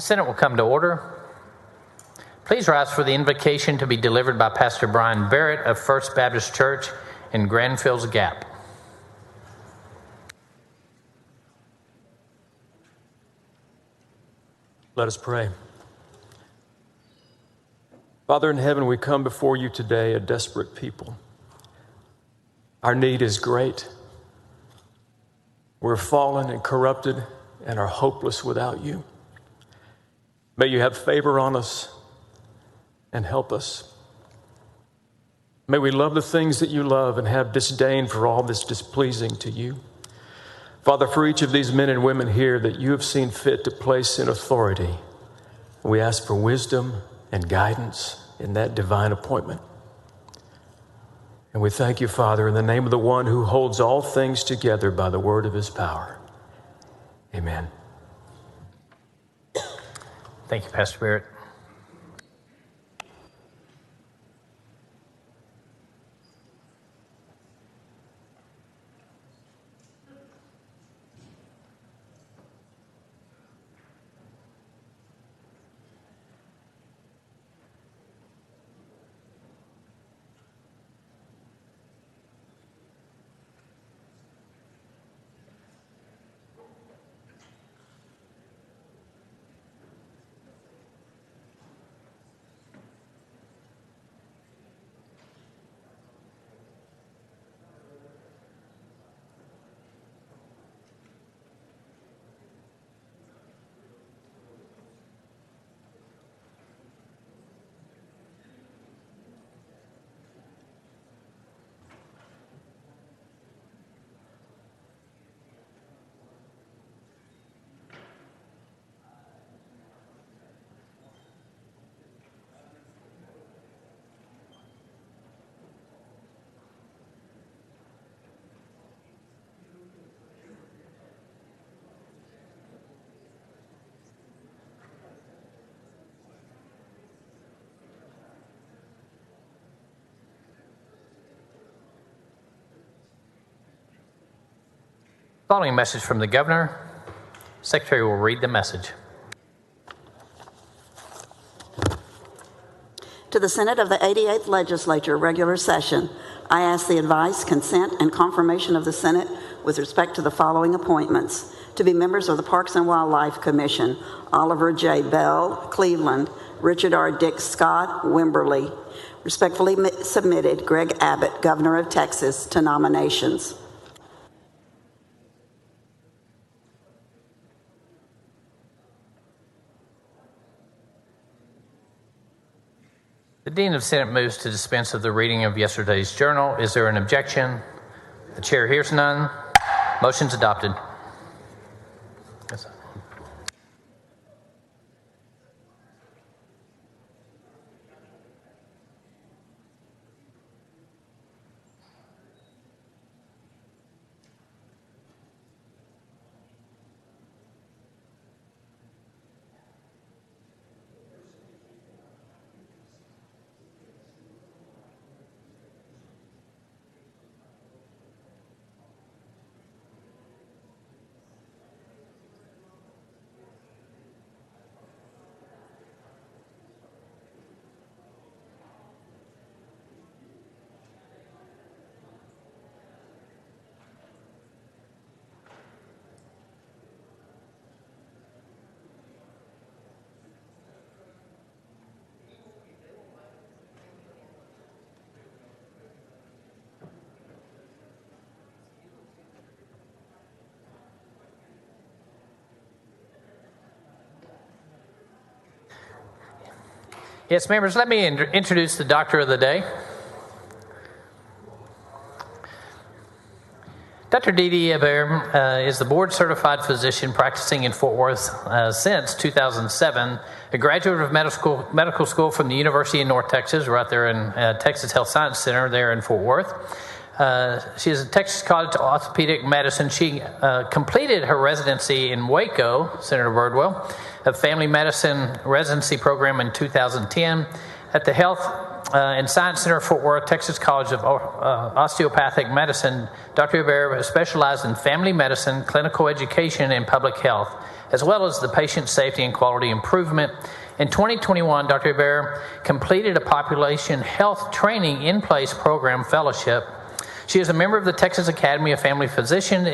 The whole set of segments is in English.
The Senate will come to order. Please rise for the invocation to be delivered by Pastor Brian Barrett of First Baptist Church in Granville's Gap. Let us pray. Father in heaven, we come before you today, a desperate people. Our need is great. We're fallen and corrupted and are hopeless without you. May you have favor on us and help us. May we love the things that you love and have disdain for all that's displeasing to you. Father, for each of these men and women here that you have seen fit to place in authority, we ask for wisdom and guidance in that divine appointment. And we thank you, Father, in the name of the one who holds all things together by the word of his power. Amen. Thank you, Pastor Barrett. Following message from the governor, Secretary will read the message. To the Senate of the 88th Legislature, regular session, I ask the advice, consent, and confirmation of the Senate with respect to the following appointments. To be members of the Parks and Wildlife Commission, Oliver J. Bell, Cleveland, Richard R. Dick Scott, Wimberley. Respectfully submitted, Greg Abbott, Governor of Texas, to nominations. The Dean of Senate moves to dispense of the reading of yesterday's journal. Is there an objection? The chair hears none. Motion's adopted. Yes, sir. Yes, members, let me introduce the doctor of the day. Dr. Didi Abair is the board-certified physician practicing in Fort Worth since 2007, a graduate of medical school from the University of North Texas, right there in Texas Health Science Center there in Fort Worth. She is a Texas College of Orthopedic Medicine. She completed her residency in Waco, Senator Birdwell, a family medicine residency program in 2010 at the Health and Science Center, Fort Worth, Texas College of Osteopathic Medicine, Dr. Hebert specialized in family medicine, clinical education, and public health, as well as the patient safety and quality improvement. In 2021, Dr. Hebert completed a population health training in place program fellowship. She is a member of the Texas Academy of Family Physicians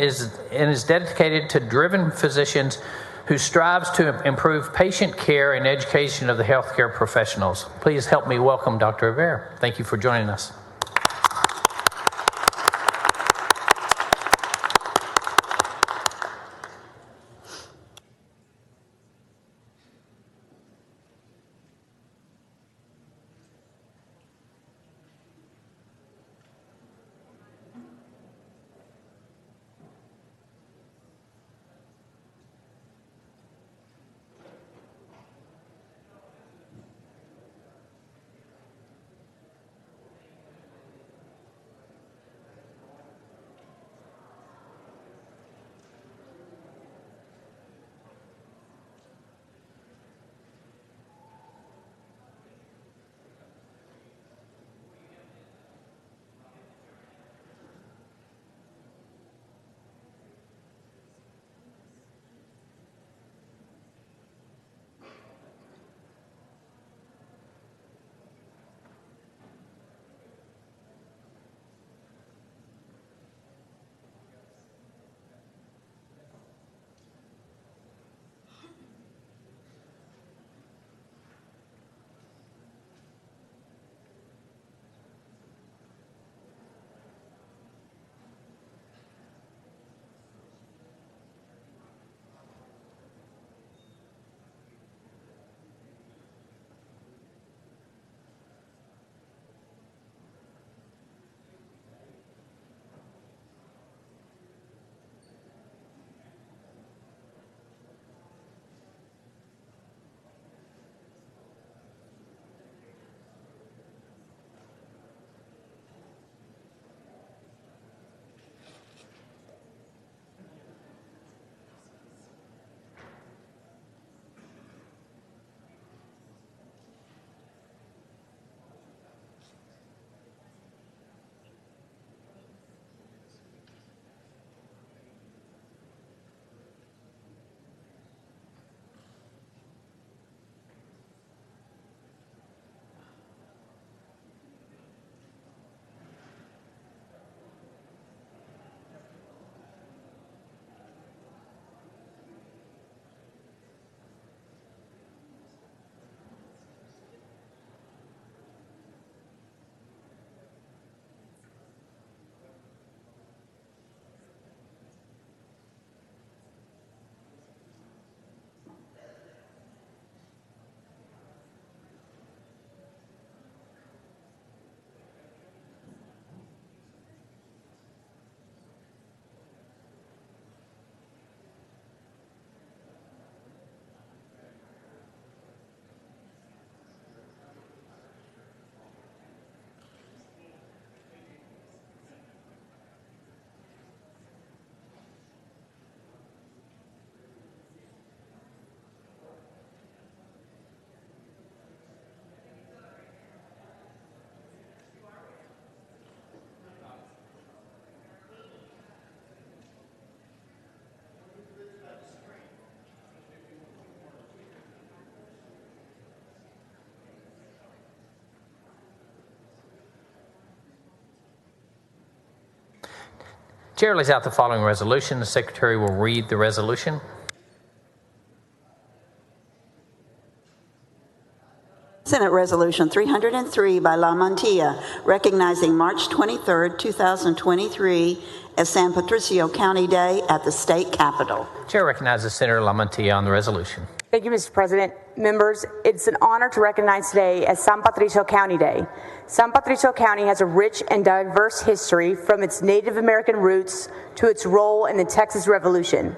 and is dedicated to driven physicians who strives to improve patient care and education of the healthcare professionals. Please help me welcome Dr. Hebert. Thank you for joining us. Chair lays out the following resolution. The Secretary will read the resolution. Senate Resolution 303 by La Montilla, recognizing March 23, 2023 as San Patricio County Day at the state capitol. Chair recognizes Senator La Montilla on the resolution. Thank you, Mr. President. Members, it's an honor to recognize today as San Patricio County Day. San Patricio County has a rich and diverse history, from its Native American roots to its role in the Texas Revolution.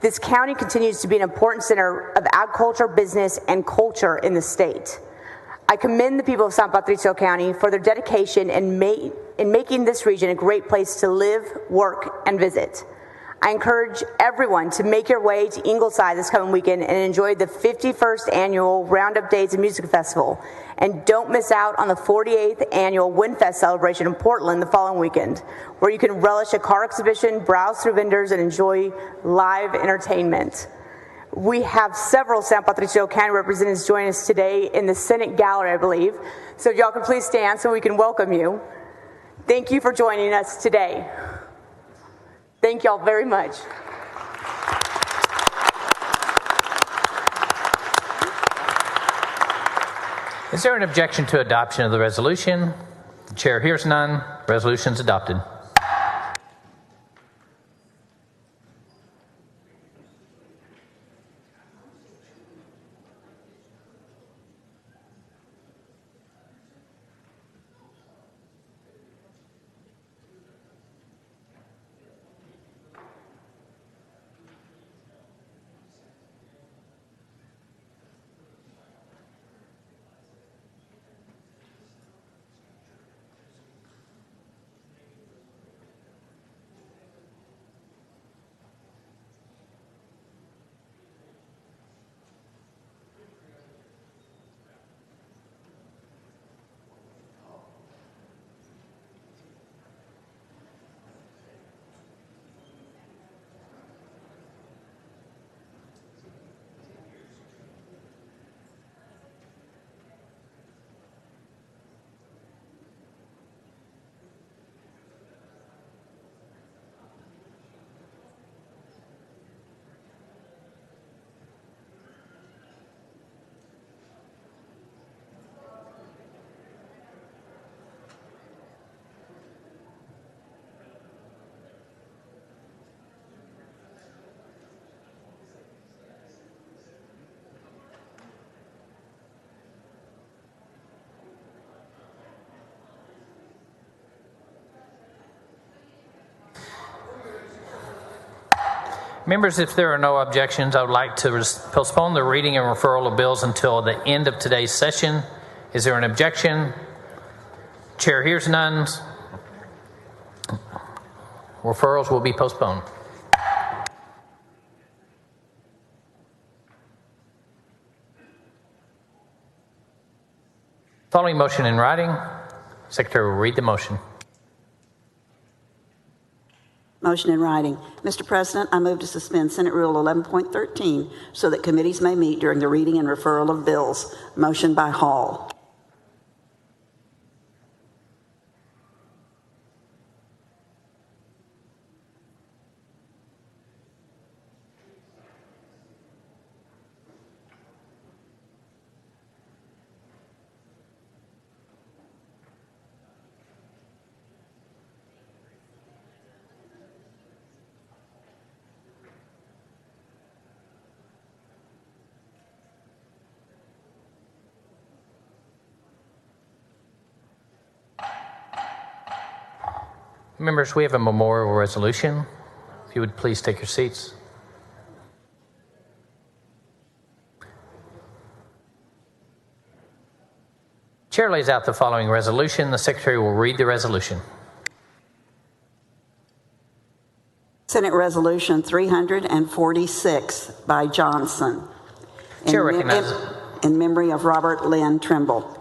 This county continues to be an important center of agriculture, business, and culture in the state. I commend the people of San Patricio County for their dedication in making this region a great place to live, work, and visit. I encourage everyone to make your way to Ingleside this coming weekend and enjoy the 51st annual Roundup Days and Music Festival. And don't miss out on the 48th annual WinFest celebration in Portland the following weekend, where you can relish a car exhibition, browse through vendors, and enjoy live entertainment. We have several San Patricio County representatives joining us today in the Senate Gallery, I believe. So if y'all can please stand so we can welcome you. Thank you for joining us today. Thank y'all very much. Is there an objection to adoption of the resolution? The chair hears none. Resolution is adopted. Members, if there are no objections, I would like to postpone the reading and referral of bills until the end of today's session. Is there an objection? Chair hears none. Referrals will be postponed. Following motion in writing, Secretary will read the motion. Motion in writing. Mr. President, I move to suspend Senate Rule 11.13 so that committees may meet during the reading and referral of bills. Motion by Hall. Members, we have a memorial resolution. If you would please take your seats. Chair lays out the following resolution. The Secretary will read the resolution. Senate Resolution 346 by Johnson. Chair recognizes. In memory of Robert Lynn Trimble.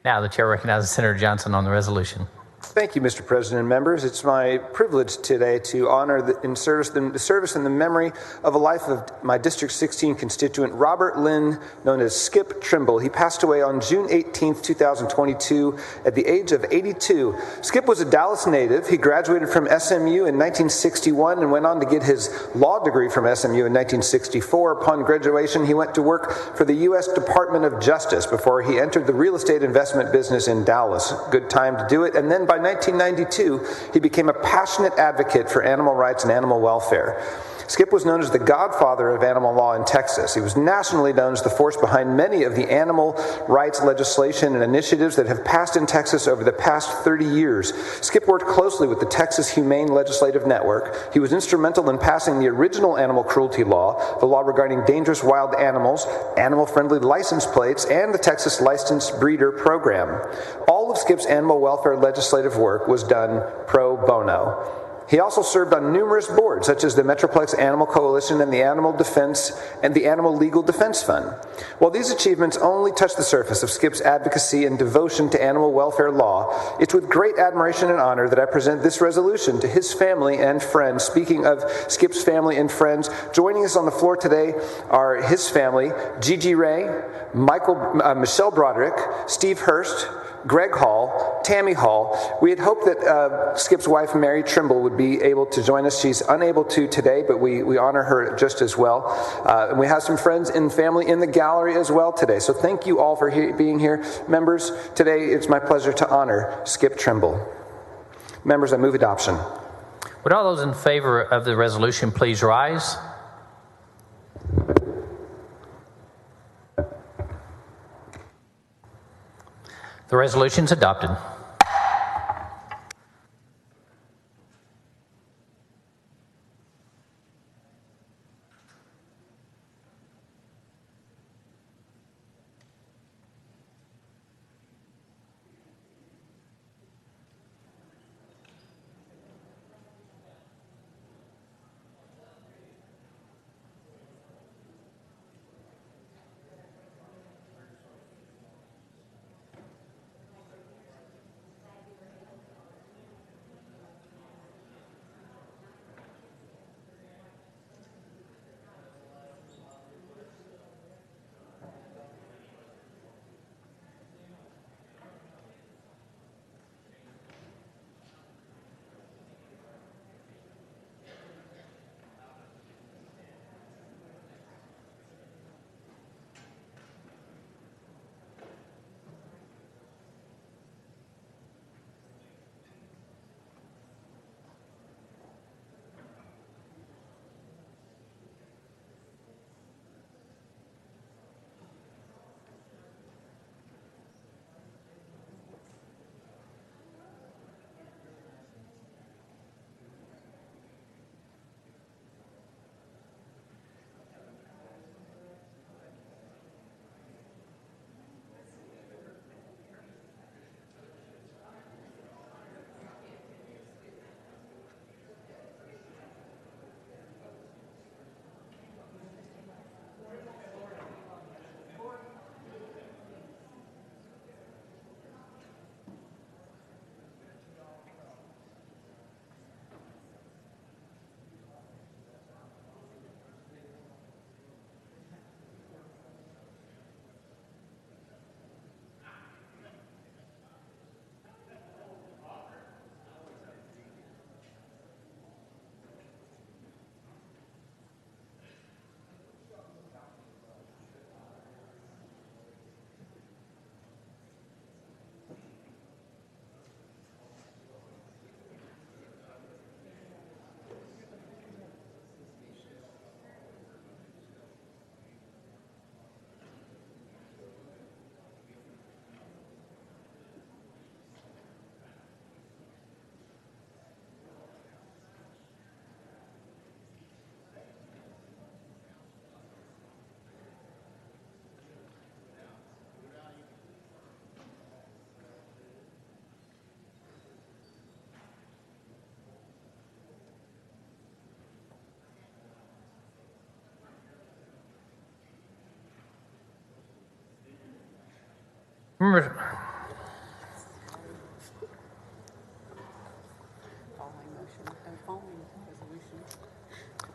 Now the chair recognizes Senator Johnson on the resolution. Thank you, Mr. President and members. It's my privilege today to honor the service and the memory of a life of my District 16 constituent, Robert Lynn, known as Skip Trimble. He passed away on June 18, 2022, at the age of 82. Skip was a Dallas native. He graduated from SMU in 1961 and went on to get his law degree from SMU in 1964. Upon graduation, he went to work for the U.S. Department of Justice before he entered the real estate investment business in Dallas. Good time to do it. And then by 1992, he became a passionate advocate for animal rights and animal welfare. Skip was known as the godfather of animal law in Texas. He was nationally known as the force behind many of the animal rights legislation and initiatives that have passed in Texas over the past 30 years. Skip worked closely with the Texas Humane Legislative Network. He was instrumental in passing the original animal cruelty law, the law regarding dangerous wild animals, animal-friendly license plates, and the Texas Licensed Breeder Program. All of Skip's animal welfare legislative work was done pro bono. He also served on numerous boards, such as the Metroplex Animal Coalition and the Animal Legal Defense Fund. While these achievements only touch the surface of Skip's advocacy and devotion to animal welfare law, it's with great admiration and honor that I present this resolution to his family and friends. Speaking of Skip's family and friends, joining us on the floor today are his family: Gigi Ray, Michelle Broderick, Steve Hurst, Greg Hall, Tammy Hall. We had hoped that Skip's wife, Mary Trimble, would be able to join us. She's unable to today, but we honor her just as well. And we have some friends and family in the gallery as well today. So thank you all for being here. Members, today it's my pleasure to honor Skip Trimble. Members, I move adoption. Would all those in favor of the resolution please rise? The resolution is adopted.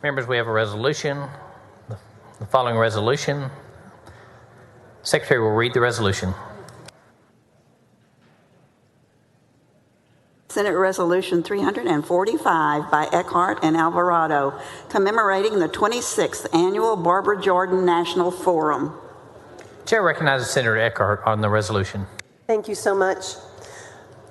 Members, we have a resolution. The following resolution. Secretary will read the resolution. Senate Resolution 345 by Eckhart and Alvarado, commemorating the 26th Annual Barbara Jordan National Forum. Chair recognizes Senator Eckhart on the resolution. Thank you so much.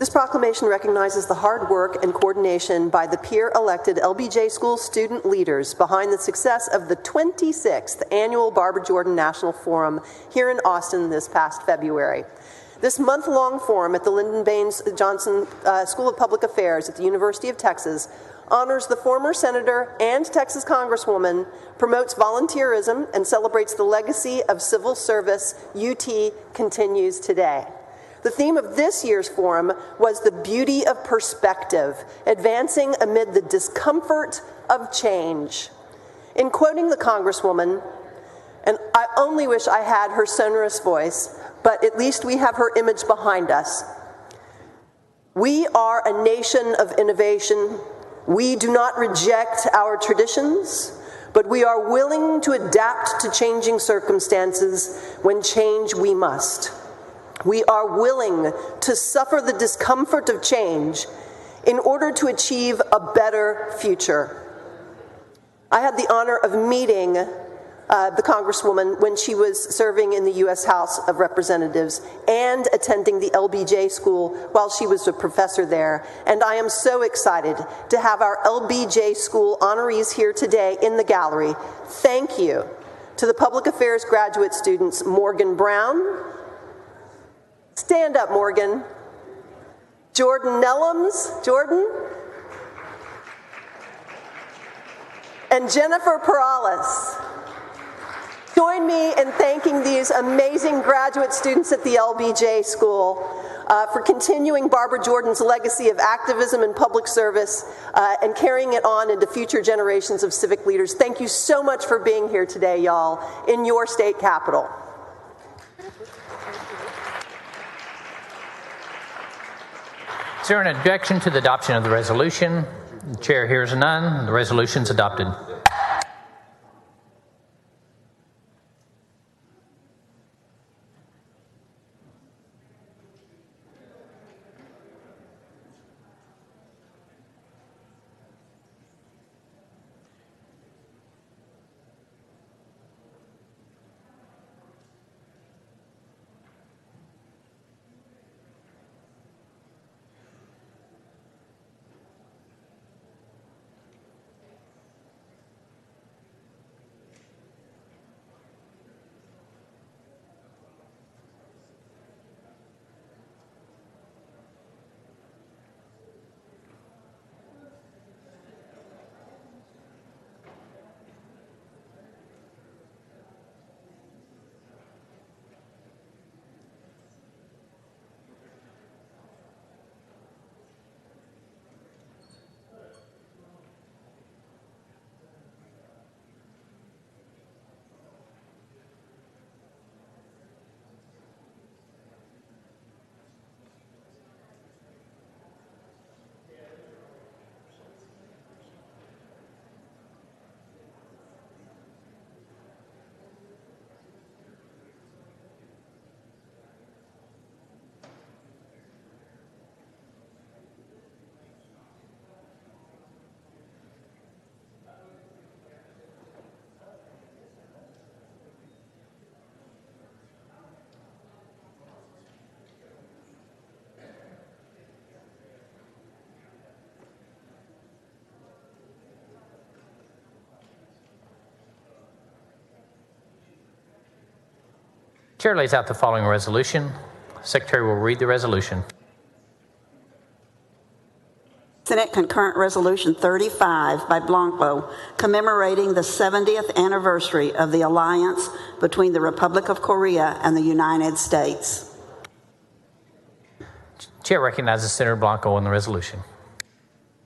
This proclamation recognizes the hard work and coordination by the peer-elected LBJ School student leaders behind the success of the 26th Annual Barbara Jordan National Forum here in Austin this past February. This month-long forum at the Lyndon Baines Johnson School of Public Affairs at the University of Texas honors the former senator and Texas Congresswoman, promotes volunteerism, and celebrates the legacy of civil service UT continues today. The theme of this year's forum was the beauty of perspective, advancing amid the discomfort of change. In quoting the Congresswoman, and I only wish I had her sonorous voice, but at least we have her image behind us. We are a nation of innovation. We do not reject our traditions, but we are willing to adapt to changing circumstances when change we must. We are willing to suffer the discomfort of change in order to achieve a better future. I had the honor of meeting the Congresswoman when she was serving in the U.S. House of Representatives and attending the LBJ School while she was a professor there. And I am so excited to have our LBJ School honorees here today in the gallery. Thank you to the Public Affairs graduate students, Morgan Brown. Stand up, Morgan. Jordan Nellums. Jordan. And Jennifer Perales. Join me in thanking these amazing graduate students at the LBJ School for continuing Barbara Jordan's legacy of activism and public service and carrying it on into future generations of civic leaders. Thank you so much for being here today, y'all, in your state capital. Is there an objection to the adoption of the resolution? The chair hears none. The resolution is adopted. Chair lays out the following resolution. Secretary will read the resolution. Senate Concurrent Resolution 35 by Blanco, commemorating the 70th anniversary of the alliance between the Republic of Korea and the United States. Chair recognizes Senator Blanco on the resolution.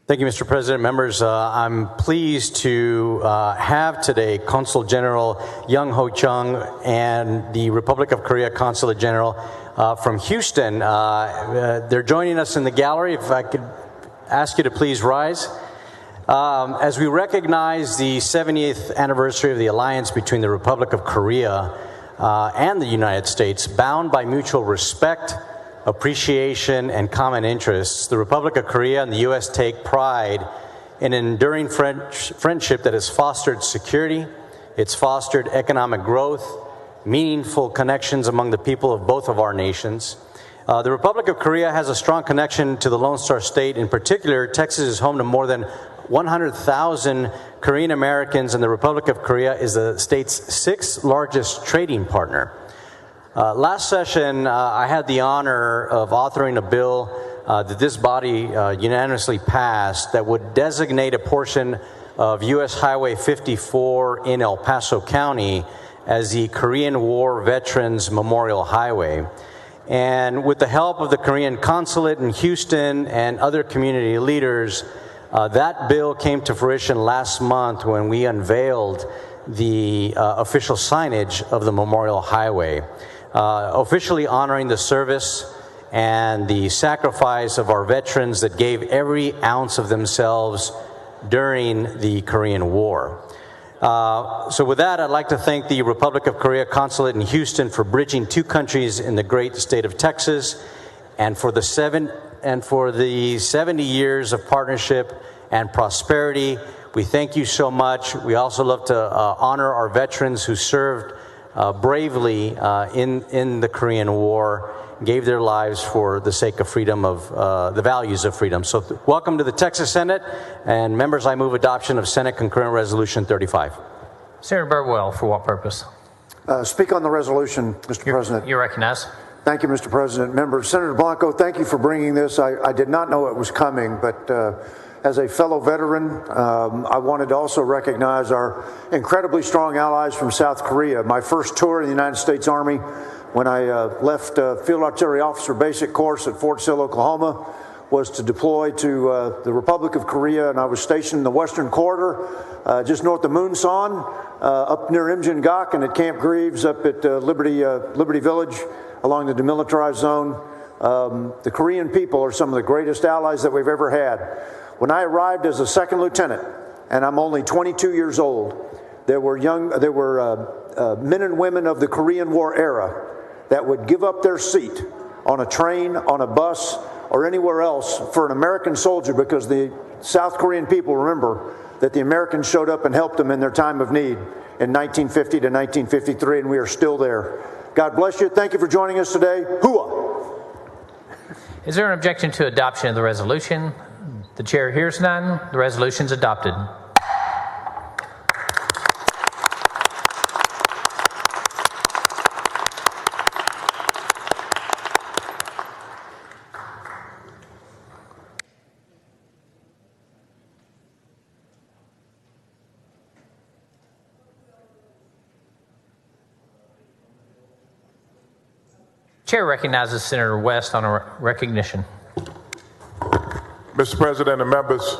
Thank you, Mr. President. Members, I'm pleased to have today Consul General Young Ho Chung and the Republic of Korea Consulate General from Houston. They're joining us in the gallery. If I could ask you to please rise. As we recognize the 70th anniversary of the alliance between the Republic of Korea and the United States, bound by mutual respect, appreciation, and common interests, the Republic of Korea and the U.S. take pride in an enduring friendship that has fostered security, it's fostered economic growth, meaningful connections among the people of both of our nations. The Republic of Korea has a strong connection to the Lone Star State. In particular, Texas is home to more than 100,000 Korean Americans, and the Republic of Korea is the state's sixth largest trading partner. Last session, I had the honor of authoring a bill that this body unanimously passed that would designate a portion of U.S. Highway 54 in El Paso County as the Korean War Veterans Memorial Highway. And with the help of the Korean consulate in Houston and other community leaders, that bill came to fruition last month when we unveiled the official signage of the Memorial Highway, officially honoring the service and the sacrifice of our veterans that gave every ounce of themselves during the Korean War. So with that, I'd like to thank the Republic of Korea Consulate in Houston for bridging two countries in the great state of Texas, and for the 70 years of partnership and prosperity. We thank you so much. We also love to honor our veterans who served bravely in the Korean War, gave their lives for the sake of freedom, of the values of freedom. So welcome to the Texas Senate. And members, I move adoption of Senate Concurrent Resolution 35. Senator Burwell, for what purpose? Speak on the resolution, Mr. President. You recognize. Thank you, Mr. President. Members, Senator Blanco, thank you for bringing this. I did not know it was coming, but as a fellow veteran, I wanted to also recognize our incredibly strong allies from South Korea. My first tour in the United States Army, when I left Field Artillery Officer Basic Course at Fort Sill, Oklahoma, was to deploy to the Republic of Korea, and I was stationed in the Western Corridor, just north of Munsan, up near Imjin-gak, and at Camp Greaves, up at Liberty Village, along the demilitarized zone. The Korean people are some of the greatest allies that we've ever had. When I arrived as a second lieutenant, and I'm only 22 years old, there were men and women of the Korean War era that would give up their seat on a train, on a bus, or anywhere else for an American soldier, because the South Korean people remember that the Americans showed up and helped them in their time of need in 1950 to 1953, and we are still there. God bless you. Thank you for joining us today. Hooah! Is there an objection to adoption of the resolution? The chair hears none. The resolution is adopted. Chair recognizes Senator West on a recognition. Mr. President and members,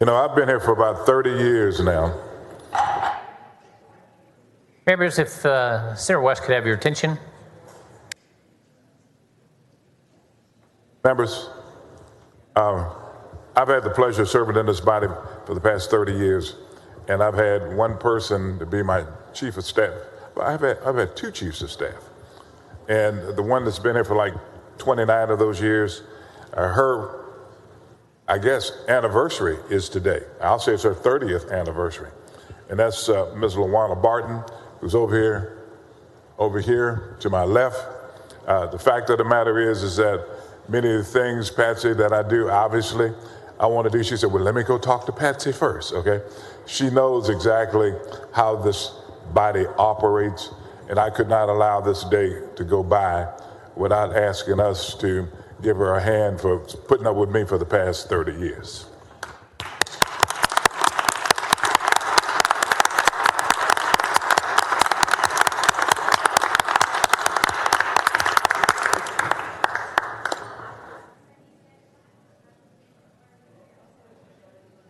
I've been here for about 30 years now. Members, if Senator West could have your attention. Members, I've had the pleasure of serving in this body for the past 30 years, and I've had one person to be my chief of staff. But I've had two chiefs of staff. And the one that's been here for like 29 of those years, her, I guess, anniversary is today. I'll say it's her 30th anniversary. And that's Ms. LaWanna Barton, who's over here to my left. The fact of the matter is that many of the things, Patsy, that I do, obviously, I want to do. She said, well, let me go talk to Patsy first, okay? She knows exactly how this body operates. And I could not allow this day to go by without asking us to give her a hand for putting up with me for the past 30 years.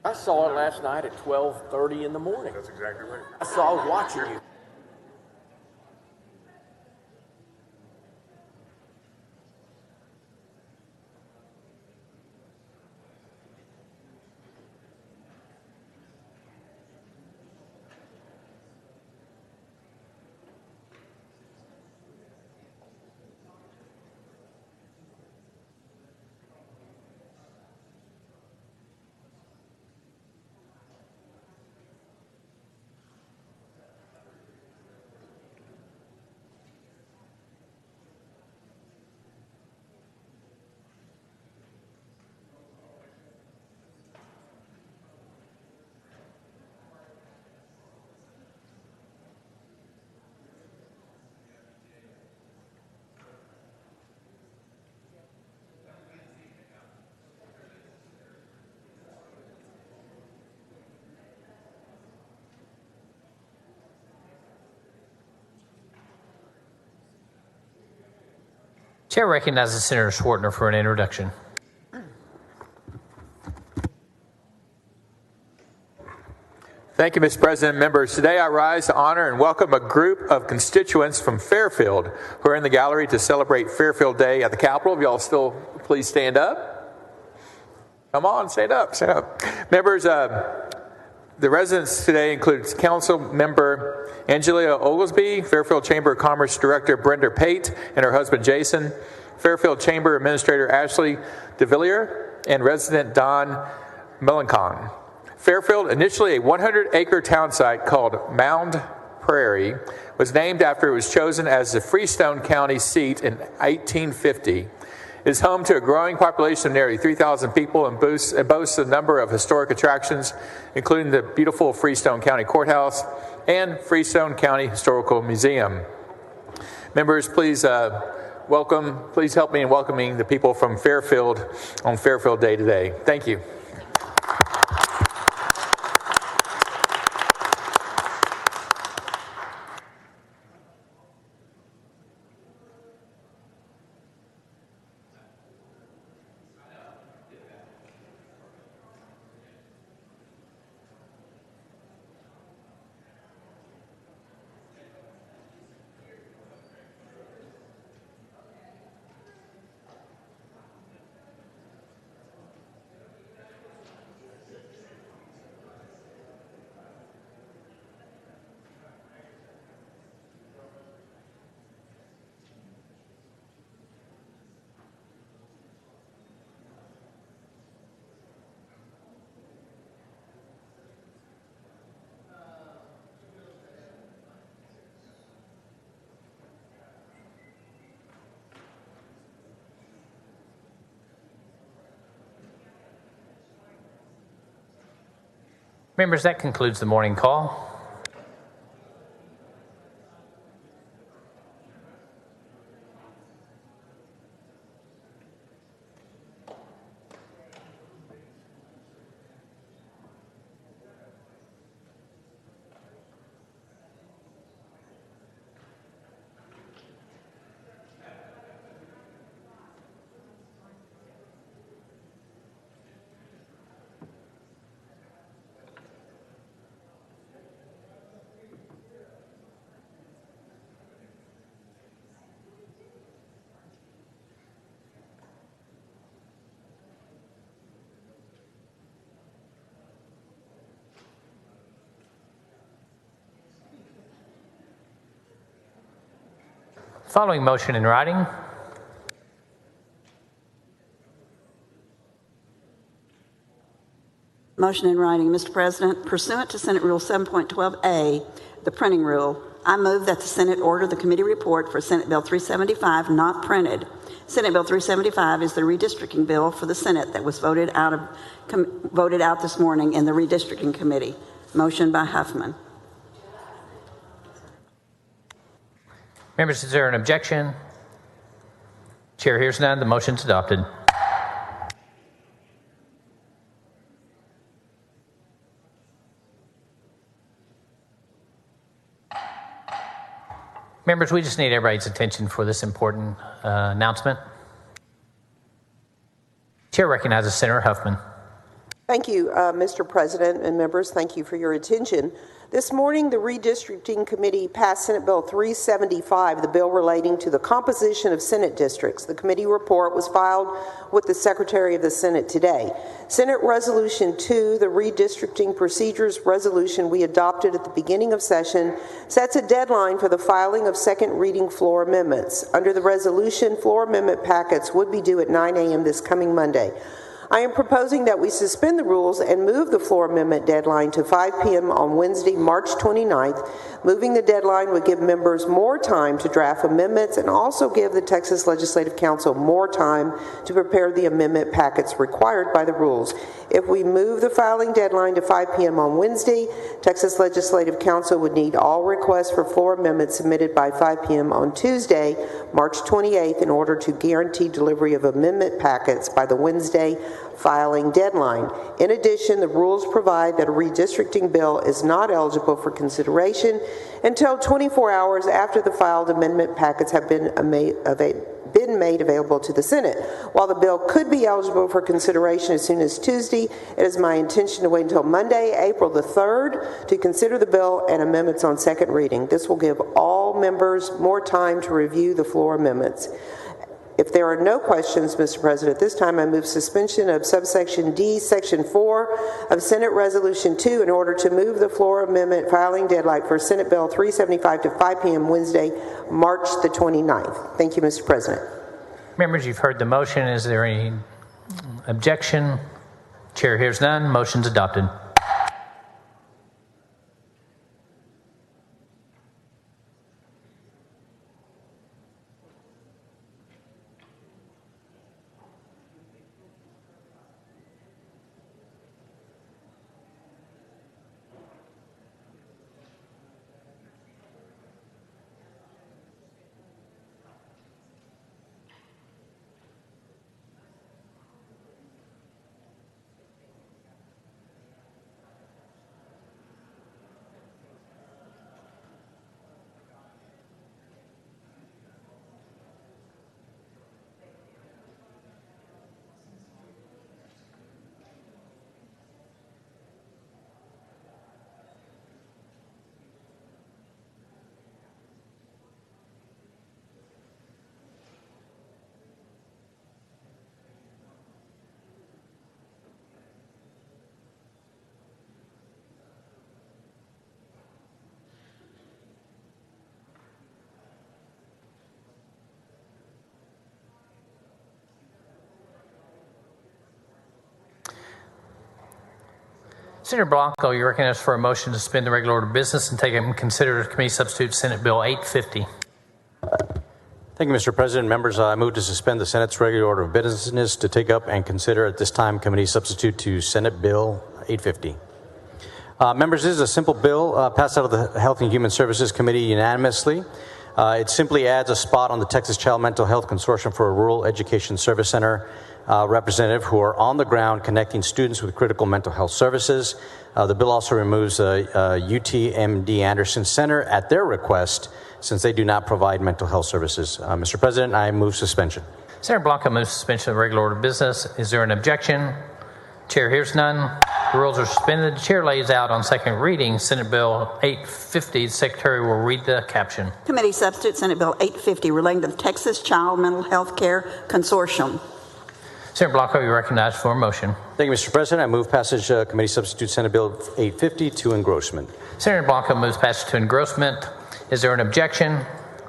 I saw it last night at 12:30 in the morning. That's exactly right. I was watching you. Chair recognizes Senator Swartner for an introduction. Thank you, Mr. President. Members, today I rise to honor and welcome a group of constituents from Fairfield who are in the gallery to celebrate Fairfield Day at the Capitol. If y'all still please stand up. Come on, stand up, stand up. Members, the residents today include Council Member Angelia Oglesby, Fairfield Chamber of Commerce Director Brenda Pate and her husband Jason, Fairfield Chamber Administrator Ashley DeVilliers, and resident Don Melancon. Fairfield, initially a 100-acre town site called Mound Prairie, was named after it was chosen as the Freestone County seat in 1850. It is home to a growing population of nearly 3,000 people and boasts a number of historic attractions, including the beautiful Freestone County Courthouse and Freestone County Historical Museum. Members, please please help me in welcoming the people from Fairfield on Fairfield Day today. Thank you. Members, that concludes the morning call. Following motion in writing. Motion in writing, Mr. President. Pursuant to Senate Rule 7.12A, the printing rule, I move that the Senate order the committee report for Senate Bill 375 not printed. Senate Bill 375 is the redistricting bill for the Senate that was voted out this morning in the redistricting committee. Motion by Huffman. Members, is there an objection? Chair hears none. The motion is adopted. Members, we just need everybody's attention for this important announcement. Chair recognizes Senator Huffman. Thank you, Mr. President and members. Thank you for your attention. This morning, the Redistricting Committee passed Senate Bill 375, the bill relating to the composition of Senate districts. The committee report was filed with the Secretary of the Senate today. Senate Resolution 2, the Redistricting Procedures Resolution we adopted at the beginning of session, sets a deadline for the filing of second reading floor amendments. Under the resolution, floor amendment packets would be due at 9 a.m. this coming Monday. I am proposing that we suspend the rules and move the floor amendment deadline to 5 p.m. on Wednesday, March 29th. Moving the deadline would give members more time to draft amendments and also give the Texas Legislative Council more time to prepare the amendment packets required by the rules. If we move the filing deadline to 5 p.m. on Wednesday, Texas Legislative Council would need all requests for floor amendments submitted by 5 p.m. on Tuesday, March 28th, in order to guarantee delivery of amendment packets by the Wednesday filing deadline. In addition, the rules provide that a redistricting bill is not eligible for consideration until 24 hours after the filed amendment packets have been been made available to the Senate. While the bill could be eligible for consideration as soon as Tuesday, it is my intention to wait until Monday, April the 3rd, to consider the bill and amendments on second reading. This will give all members more time to review the floor amendments. If there are no questions, Mr. President, at this time I move suspension of subsection D, section 4 of Senate Resolution 2 in order to move the floor amendment filing deadline for Senate Bill 375 to 5 p.m. Wednesday, March the 29th. Thank you, Mr. President. Members, you've heard the motion. Is there any objection? Chair hears none. Motion's adopted. Senator Blanco, you're recognized for a motion to suspend the regular order of business and take up and consider as committee substitute Senate Bill 850. Thank you, Mr. President. Members, I move to suspend the Senate's regular order of business to take up and consider at this time committee substitute to Senate Bill 850. Members, this is a simple bill passed out of the Health and Human Services Committee unanimously. It simply adds a spot on the Texas Child Mental Health Consortium for a Rural Education Service Center representative who are on the ground connecting students with critical mental health services. The bill also removes UTMD Anderson Center at their request since they do not provide mental health services. Mr. President, I move suspension. Senator Blanco moves suspension of the regular order of business. Is there an objection? Chair hears none. The rules are suspended. The chair lays out on second reading Senate Bill 850. The secretary will read the caption. Committee substitute Senate Bill 850 relating to the Texas Child Mental Health Care Consortium. Senator Blanco, you're recognized for a motion. Thank you, Mr. President. I move passage committee substitute Senate Bill 850 to engrossment. Senator Blanco moves passage to engrossment. Is there an objection?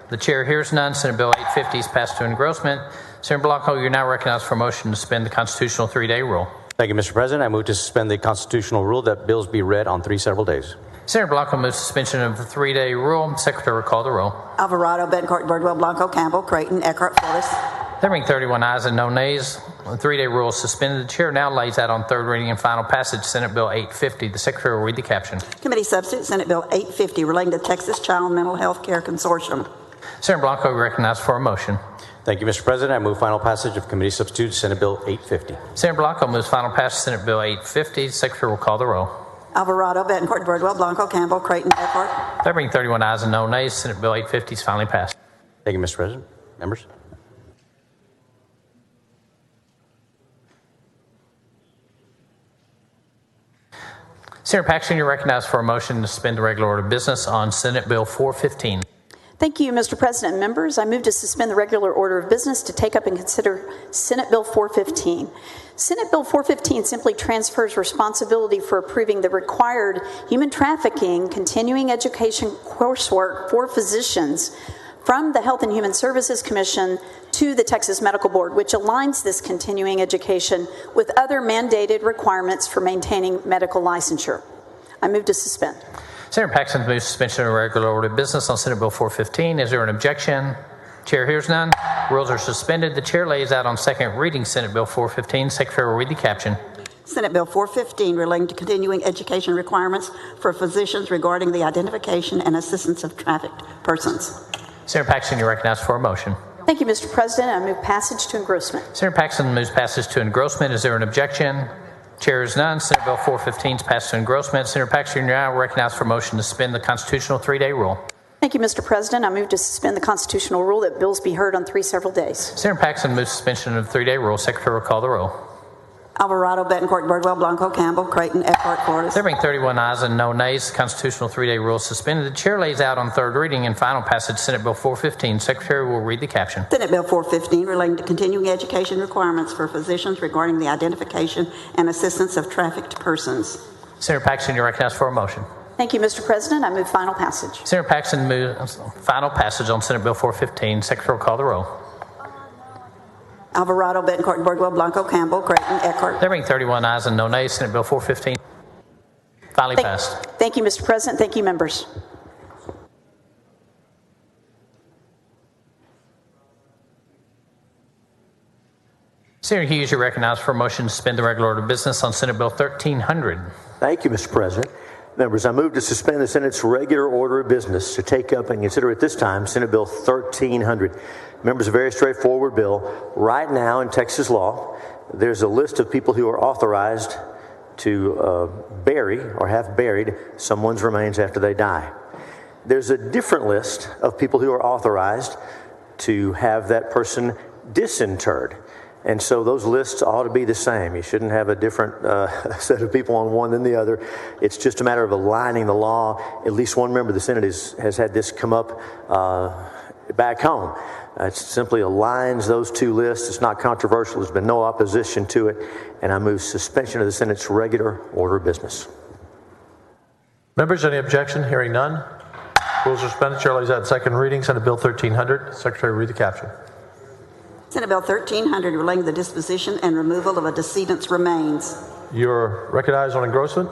The chair hears none. Senate Bill 850 is passed to engrossment. Senator Blanco, you're now recognized for a motion to suspend the constitutional 3-day rule. Thank you, Mr. President. I move to suspend the constitutional rule that bills be read on 3 several days. Senator Blanco moves suspension of the 3-day rule. Secretary will call the roll. Alvarado, Bettencourt, Birdwell, Blanco, Campbell, Creighton, Eckhart, Flores. There being 31 ayes and no nays, the 3-day rule is suspended. The chair now lays out on third reading and final passage Senate Bill 850. The secretary will read the caption. Committee substitute Senate Bill 850 relating to Texas Child Mental Health Care Consortium. Senator Blanco recognized for a motion. Thank you, Mr. President. I move final passage of committee substitute Senate Bill 850. Senator Blanco moves final passage Senate Bill 850. The secretary will call the roll. Alvarado, Bettencourt, Birdwell, Blanco, Campbell, Creighton, Eckhart. There being 31 ayes and no nays, Senate Bill 850 is finally passed. Thank you, Mr. President. Members. Senator Paxton, you're recognized for a motion to suspend the regular order of business on Senate Bill 415. Thank you, Mr. President. Members, I move to suspend the regular order of business to take up and consider Senate Bill 415. Senate Bill 415 simply transfers responsibility for approving the required human trafficking continuing education coursework for physicians from the Health and Human Services Commission to the Texas Medical Board, which aligns this continuing education with other mandated requirements for maintaining medical licensure. I move to suspend. Senator Paxton moves suspension of regular order of business on Senate Bill 415. Is there an objection? Chair hears none. Rules are suspended. The chair lays out on second reading Senate Bill 415. Secretary will read the caption. Senate Bill 415 relating to continuing education requirements for physicians regarding the identification and assistance of trafficked persons. Senator Paxton, you're recognized for a motion. Thank you, Mr. President. I move passage to engrossment. Senator Paxton moves passage to engrossment. Is there an objection? Chair is none. Senate Bill 415 is passed to engrossment. Senator Paxton, you're now recognized for a motion to suspend the constitutional 3-day rule. Thank you, Mr. President. I move to suspend the constitutional rule that bills be heard on 3 several days. Senator Paxton moves suspension of the 3-day rule. Secretary will call the roll. Alvarado, Betancourt, Birdwell, Blanco, Campbell, Creighton, Eckhart, Cordes. There being 31 ayes and no nays, the constitutional 3-day rule is suspended. The chair lays out on third reading and final passage Senate Bill 415. Secretary will read the caption. Senate Bill 415 relating to continuing education requirements for physicians regarding the identification and assistance of trafficked persons. Senator Paxton, you're recognized for a motion. Thank you, Mr. President. I move final passage. Senator Paxton moves final passage on Senate Bill 415. Secretary will call the roll. Alvarado, Betancourt, Birdwell, Blanco, Campbell, Creighton, Eckhart. There being 31 ayes and no nays, Senate Bill 415 finally passed. Thank you, Mr. President. Thank you, members. Senator Hughes, you're recognized for a motion to suspend the regular order of business on Senate Bill 1300. Thank you, Mr. President. Members, I move to suspend the Senate's regular order of business to take up and consider at this time Senate Bill 1300. Members, a very straightforward bill. Right now in Texas law, there's a list of people who are authorized to bury or have buried someone's remains after they die. There's a different list of people who are authorized to have that person disinterred. And so those lists ought to be the same. You shouldn't have a different set of people on one than the other. It's just a matter of aligning the law. At least one member of the Senate has had this come up back home. It simply aligns those two lists. It's not controversial. There's been no opposition to it. And I move suspension of the Senate's regular order of business. Members, any objection? Hearing none. Rules are suspended. Chair lays out second reading. Senate Bill 1300. Secretary, read the caption. Senate Bill 1300 relating to the disposition and removal of a decedent's remains. You're recognized on engrossment.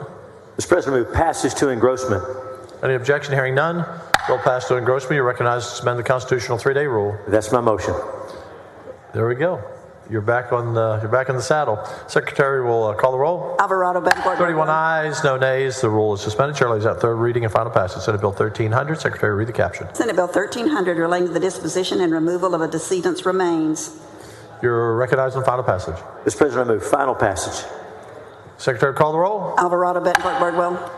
Mr. President, move passage to engrossment. Any objection? Hearing none. Bill passed to engrossment. You're recognized to suspend the constitutional 3-day rule. That's my motion. There we go. You're back in the saddle. Secretary will call the roll. Alvarado, Betancourt. 31 ayes, no nays. The rule is suspended. Chair lays out third reading and final passage. Senate Bill 1300. Secretary, read the caption. Senate Bill 1300 relating to the disposition and removal of a decedent's remains. You're recognized on final passage. Mr. President, I move final passage. Secretary, call the roll. Alvarado, Betancourt, Birdwell.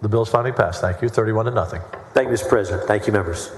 The bill is finally passed. Thank you. 31-0. Thank you, Mr. President. Thank you, members.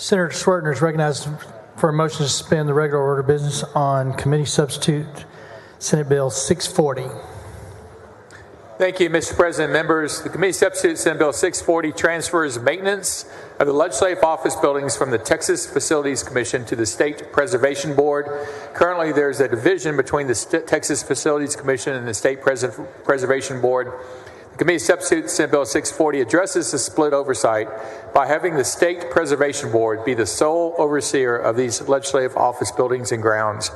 Senator Swertner is recognized for a motion to suspend the regular order of business on committee substitute Senate Bill 640. Thank you, Mr. President. Members, the committee substitute Senate Bill 640 transfers maintenance of the legislative office buildings from the Texas Facilities Commission to the State Preservation Board. Currently, there's a division between the Texas Facilities Commission and the State Preservation Board. The committee substitute Senate Bill 640 addresses the split oversight by having the State Preservation Board be the sole overseer of these legislative office buildings and grounds.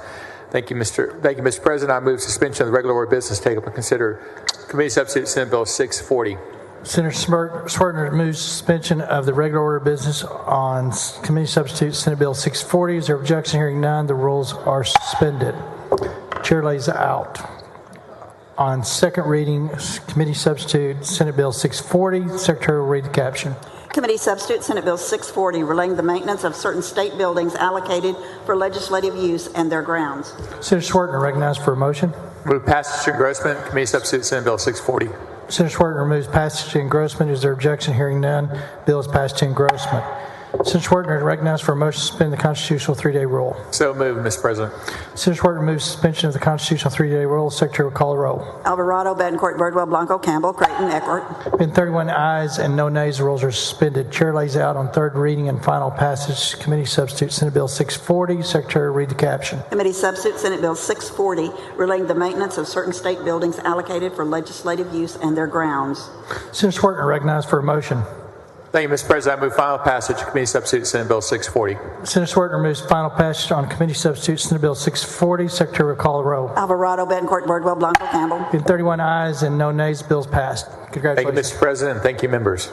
Thank you, Mr. President. I move suspension of the regular order of business. Take up and consider committee substitute Senate Bill 640. Senator Swertner moves suspension of the regular order of business on committee substitute Senate Bill 640. Is there objection? Hearing none, the rules are suspended. Chair lays out. On second reading, committee substitute Senate Bill 640. Secretary will read the caption. Committee substitute Senate Bill 640 relating the maintenance of certain state buildings allocated for legislative use and their grounds. Senator Swertner recognized for a motion. Move passage to engrossment. Committee substitute Senate Bill 640. Senator Swertner moves passage to engrossment. Is there objection? Hearing none, bill is passed to engrossment. Senator Swertner recognized for a motion to suspend the constitutional 3-day rule. So moved, Mr. President. Senator Swertner moves suspension of the constitutional 3-day rule. Secretary will call the roll. Alvarado, Betancourt, Birdwell, Blanco, Campbell, Creighton, Eckert. Been 31 ayes and no nays. The rules are suspended. Chair lays out on third reading and final passage committee substitute Senate Bill 640. Secretary will read the caption. Committee substitute Senate Bill 640 relating the maintenance of certain state buildings allocated for legislative use and their grounds. Senator Swertner recognized for a motion. Thank you, Mr. President. I move final passage of committee substitute Senate Bill 640. Senator Swertner moves final passage on committee substitute Senate Bill 640. Secretary will call the roll. Alvarado, Betancourt, Birdwell, Blanco, Campbell. Been 31 ayes and no nays. Bill's passed. Congratulations. Thank you, Mr. President. Thank you, members.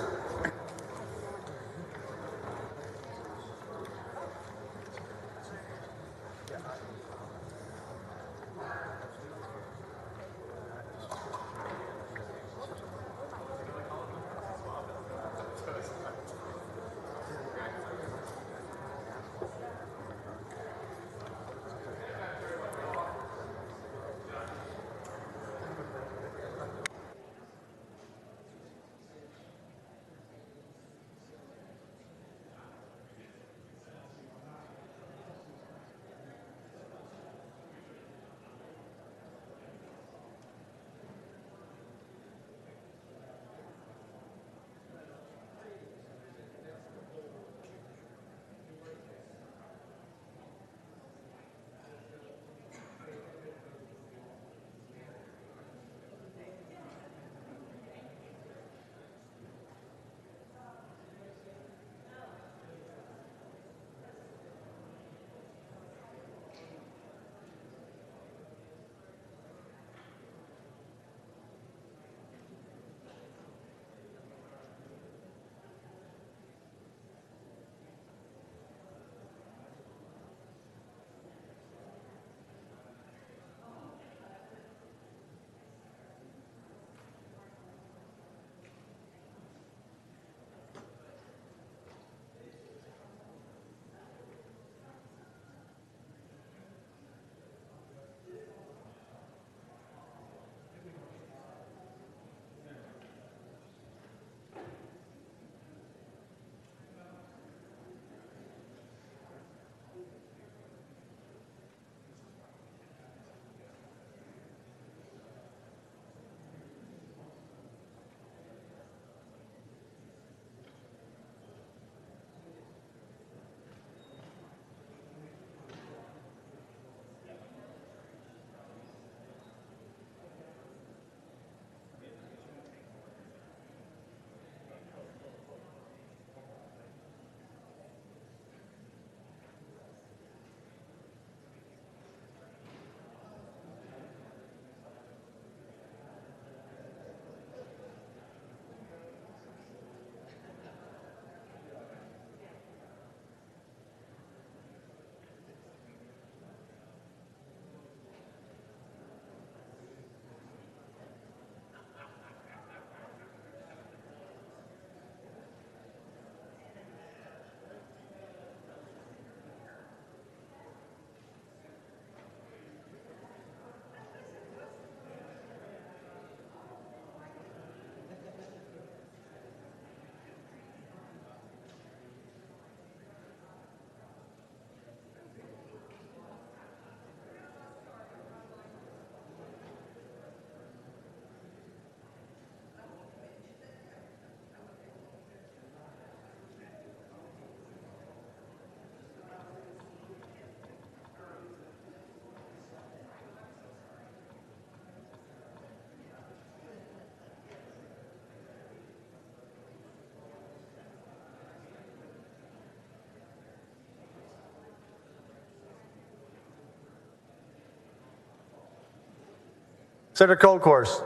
Senator Colcourse,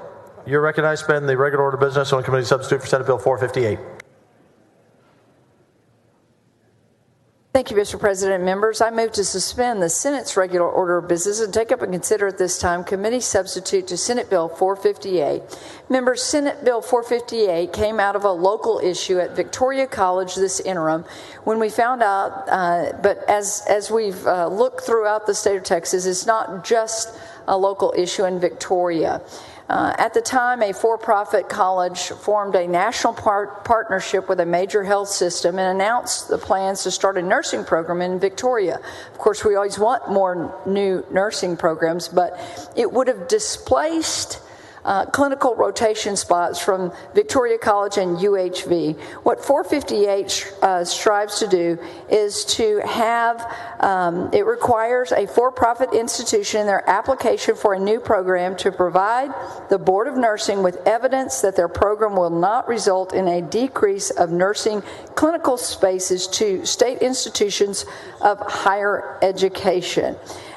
you're recognized to suspend the regular order of business on committee substitute for Senate Bill 458. Thank you, Mr. President. Members, I move to suspend the Senate's regular order of business and take up and consider at this time committee substitute to Senate Bill 458. Members, Senate Bill 458 came out of a local issue at Victoria College this interim when we found out, but as we've looked throughout the state of Texas, it's not just a local issue in Victoria. At the time, a for-profit college formed a national partnership with a major health system and announced the plans to start a nursing program in Victoria. Of course, we always want more new nursing programs, but it would have displaced clinical rotation spots from Victoria College and UHV. What 458 strives to do is to have, it requires a for-profit institution in their application for a new program to provide the Board of Nursing with evidence that their program will not result in a decrease of nursing clinical spaces to state institutions of higher education.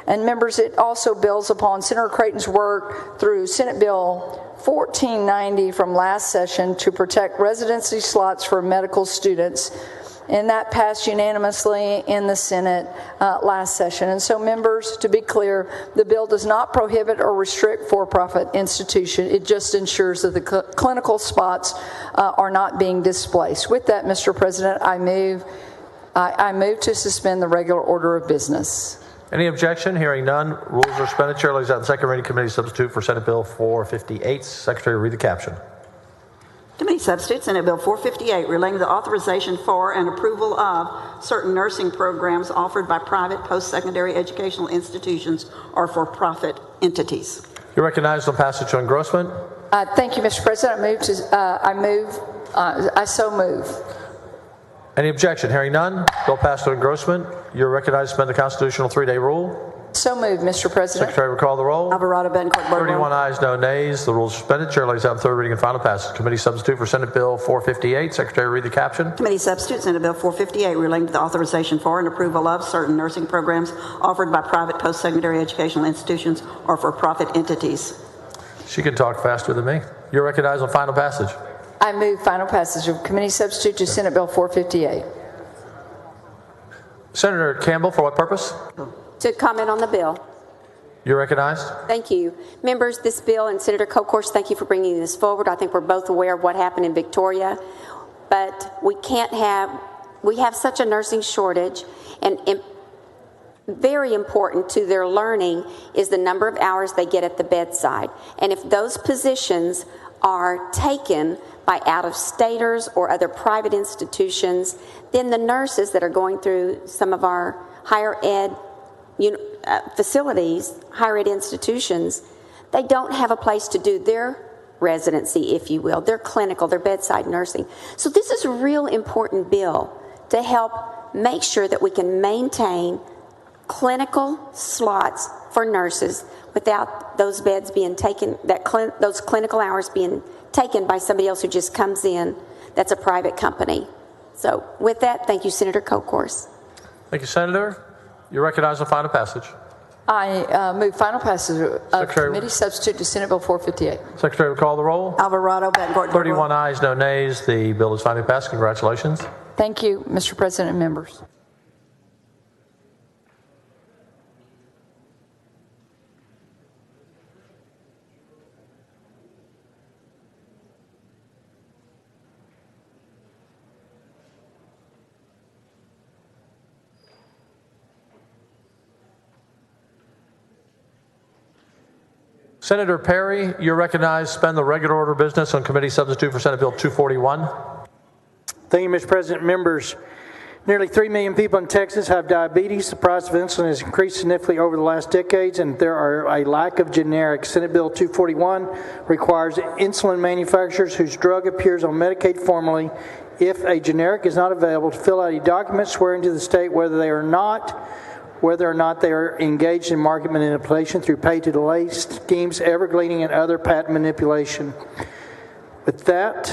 And members, it also builds upon Senator Creighton's work through Senate Bill 1490 from last session to protect residency slots for medical students. And that passed unanimously in the Senate last session. And so, members, to be clear, the bill does not prohibit or restrict for-profit institution. It just ensures that the clinical spots are not being displaced. With that, Mr. President, I move to suspend the regular order of business. Any objection? Hearing none. Rules are suspended. Chair lays out the second reading committee substitute for Senate Bill 458. Secretary, read the caption. Committee substitute Senate Bill 458 relating to authorization for and approval of certain nursing programs offered by private post-secondary educational institutions or for-profit entities. You're recognized on passage to engrossment. Thank you, Mr. President. I so move. Any objection? Hearing none. Bill passed to engrossment. You're recognized to suspend the constitutional 3-day rule. So moved, Mr. President. Secretary, recall the roll. Alvarado, Bencourt, 31 ayes, no nays. The rules are suspended. Chair lays out third reading and final passage. Committee substitute for Senate Bill 458. Secretary, read the caption. Committee substitute Senate Bill 458 relating to the authorization for and approval of certain nursing programs offered by private post-secondary educational institutions or for-profit entities. She can talk faster than me. You're recognized on final passage. I move final passage of committee substitute to Senate Bill 458. Senator Campbell, for what purpose? To comment on the bill. You're recognized. Thank you. Members, this bill, and Senator Colcourse, thank you for bringing this forward. I think we're both aware of what happened in Victoria, but we have such a nursing shortage, and very important to their learning is the number of hours they get at the bedside. And if those positions are taken by out-of-staters or other private institutions, then the nurses that are going through some of our higher ed facilities, higher ed institutions, they don't have a place to do their residency, if you will, their clinical, their bedside nursing. So this is a real important bill to help make sure that we can maintain clinical slots for nurses without those beds being taken, those clinical hours being taken by somebody else who just comes in that's a private company. So with that, thank you, Senator Colcourse. Thank you, Senator. You're recognized on final passage. I move final passage of committee substitute to Senate Bill 458. Secretary, recall the roll. Alvarado, Bencourt, 31 ayes, no nays. The bill is finally passed. Congratulations. Thank you, Mr. President and members. Senator Perry, you're recognized to suspend the regular order of business on committee substitute for Senate Bill 241. Thank you, Mr. President. Members, nearly 3 million people in Texas have diabetes. The price of insulin has increased significantly over the last decades, and there are a lack of generics. Senate Bill 241 requires insulin manufacturers whose drug appears on Medicaid formulary, if a generic is not available, to fill out a document swearing to the state whether or not they are engaged in market manipulation through pay-to-delay schemes, evergreening, and other patent manipulation. With that,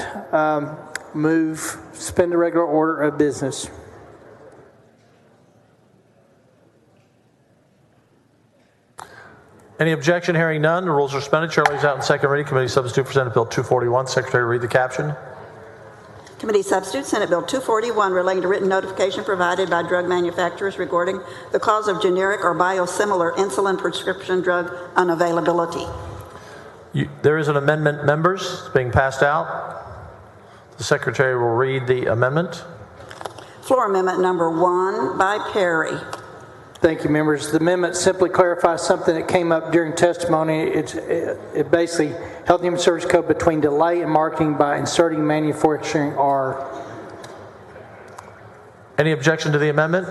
suspend the regular order of business. Any objection? Hearing none, the rules are suspended. Chair lays out in second reading. Committee substitute for Senate Bill 241. Secretary, read the caption. Committee substitute, Senate Bill 241, relating to written notification provided by drug manufacturers regarding the cause of generic or biosimilar insulin prescription drug unavailability. There is an amendment, members. It's being passed out. The Secretary will read the amendment. Floor amendment number 1 by Perry. Thank you, members. The amendment simply clarifies something that came up during testimony. It basically Health and Human Services Code between delay in marketing by inserting manufacturing R. Any objection to the amendment?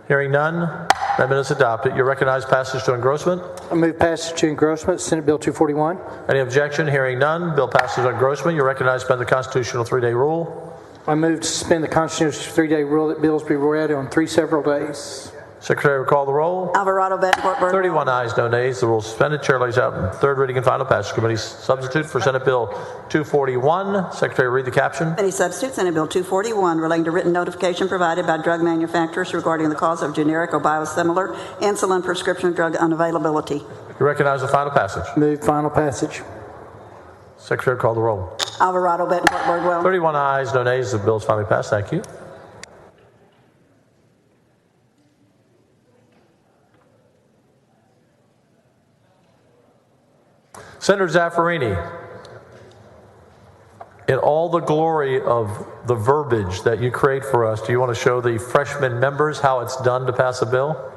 Hearing none, amendment is adopted. You recognize passage to engrossment. I move passage to engrossment, Senate Bill 241. Any objection? Hearing none, bill passes to engrossment. You recognize suspend the constitutional 3-day rule. I move to suspend the constitutional 3-day rule that bills be read on 3 several days. Secretary will call the roll. Alvarado, Bettencourt, Birdwell. 31 ayes, no nays. The rule is suspended. Chair lays out in third reading and final passage. Committee substitute for Senate Bill 241. Secretary, read the caption. Committee substitute, Senate Bill 241, relating to written notification provided by drug manufacturers regarding the cause of generic or biosimilar insulin prescription drug unavailability. You recognize the final passage. Move final passage. Secretary, call the roll. Alvarado, Bettencourt, Birdwell. 31 ayes, no nays. The bill is finally passed. Thank you. Senator Zaffarini, in all the glory of the verbiage that you create for us, do you want to show the freshman members how it's done to pass a bill?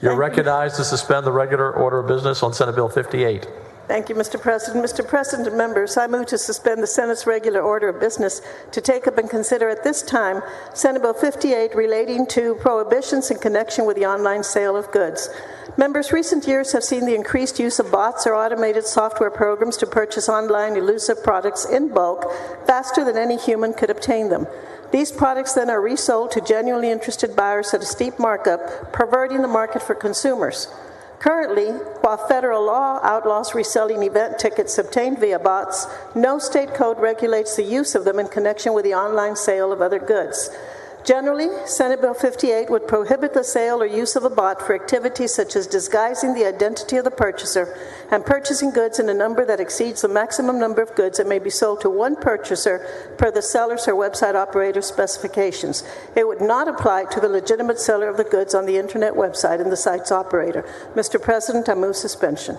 You're recognized to suspend the regular order of business on Senate Bill 58. Thank you, Mr. President. Mr. President and members, I move to suspend the Senate's regular order of business to take up and consider at this time Senate Bill 58 relating to prohibitions in connection with the online sale of goods. Members, recent years have seen the increased use of bots or automated software programs to purchase online elusive products in bulk faster than any human could obtain them. These products then are resold to genuinely interested buyers at a steep markup, perverting the market for consumers. Currently, while federal law outlaws reselling event tickets obtained via bots, no state code regulates the use of them in connection with the online sale of other goods. Generally, Senate Bill 58 would prohibit the sale or use of a bot for activities such as disguising the identity of the purchaser and purchasing goods in a number that exceeds the maximum number of goods that may be sold to one purchaser per the seller's or website operator's specifications. It would not apply to the legitimate seller of the goods on the internet website and the site's operator. Mr. President, I move suspension.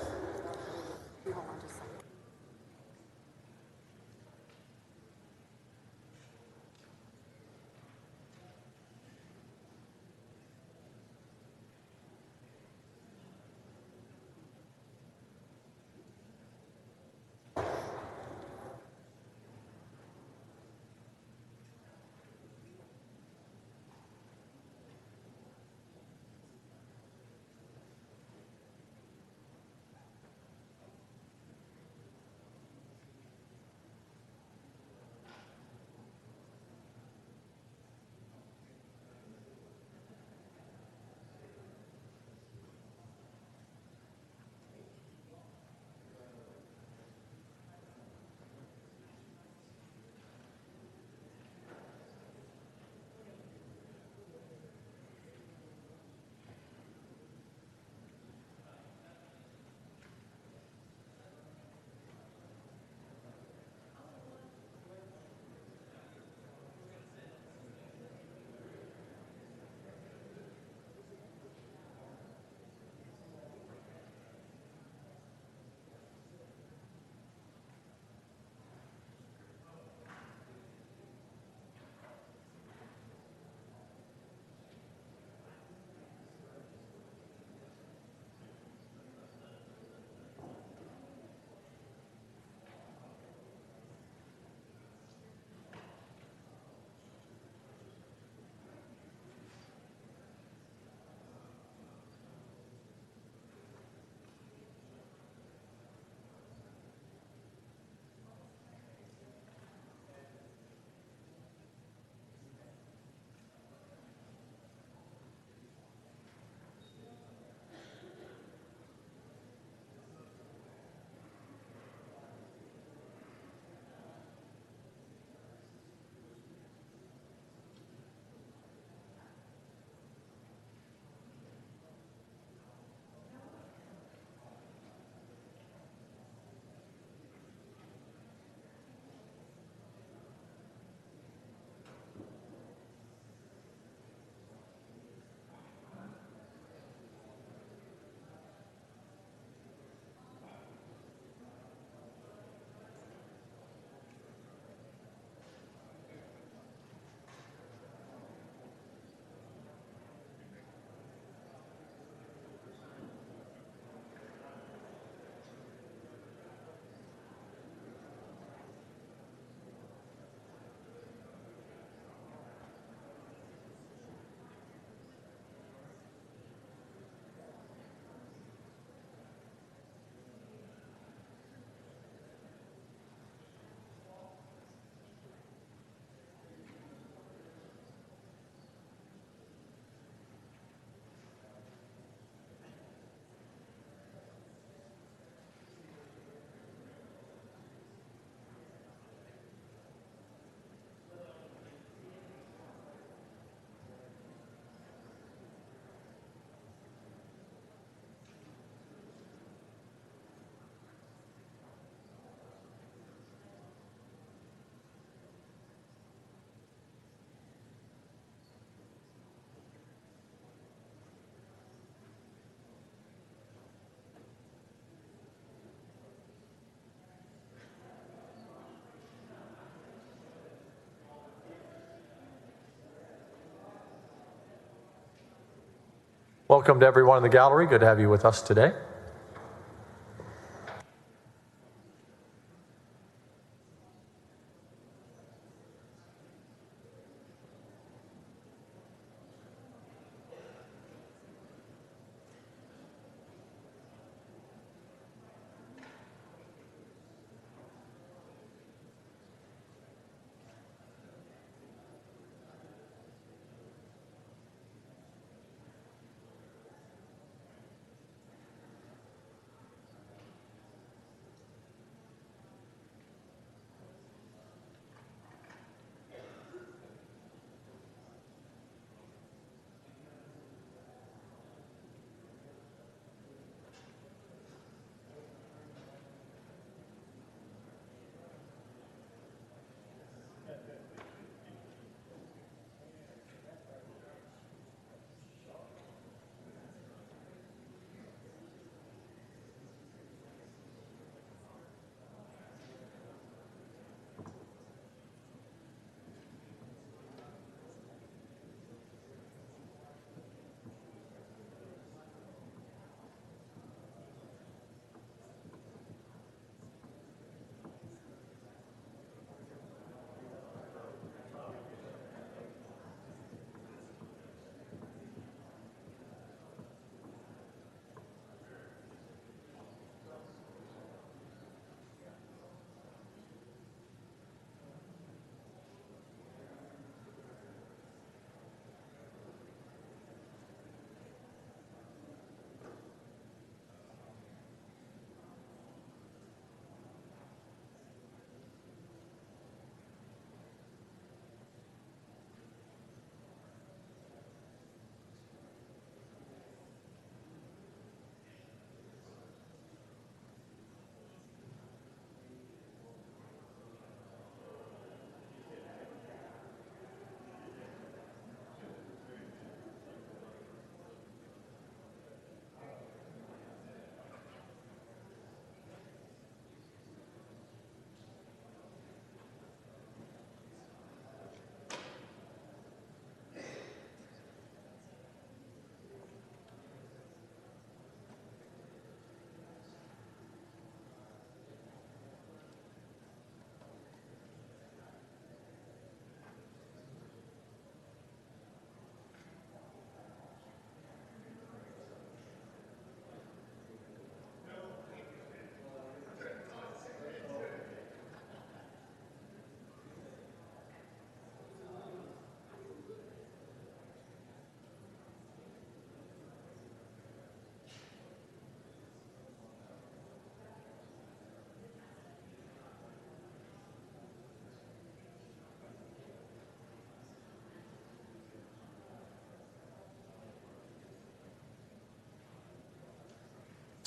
Welcome to everyone in the gallery. Good to have you with us today.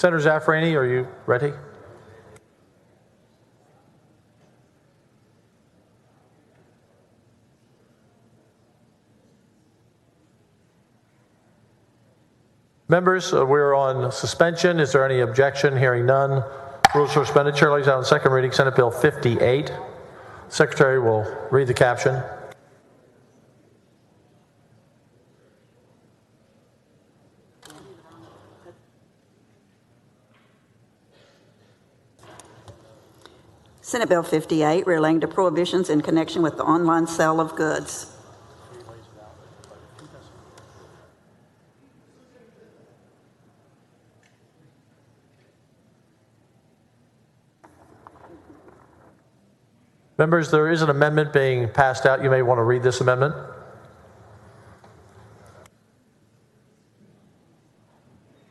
Senator Zaffarani, are you ready? Members, we're on suspension. Is there any objection? Hearing none. Rules are suspended. Chair lays out on second reading Senate Bill 58. Secretary will read the caption. Senate Bill 58, relating to prohibitions in connection with the online sale of goods. Members, there is an amendment being passed out. You may want to read this amendment.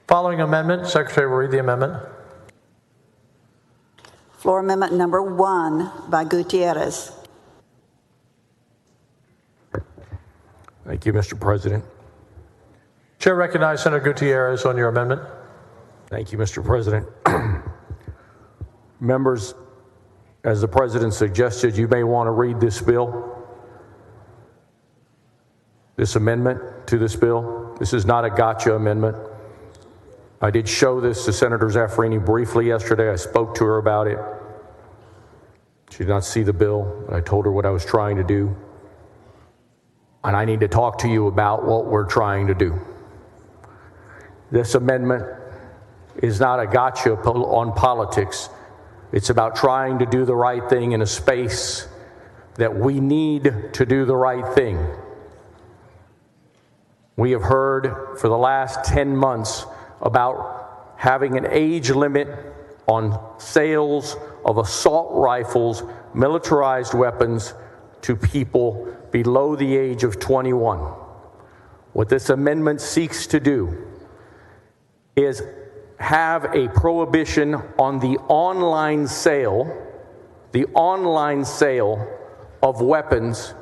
Following amendment, Secretary will read the amendment. Floor Amendment number 1 by Gutierrez. Thank you, Mr. President. Chair recognizes Senator Gutierrez on your amendment. Thank you, Mr. President. Members, as the President suggested, you may want to read this bill, this amendment to this bill. This is not a gotcha amendment. I did show this to Senator Zaffarani briefly yesterday. I spoke to her about it. She did not see the bill, but I told her what I was trying to do. And I need to talk to you about what we're trying to do. This amendment is not a gotcha on politics. It's about trying to do the right thing in a space that we need to do the right thing. We have heard for the last 10 months about having an age limit on sales of assault rifles, militarized weapons to people below the age of 21. What this amendment seeks to do is have a prohibition on the online sale of weapons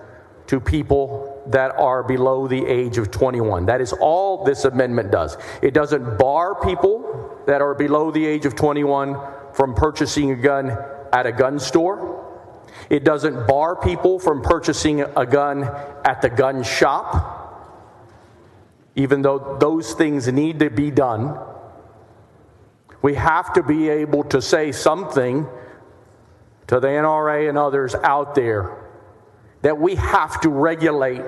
to people that are below the age of 21. That is all this amendment does. It doesn't bar people that are below the age of 21 from purchasing a gun at a gun store. It doesn't bar people from purchasing a gun at the gun shop, even though those things need to be done. We have to be able to say something to the NRA and others out there that we have to regulate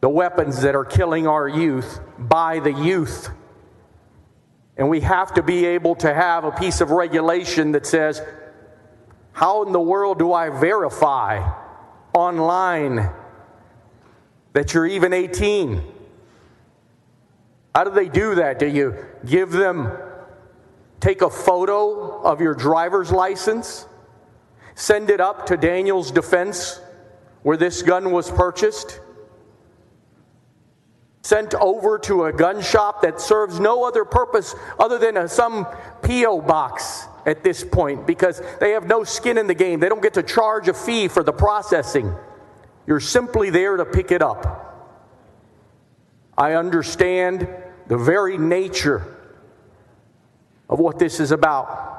the weapons that are killing our youth by the youth. And we have to be able to have a piece of regulation that says, how in the world do I verify online that you're even 18? How do they do that? Do you give them, take a photo of your driver's license, send it up to Daniel's Defense where this gun was purchased, sent over to a gun shop that serves no other purpose other than some P.O. box at this point, because they have no skin in the game. They don't get to charge a fee for the processing. You're simply there to pick it up. I understand the very nature of what this is about.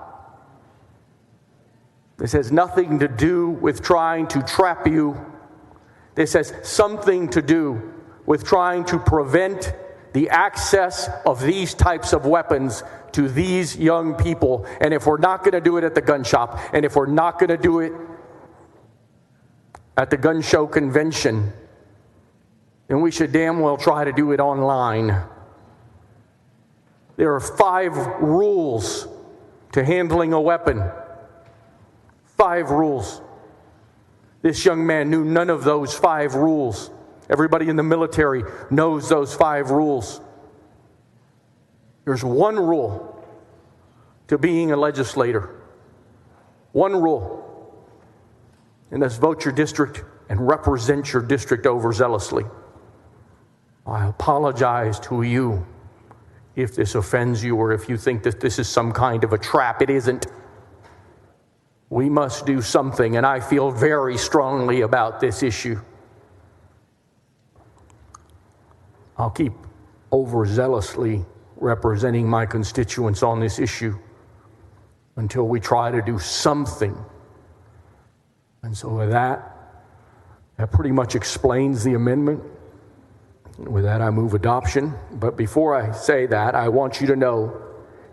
This has nothing to do with trying to trap you. This has something to do with trying to prevent the access of these types of weapons to these young people. And if we're not going to do it at the gun shop, and if we're not going to do it at the gun show convention, then we should damn well try to do it online. There are 5 rules to handling a weapon. 5 rules. This young man knew none of those 5 rules. Everybody in the military knows those 5 rules. There's one rule to being a legislator. One rule. And that's vote your district and represent your district overzealously. I apologize to you if this offends you or if you think that this is some kind of a trap. It isn't. We must do something, and I feel very strongly about this issue. I'll keep overzealously representing my constituents on this issue until we try to do something. And so with that pretty much explains the amendment. With that, I move adoption. But before I say that, I want you to know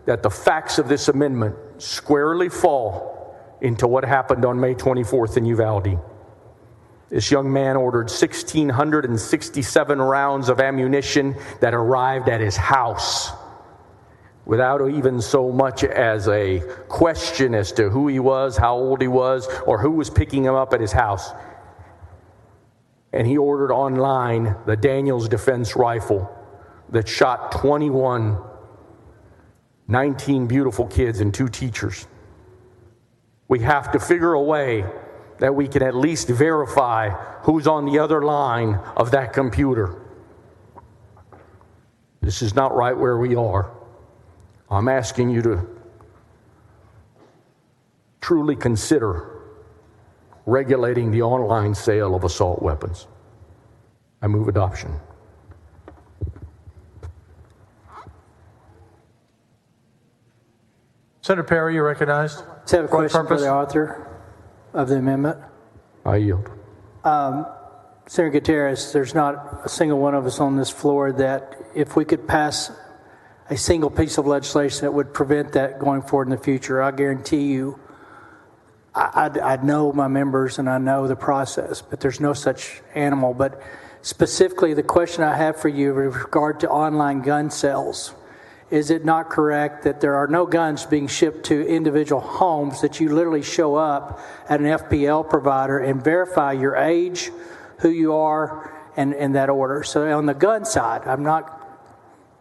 that the facts of this amendment squarely fall into what happened on May 24th in Uvalde. This young man ordered 1,667 rounds of ammunition that arrived at his house without even so much as a question as to who he was, how old he was, or who was picking him up at his house. And he ordered online the Daniel's Defense rifle that shot 19 beautiful kids and 2 teachers. We have to figure a way that we can at least verify who's on the other line of that computer. This is not right where we are. I'm asking you to truly consider regulating the online sale of assault weapons. I move adoption. Senator Perry, you're recognized. I have a question for the author of the amendment. I yield. Senator Gutierrez, there's not a single one of us on this floor that if we could pass a single piece of legislation that would prevent that going forward in the future, I guarantee you, I know my members and I know the process, but there's no such animal. But Specifically, the question I have for you with regard to online gun sales. Is it not correct that there are no guns being shipped to individual homes, that you literally show up at an FPL provider and verify your age, who you are, and that order? So on the gun side, I'm not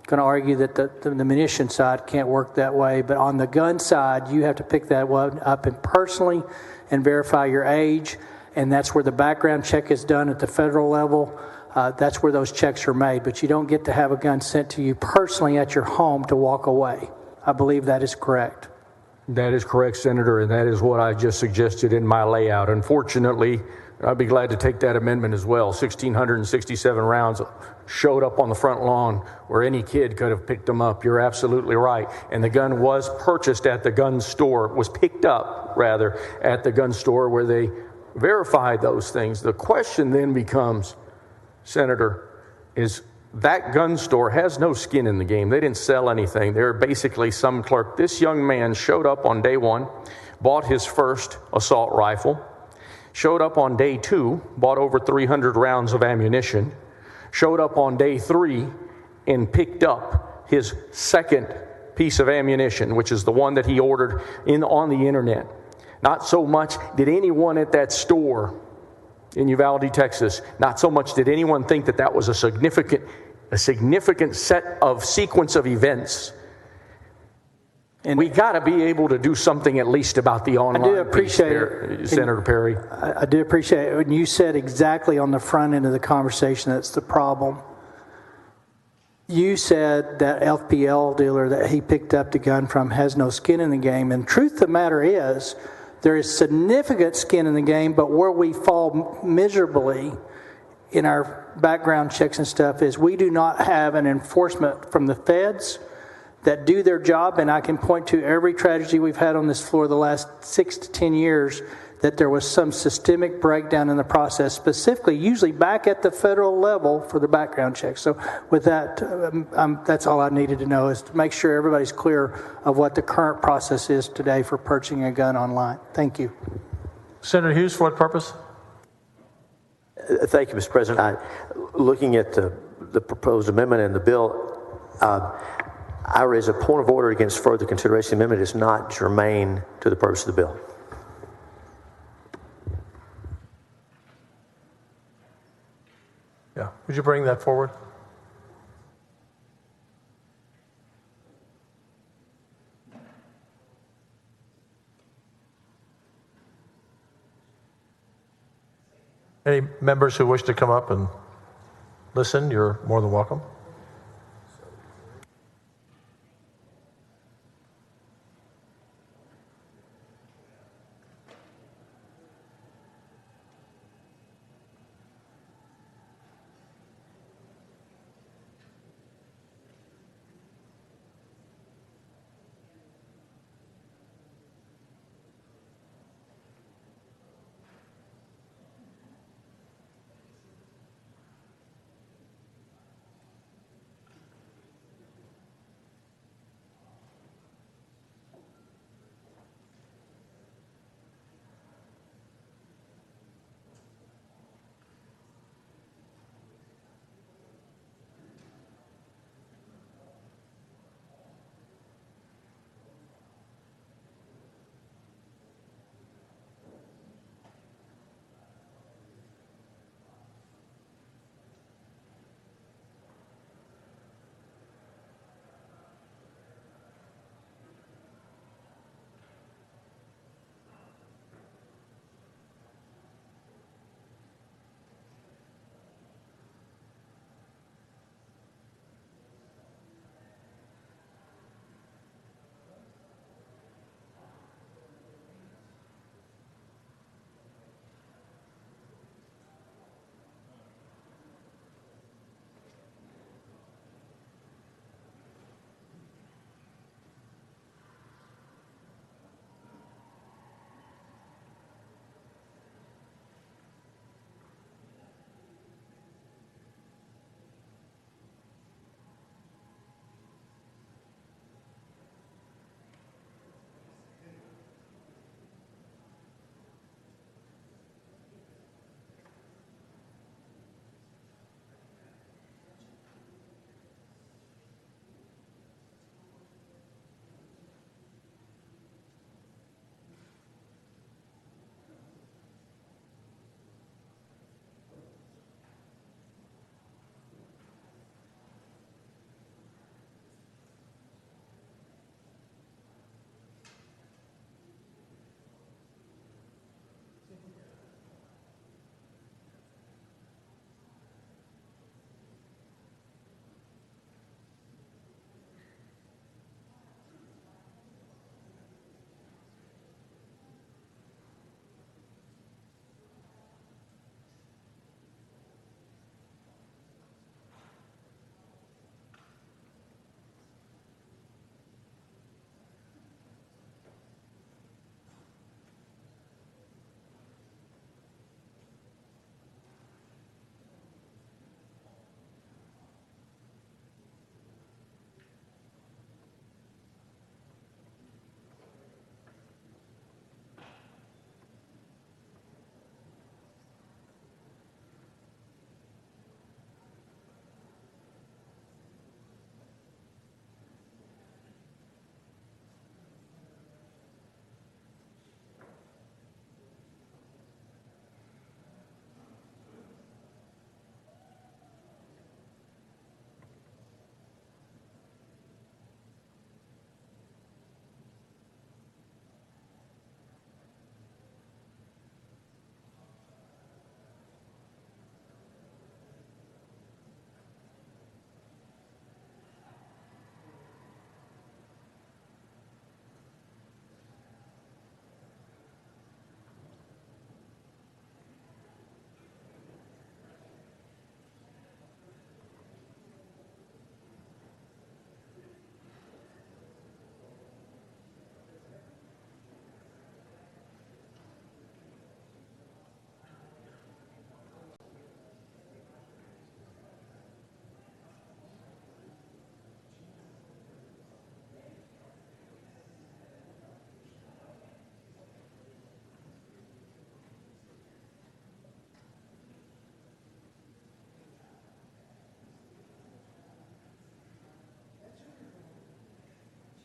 going to argue that the munition side can't work that way, but on the gun side, you have to pick that one up and personally and verify your age, and that's where the background check is done at the federal level. That's where those checks are made, but you don't get to have a gun sent to you personally at your home to walk away. I believe that is correct. That is correct, Senator, and that is what I just suggested in my layout. Unfortunately, I'd be glad to take that amendment as well. 1,667 rounds showed up on the front lawn where any kid could have picked them up. You're absolutely right. And the gun was purchased at the gun store, was picked up, rather, at the gun store where they verified those things. The question then becomes, Senator, is that gun store has no skin in the game. They didn't sell anything. They're basically some clerk. This young man showed up on day one, bought his first assault rifle, showed up on day two, bought over 300 rounds of ammunition, showed up on day three and picked up his second piece of ammunition, which is the one that he ordered on the internet. Not so much did anyone at that store in Uvalde, Texas, not so much did anyone think that that was a significant sequence of events. And we got to be able to do something at least about the online. I do appreciate it, Senator Perry. I do appreciate it. When you said exactly on the front end of the conversation, that's the problem. You said that FPL dealer that he picked up the gun from has no skin in the game. And truth of the matter is, there is significant skin in the game, but where we fall miserably in our background checks and stuff is we do not have an enforcement from the feds that do their job. And I can point to every tragedy we've had on this floor the last 6 to 10 years that there was some systemic breakdown in the process, specifically usually back at the federal level for the background checks. So with that, that's all I needed to know, is to make sure everybody's clear of what the current process is today for purchasing a gun online. Thank you. Senator Hughes, for what purpose? Thank you, Mr. President. Looking at the proposed amendment in the bill, I raise a point of order against further consideration. The amendment is not germane to the purpose of the bill. Yeah. Would you bring that forward? Any members who wish to come up and listen, you're more than welcome.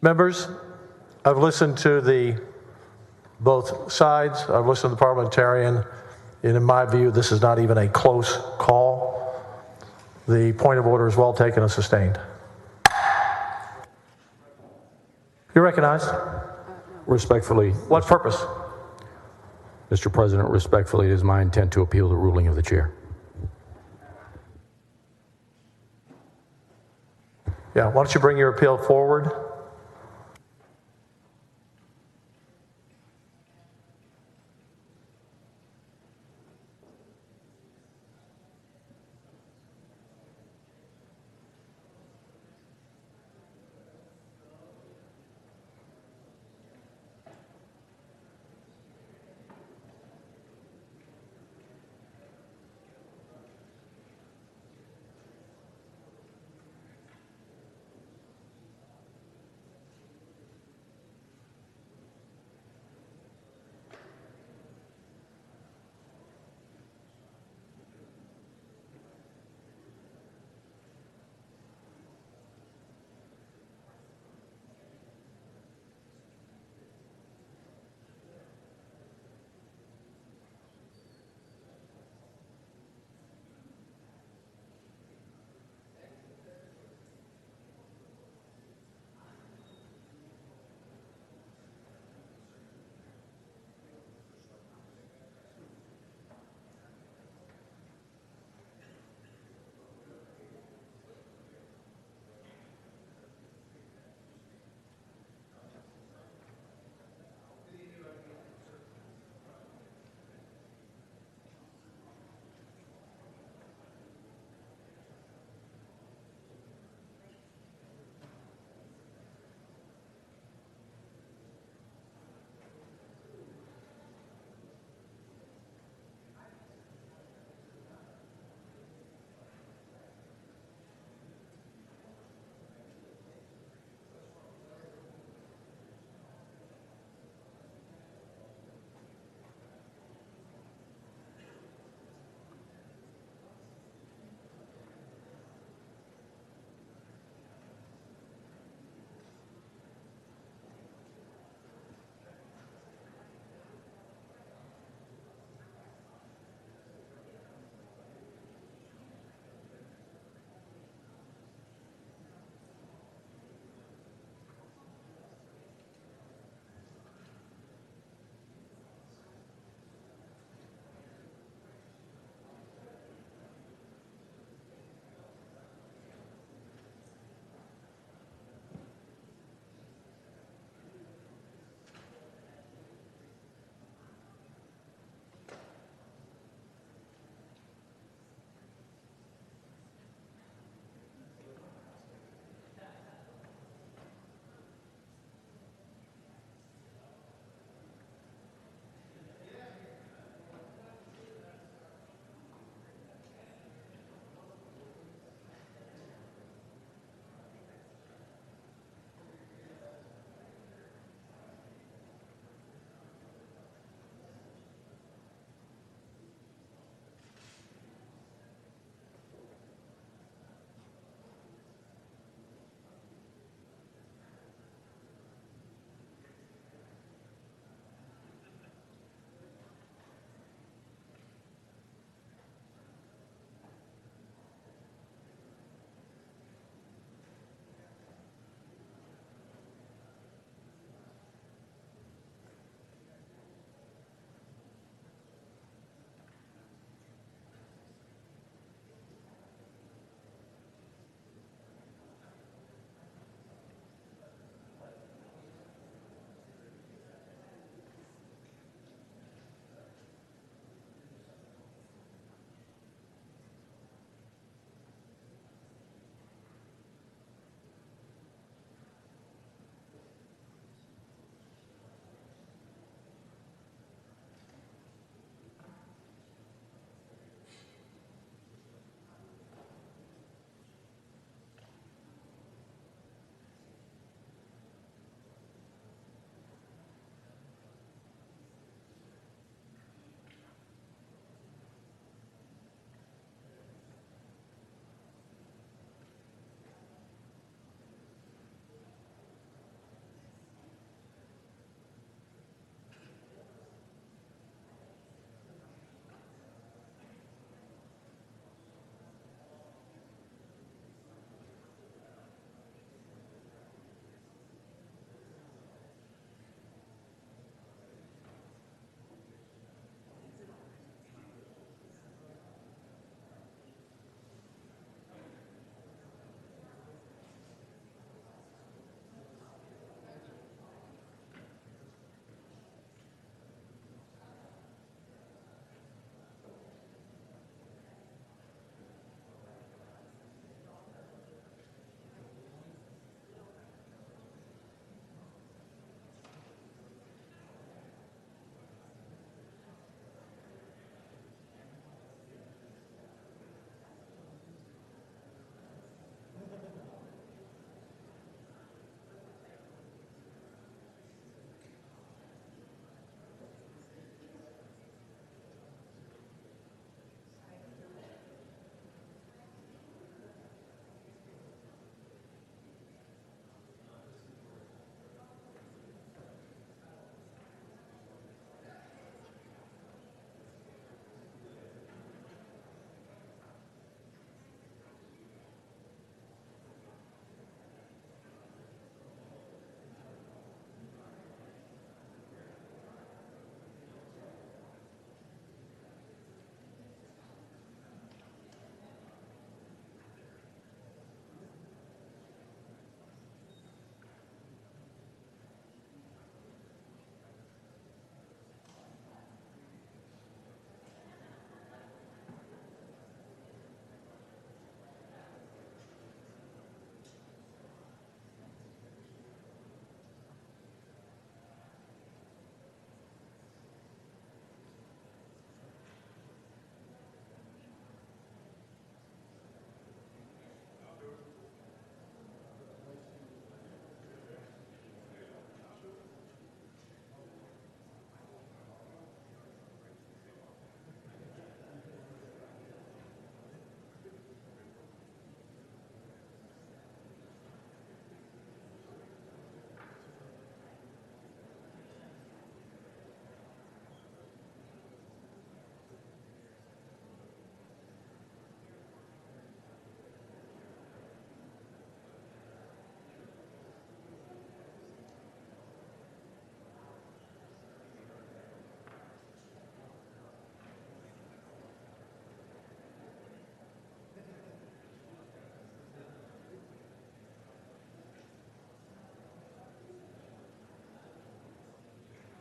Members, I've listened to both sides. I've listened to the parliamentarian. And in my view, this is not even a close call. The point of order is well taken and sustained. You're recognized. Respectfully. What purpose? Mr. President, respectfully, it is my intent to appeal the ruling of the chair. Yeah, why don't you bring your appeal forward?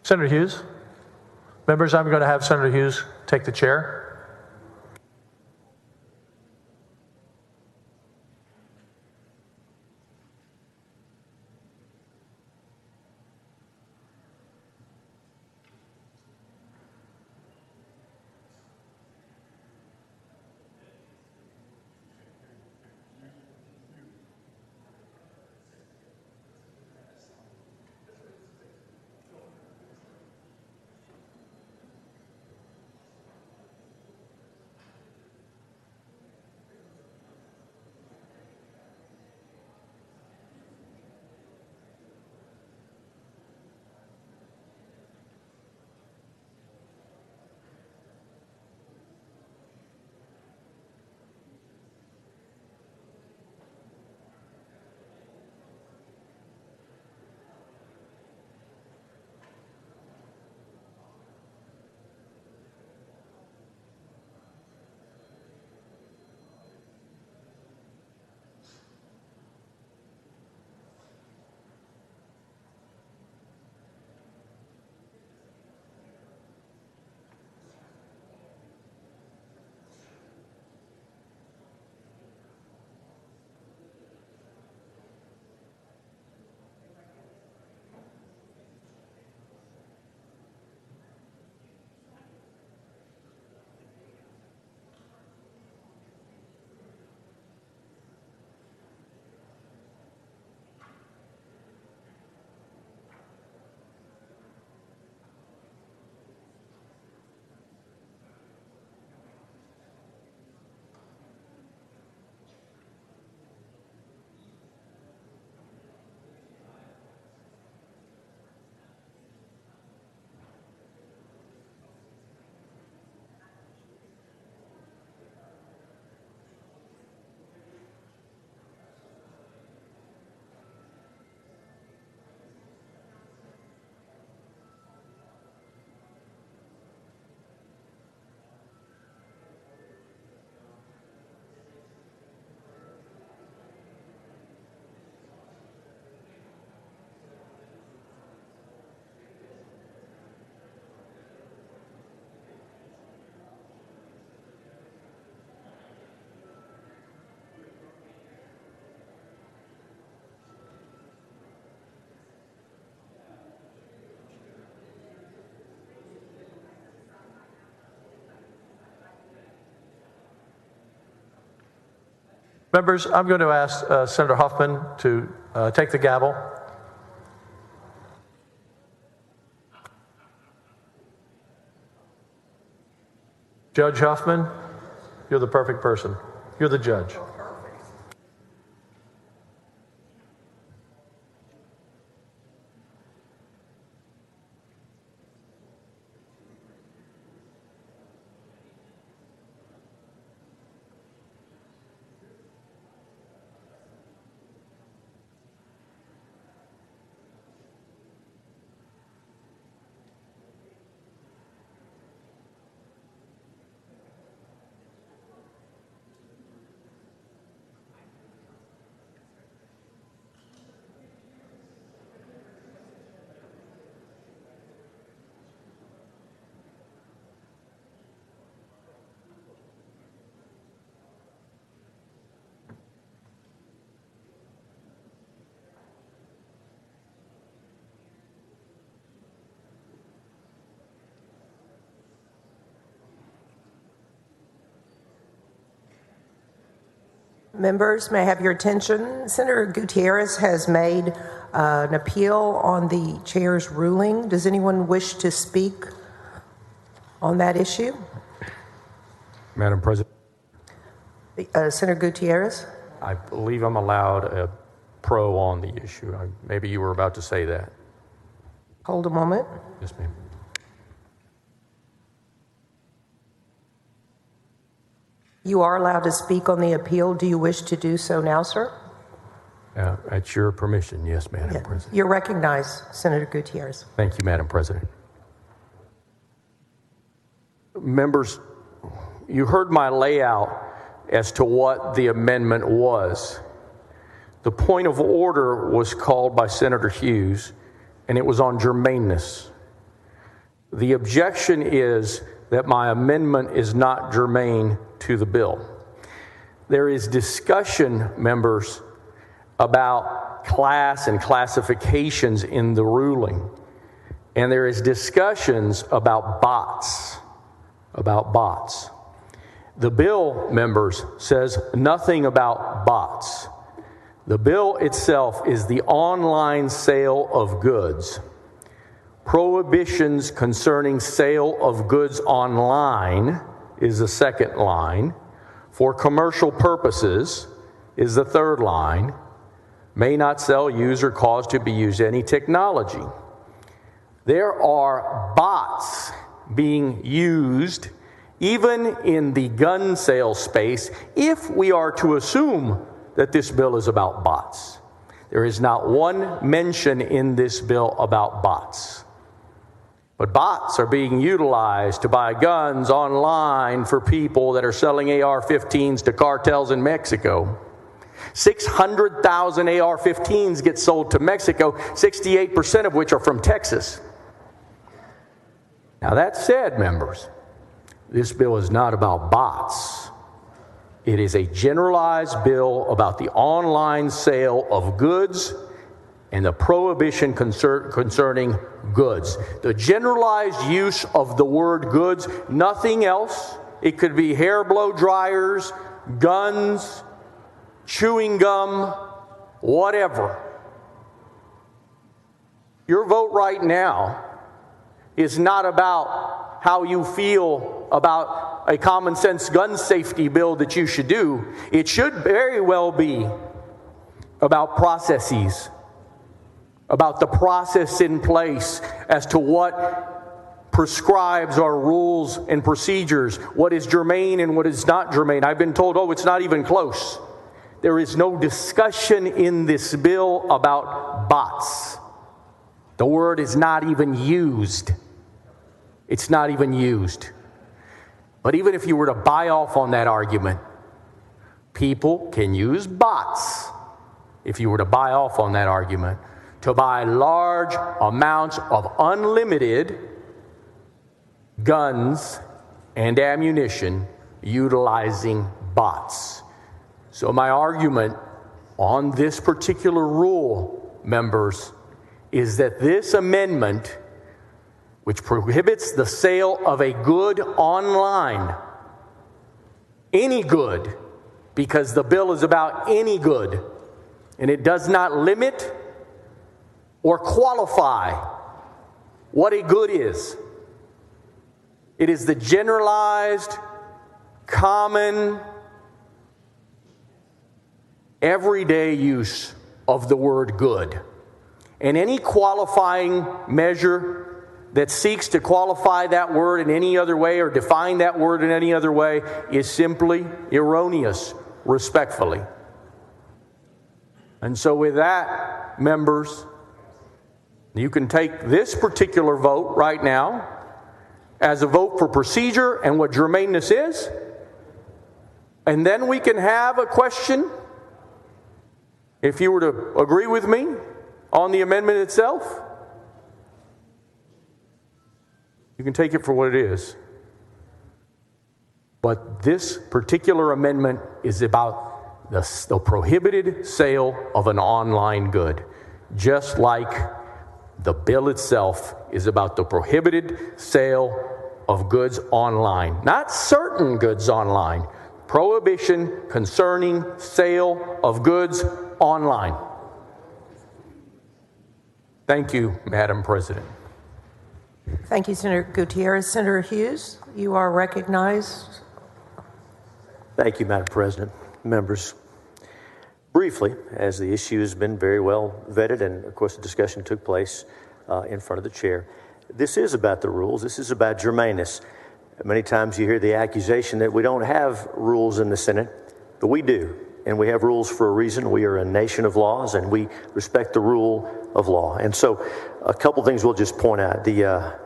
Senator Hughes. Members, I'm going to have Senator Hughes take the chair. Members, I'm going to ask Senator Huffman to take the gavel. Judge Huffman, you're the perfect person. You're the judge. Members, may I have your attention? Senator Gutierrez has made an appeal on the chair's ruling. Does anyone wish to speak on that issue? Madam President. Senator Gutierrez? I believe I'm allowed a pro on the issue. Maybe you were about to say that. Hold a moment. Yes, ma'am. You are allowed to speak on the appeal. Do you wish to do so now, sir? At your permission, yes, Madam President. You're recognized, Senator Gutierrez. Thank you, Madam President. Members, you heard my layout as to what the amendment was. The point of order was called by Senator Hughes, and it was on germaneness. The objection is that my amendment is not germane to the bill. There is discussion, members, about class and classifications in the ruling. And there is discussions about bots. The bill, members, says nothing about bots. The bill itself is the online sale of goods. Prohibitions concerning sale of goods online is the second line. For commercial purposes is the third line. May not sell, use, or cause to be used any technology. There are bots being used even in the gun sale space if we are to assume that this bill is about bots. There is not one mention in this bill about bots. But bots are being utilized to buy guns online for people that are selling AR-15s to cartels in Mexico. 600,000 AR-15s get sold to Mexico, 68% of which are from Texas. Now that said, members, this bill is not about bots. It is a generalized bill about the online sale of goods and the prohibition concerning goods. The generalized use of the word goods, nothing else. It could be hair blow dryers, guns, chewing gum, whatever. Your vote right now is not about how you feel about a common sense gun safety bill that you should do. It should very well be about processes, about the process in place as to what prescribes our rules and procedures, what is germane and what is not germane. I've been told, it's not even close. There is no discussion in this bill about bots. The word is not even used. It's not even used. But even if you were to buy off on that argument, people can use bots, if you were to buy off on that argument, to buy large amounts of unlimited guns and ammunition utilizing bots. So my argument on this particular rule, members, is that this amendment, which prohibits the sale of a good online, any good, because the bill is about any good, and it does not limit or qualify what a good is. It is the generalized, common, everyday use of the word good. And any qualifying measure that seeks to qualify that word in any other way or define that word in any other way is simply erroneous, respectfully. And so with that, members, you can take this particular vote right now as a vote for procedure and what germaneness is, and then we can have a question, if you were to agree with me on the amendment itself. You can take it for what it is. But this particular amendment is about the prohibited sale of an online good, just like the bill itself is about the prohibited sale of goods online. Not certain goods online. Prohibition concerning sale of goods online. Thank you, Madam President. Thank you, Senator Gutierrez. Senator Hughes, you are recognized. Thank you, Madam President. Members, briefly, as the issue has been very well vetted and, of course, the discussion took place in front of the chair, this is about the rules. This is about germaneness. Many times you hear the accusation that we don't have rules in the Senate, but we do. And we have rules for a reason. We are a nation of laws, and we respect the rule of law. And so a couple things we'll just point out. The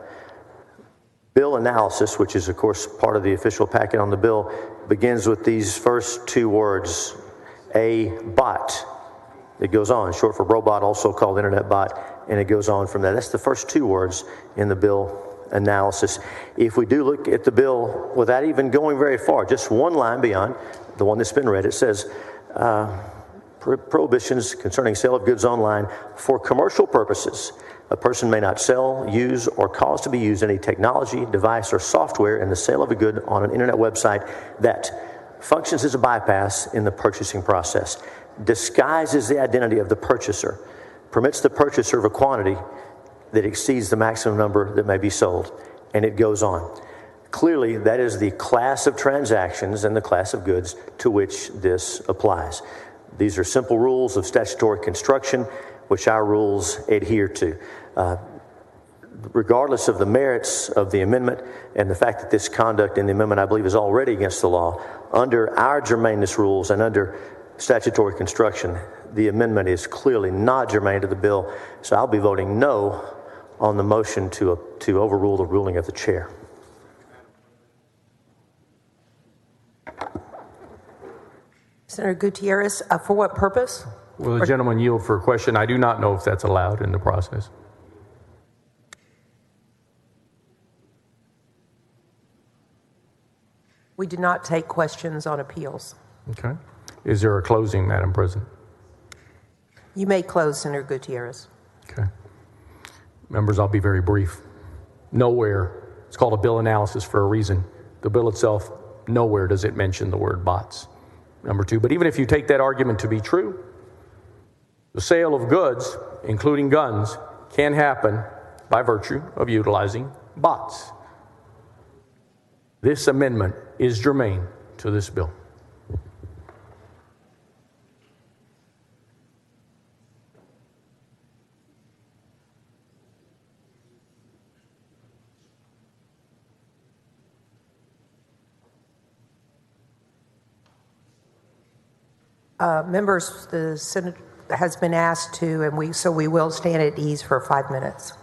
bill analysis, which is, of course, part of the official packet on the bill, begins with these first two words, a bot. It goes on, short for robot, also called internet bot, and it goes on from that. That's the first two words in the bill analysis. If we do look at the bill without even going very far, just one line beyond the one that's been read, it says, prohibitions concerning sale of goods online for commercial purposes. A person may not sell, use, or cause to be used any technology, device, or software in the sale of a good on an internet website that functions as a bypass in the purchasing process, disguises the identity of the purchaser, permits the purchaser of a quantity that exceeds the maximum number that may be sold, and it goes on. Clearly, that is the class of transactions and the class of goods to which this applies. These are simple rules of statutory construction, which our rules adhere to. Regardless of the merits of the amendment and the fact that this conduct in the amendment, I believe, is already against the law, under our germaneness rules and under statutory construction, the amendment is clearly not germane to the bill. So I'll be voting no on the motion to overrule the ruling of the chair. Senator Gutierrez, for what purpose? Will the gentleman yield for a question? I do not know if that's allowed in the process. We do not take questions on appeals. Okay. Is there a closing, Madam President? You may close, Senator Gutierrez. Okay. Members, I'll be very brief. Nowhere, it's called a bill analysis for a reason. The bill itself, nowhere does it mention the word bots. Number two, but even if you take that argument to be true, the sale of goods, including guns, can happen by virtue of utilizing bots. This amendment is germane to this bill. Members, the Senate has been asked to, and we will stand at ease for 5 minutes.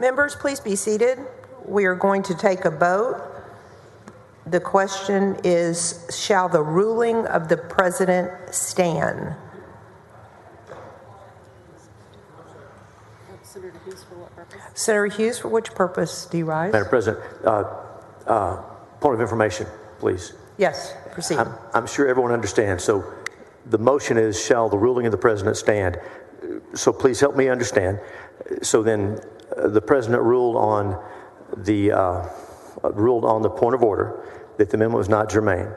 Members, please be seated. We are going to take a vote. The question is, shall the ruling of the president stand? Senator Hughes, for which purpose do you rise? Madam President, point of information, please. Yes, proceed. I'm sure everyone understands. So the motion is, shall the ruling of the president stand? So please help me understand. So then the president ruled on the point of order that the amendment was not germane.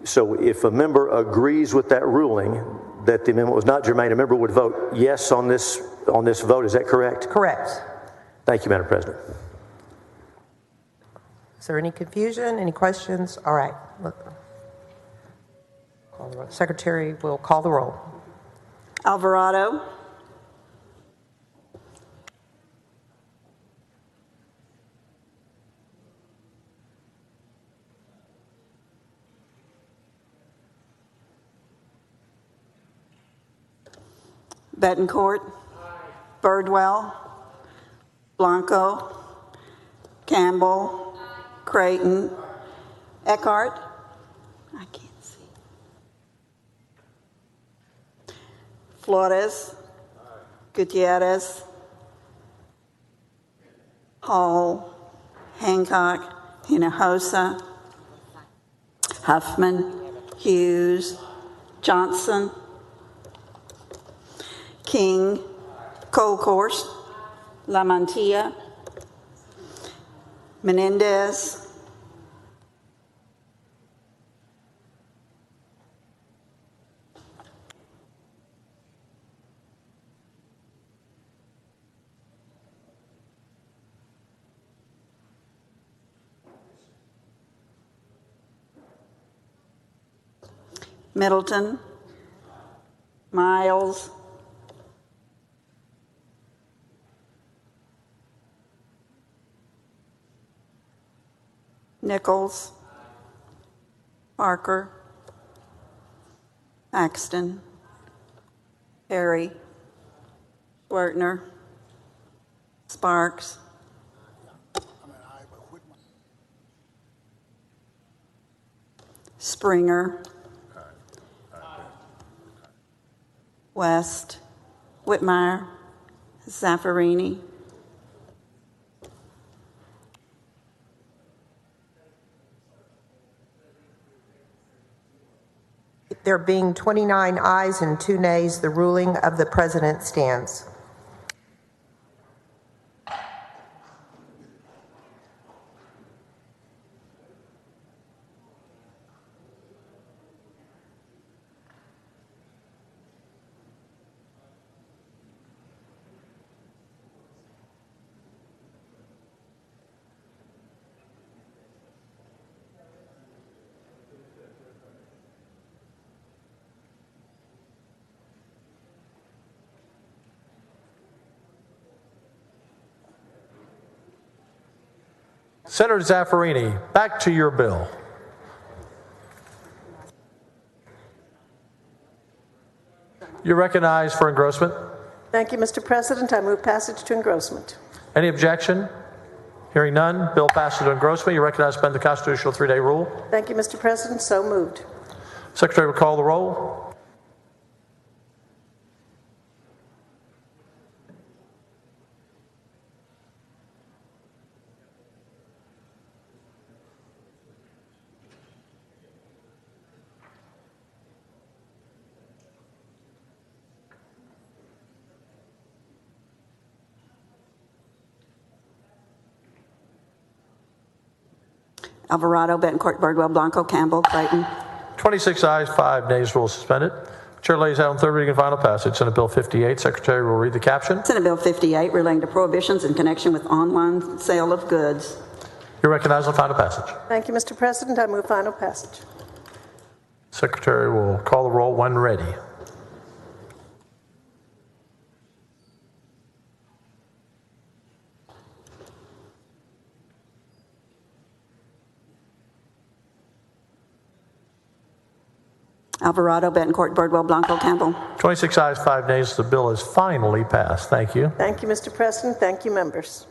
So if a member agrees with that ruling that the amendment was not germane, a member would vote yes on this vote. Is that correct? Correct. Thank you, Madam President. Is there any confusion? Any questions? All right. Secretary will call the roll. Alvarado. Betancourt. Birdwell. Blanco. Campbell. Creighton. Eckhart. I can't see. Flores. Gutierrez. Hall. Hancock. Hinojosa. Huffman. Hughes. Johnson. King. Colcourse. La Mantilla. Menendez. Middleton. Miles. Nichols. Parker. Paxton. Perry. Wertner. Sparks. Springer. West. Whitmire. Zaffarini. There being 29 ayes and 2 nays, the ruling of the president stands. Senator Zaffarini, back to your bill. You're recognized for engrossment. Thank you, Mr. President. I move passage to engrossment. Any objection? Hearing none, bill passes to engrossment. You're recognized to suspend the constitutional 3-day rule. Thank you, Mr. President. So moved. Secretary will call the roll. Alvarado, Betancourt, Birdwell, Blanco, Campbell, Creighton. 26 ayes, 5 nays, rule suspended. Chair lays out on third reading and final passage Senate Bill 58. Secretary will read the caption. Senate Bill 58 relating to prohibitions in connection with online sale of goods. You're recognized on final passage. Thank you, Mr. President. I move final passage. Secretary will call the roll when ready. Alvarado, Betancourt, Birdwell, Blanco, Campbell. 26 ayes, 5 nays. The bill is finally passed. Thank you. Thank you, Mr. President. Thank you, members.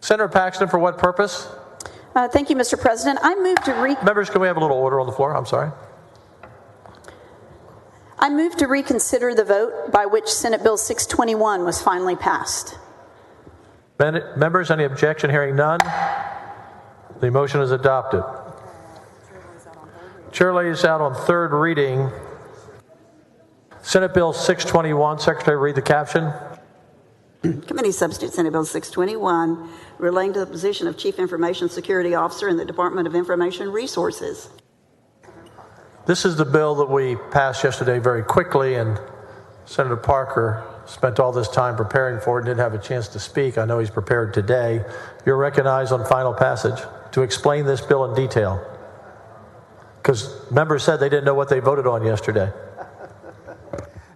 Senator Paxton, for what purpose? Thank you, Mr. President. I move to Members, can we have a little order on the floor? I'm sorry. I move to reconsider the vote by which Senate Bill 621 was finally passed. Members, any objection? Hearing none. The motion is adopted. Chair lays out on third reading Senate Bill 621. Secretary, read the caption. Committee Substitute Senate Bill 621, relating to the position of Chief Information Security Officer in the Department of Information Resources. This is the bill that we passed yesterday very quickly, and Senator Parker spent all this time preparing for it and didn't have a chance to speak. I know he's prepared today. You're recognized on final passage to explain this bill in detail, because members said they didn't know what they voted on yesterday.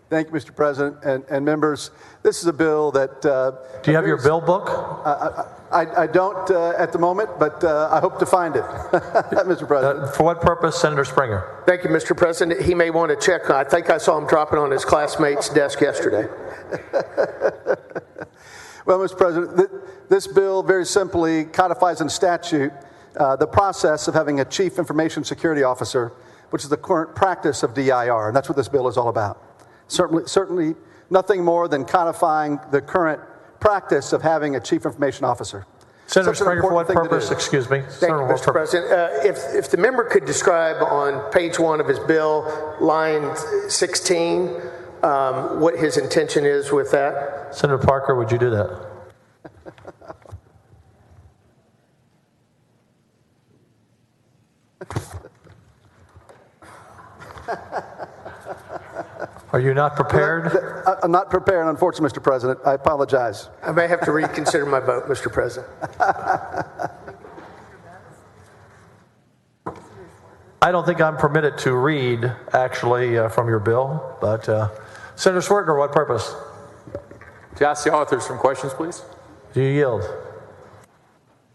Thank you, Mr. President and members. This is a bill that... Do you have your bill book? I don't at the moment, but I hope to find it, Mr. President. For what purpose, Senator Springer? Thank you, Mr. President. He may want to check. I think I saw him dropping on his classmate's desk yesterday. Well, Mr. President, this bill very simply codifies in statute the process of having a Chief Information Security Officer, which is the current practice of DIR, and that's what this bill is all about. Certainly nothing more than codifying the current practice of having a Chief Information Officer. Senator Springer, for what purpose? Excuse me. Thank you, Mr. President. If the member could describe on page 1 of his bill, line 16, what his intention is with that. Senator Parker, would you do that? Are you not prepared? I'm not prepared, unfortunately, Mr. President. I apologize. I may have to reconsider my vote, Mr. President. I don't think I'm permitted to read, actually, from your bill, but Senator Swertner, what purpose? To ask the authors some questions, please. Do you yield?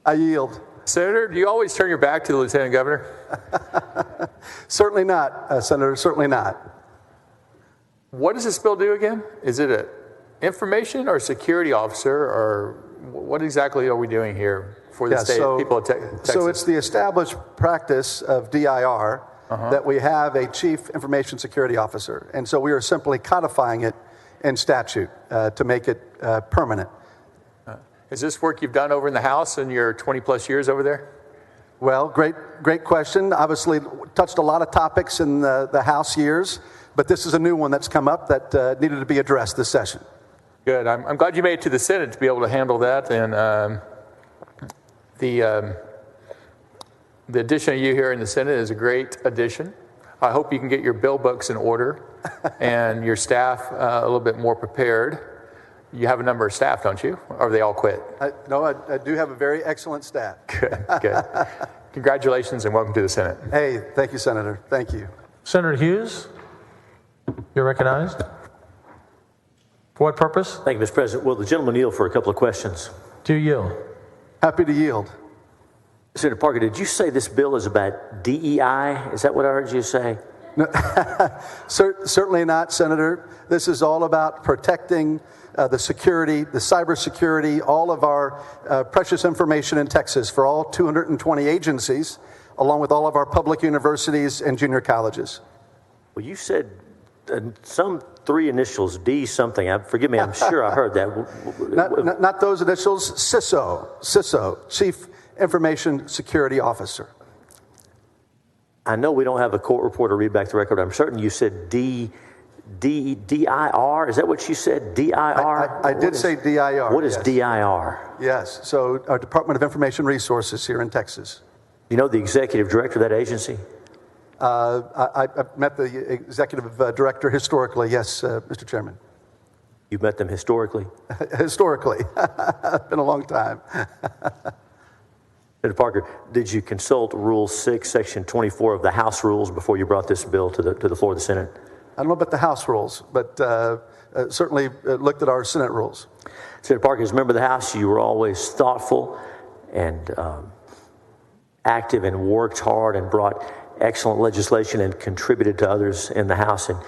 I yield. Senator, do you always turn your back to the Lieutenant Governor? Certainly not, Senator, certainly not. What does this bill do again? Is it an information or security officer, or what exactly are we doing here for the people of Texas? So it's the established practice of DIR that we have a Chief Information Security Officer. And so we are simply codifying it in statute to make it permanent. Is this work you've done over in the House in your 20 plus years over there? Well, great question. Obviously touched a lot of topics in the House years, but this is a new one that's come up that needed to be addressed this session. Good. I'm glad you made it to the Senate to be able to handle that. And the addition of you here in the Senate is a great addition. I hope you can get your bill books in order and your staff a little bit more prepared. You have a number of staff, don't you? Or have they all quit? No, I do have a very excellent staff. Good. Congratulations and welcome to the Senate. Hey, thank you, Senator. Thank you. Senator Hughes, you're recognized. For what purpose? Thank you, Mr. President. Will the gentleman yield for a couple of questions? Do you yield? Happy to yield. Senator Parker, did you say this bill is about DEI? Is that what I heard you say? No, certainly not, Senator. This is all about protecting the security, the cybersecurity, all of our precious information in Texas for all 220 agencies, along with all of our public universities and junior colleges. Well, you said some three initials, D something. Forgive me, I'm sure I heard that. Not those initials, CISO, Chief Information Security Officer. I know we don't have a court reporter read back the record. I'm certain you said DIR. Is that what you said? DIR? I did say DIR. What is DIR? Yes. So our Department of Information Resources here in Texas. You know the executive director of that agency? I've met the executive director historically, yes, Mr. Chairman. You've met them historically? Historically. It's been a long time. Senator Parker, did you consult Rule 6, Section 24 of the House rules before you brought this bill to the floor of the Senate? I don't know about the House rules, but certainly looked at our Senate rules. Senator Parker, as a member of the House, you were always thoughtful and active and worked hard and brought excellent legislation and contributed to others in the House. And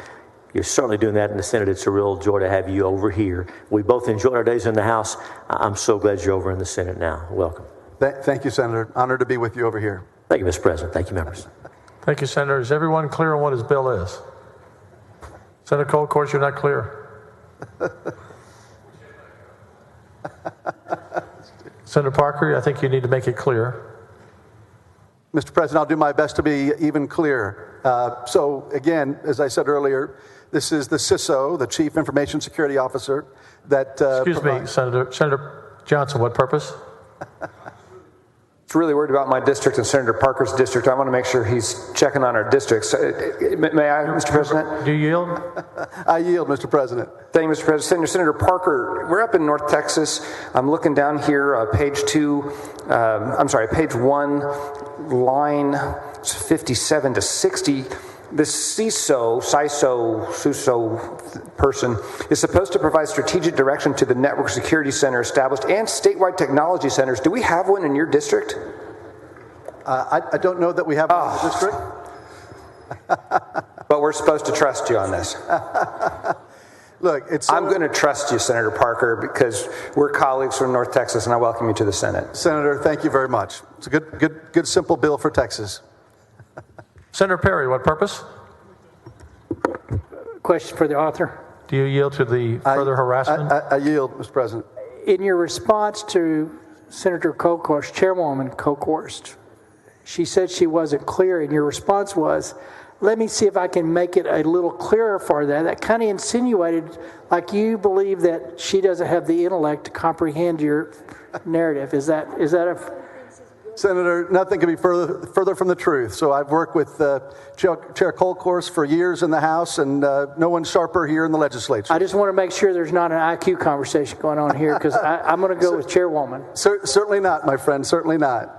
You're certainly doing that in the Senate. It's a real joy to have you over here. We both enjoyed our days in the House. I'm so glad you're over in the Senate now. Welcome. Thank you, Senator. Honored to be with you over here. Thank you, Mr. President. Thank you, members. Thank you, Senator. Is everyone clear on what his bill is? Senator Colcourse, you're not clear. Senator Parker, I think you need to make it clear. Mr. President, I'll do my best to be even clearer. So again, as I said earlier, this is the CISO, the Chief Information Security Officer, that... Excuse me, Senator Johnson, what purpose? It's really worried about my district and Senator Parker's district. I want to make sure he's checking on our districts. May I, Mr. President? Do you yield? I yield, Mr. President. Thank you, Mr. President. Senator Parker, we're up in North Texas. I'm looking down here, page 1, line 57 to 60. This CISO person is supposed to provide strategic direction to the Network Security Center established and statewide technology centers. Do we have one in your district? I don't know that we have one in the district. But we're supposed to trust you on this. Look, I'm going to trust you, Senator Parker, because we're colleagues from North Texas, and I welcome you to the Senate. Senator, thank you very much. It's a good, simple bill for Texas. Senator Perry, what purpose? Question for the author. Do you yield to the further harassment? I yield, Mr. President. In your response to Senator Colcourse, Chairwoman Colcourse, she said she wasn't clear, and your response was, let me see if I can make it a little clearer for that. That kind of insinuated like you believe that she doesn't have the intellect to comprehend your narrative. Is that a... Senator, nothing can be further from the truth. So I've worked with Chair Colcourse for years in the House, and no one's sharper here in the legislature. I just want to make sure there's not an IQ conversation going on here, because I'm going to go with Chairwoman. Certainly not, my friend, certainly not.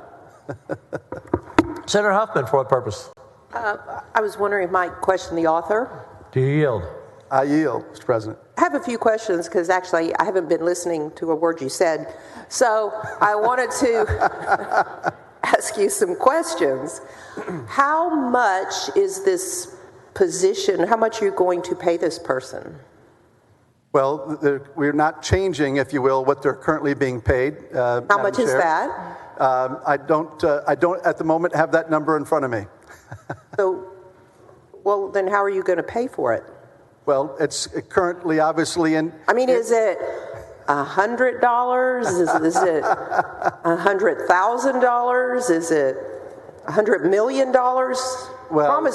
Senator Huffman, for what purpose? I was wondering if I might question the author. Do you yield? I yield, Mr. President. I have a few questions because actually I haven't been listening to a word you said. So I wanted to ask you some questions. How much is this position, how much are you going to pay this person? Well, we're not changing, if you will, what they're currently being paid. How much is that? I don't at the moment have that number in front of me. So, well, then how are you going to pay for it? Well, it's currently obviously in... I mean, is it $100? Is it $100,000? Is it $100 million? Well,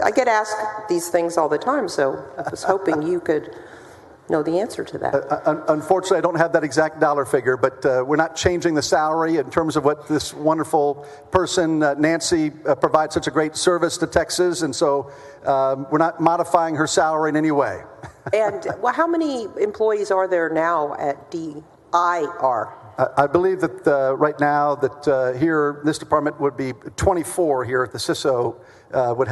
I get asked these things all the time, so I was hoping you could know the answer to that. Unfortunately, I don't have that exact dollar figure, but we're not changing the salary in terms of what this wonderful person, Nancy, provides such a great service to Texas, and so we're not modifying her salary in any way. And well, how many employees are there now at DIR? I believe that right now that here, this department would be 24 here at the CISO, would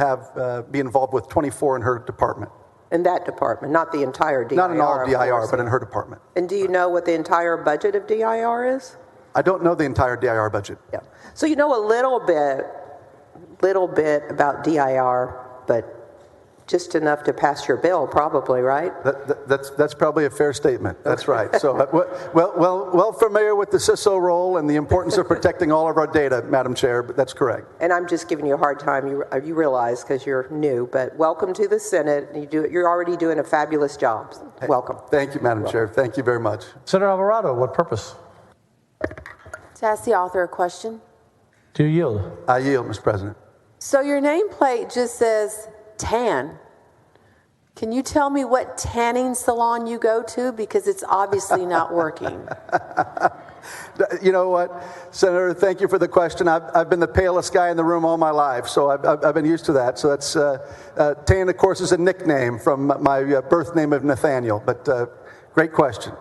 be involved with 24 in her department. In that department, not the entire DIR. Not in all of DIR, but in her department. And do you know what the entire budget of DIR is? I don't know the entire DIR budget. Yeah. So you know a little bit about DIR, but just enough to pass your bill, probably, right? That's probably a fair statement. That's right. So, well familiar with the CISO role and the importance of protecting all of our data, Madam Chair, but that's correct. And I'm just giving you a hard time. You realize because you're new, but welcome to the Senate. You're already doing a fabulous job. Welcome. Thank you, Madam Chair. Thank you very much. Senator Alvarado, what purpose? To ask the author a question. Do you yield? I yield, Mr. President. So your nameplate just says tan. Can you tell me what tanning salon you go to? Because it's obviously not working. You know what, Senator, thank you for the question. I've been the palest guy in the room all my life, so I've been used to that. So that's, tan, of course, is a nickname from my birth name of Nathaniel, but great question.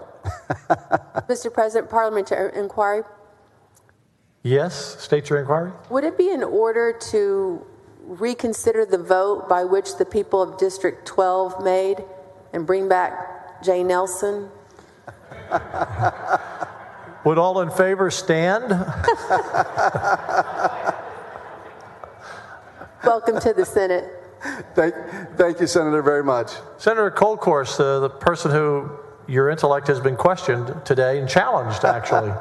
Mr. President, parliamentary inquiry. Yes, state your inquiry. Would it be in order to reconsider the vote by which the people of District 12 made and bring back Jay Nelson? Would all in favor stand? Welcome to the Senate. Thank you, Senator, very much. Senator Kolkhorst, the person who your intellect has been questioned today and challenged, actually.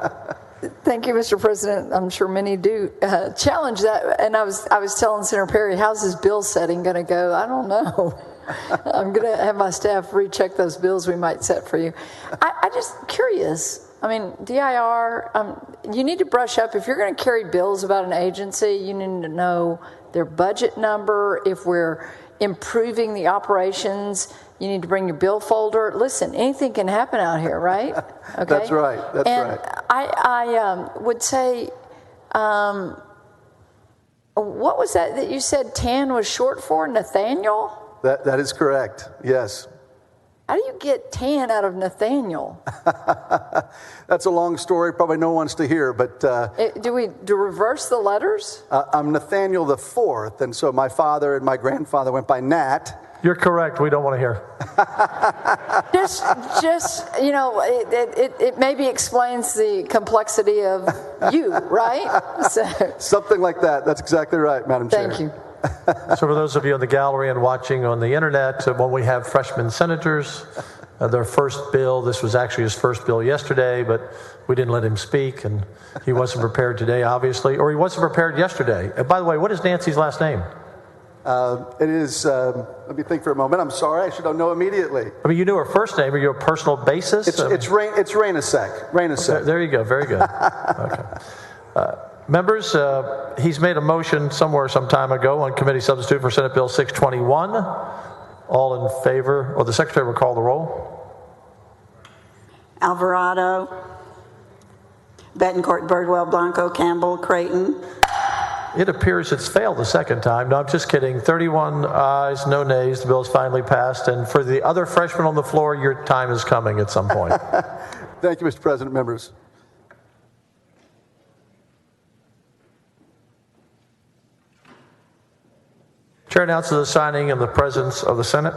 Thank you, Mr. President. I'm sure many do challenge that. And I was telling Senator Perry, how's this bill setting going to go? I don't know. I'm going to have my staff recheck those bills we might set for you. I just curious. I mean, DIR, you need to brush up. If you're going to carry bills about an agency, you need to know their budget number. If we're improving the operations, you need to bring your bill folder. Listen, anything can happen out here, right? Okay. That's right. That's right. I would say, what was that you said TAN was short for? Nathaniel? That is correct. Yes. How do you get TAN out of Nathaniel? That's a long story. Probably no one wants to hear, but Do we reverse the letters? I'm Nathaniel the Fourth, and so my father and my grandfather went by Nat. You're correct. We don't want to hear. just it maybe explains the complexity of you, right? Something like that. That's exactly right, Madam Chair. Thank you. So for those of you in the gallery and watching on the internet, when we have freshman senators, their first bill, this was actually his first bill yesterday, but we didn't let him speak, and he wasn't prepared today, obviously, or he wasn't prepared yesterday. And by the way, what is Nancy's last name? It is, let me think for a moment. I'm sorry, I should know immediately. I mean, you knew her first name. Are you a personal basis? It's Rainasek. Okay, there you go. Very good. Okay. Members, he's made a motion somewhere some time ago on committee substitute for Senate Bill 621. All in favor, or the Secretary will call the roll. Alvarado, Betancourt, Birdwell, Blanco, Campbell, Creighton. It appears it's failed the second time. No, I'm just kidding. 31 ayes, no nays. The bill is finally passed. And for the other freshmen on the floor, your time is coming at some point. Thank you, Mr. President, members. Chair announces the signing in the presence of the Senate.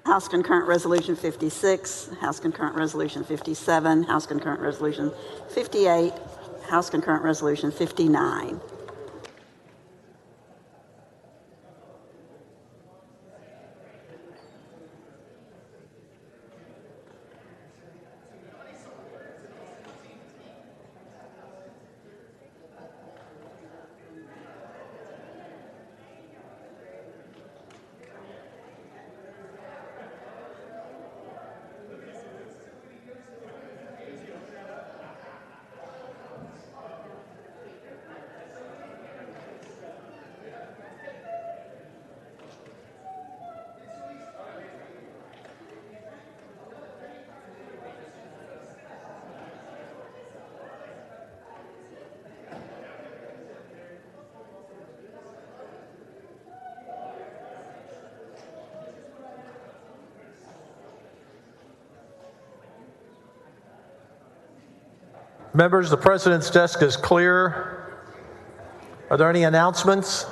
House Concurrent Resolution 56, House Concurrent Resolution 57, House Concurrent Resolution 58, House Concurrent Resolution 59. Members, the President's desk is clear. Are there any announcements?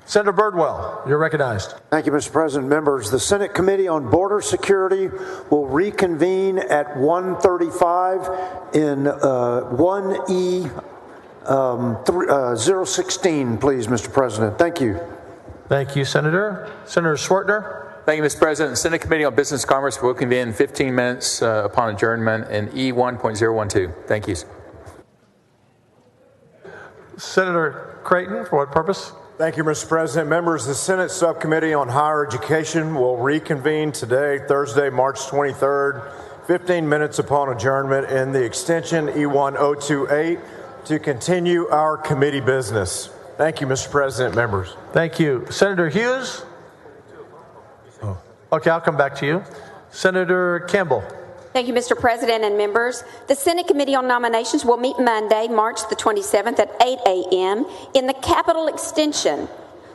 Senator Birdwell, you're recognized. Thank you, Mr. President. Members, the Senate Committee on Border Security will reconvene at 1:35 in 1E 016, please, Mr. President. Thank you. Thank you, Senator. Senator Swartner. Thank you, Mr. President. The Senate Committee on Business and Commerce will convene in 15 minutes upon adjournment in E1.012. Thank you. Senator Creighton, for what purpose? Thank you, Mr. President. Members, the Senate Subcommittee on Higher Education will reconvene today, Thursday, March 23rd, 15 minutes upon adjournment in the extension E1028 to continue our committee business. Thank you, Mr. President, members. Thank you. Senator Hughes? Okay, I'll come back to you. Senator Campbell. Thank you, Mr. President and members. The Senate Committee on Nominations will meet Monday, March the 27th at 8 a.m. in the Capitol Extension.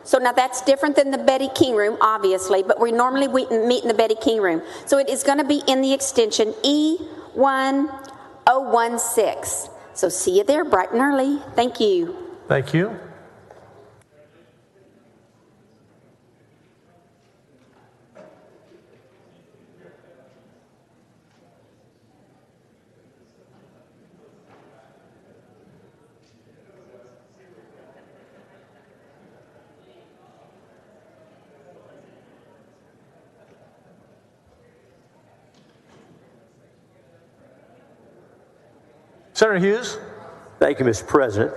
So now that's different than the Betty King Room, obviously, but we normally meet in the Betty King Room. So it is going to be in the extension E1016. So see you there bright and early. Thank you. Thank you. Senator Hughes. Thank you, Mr. President.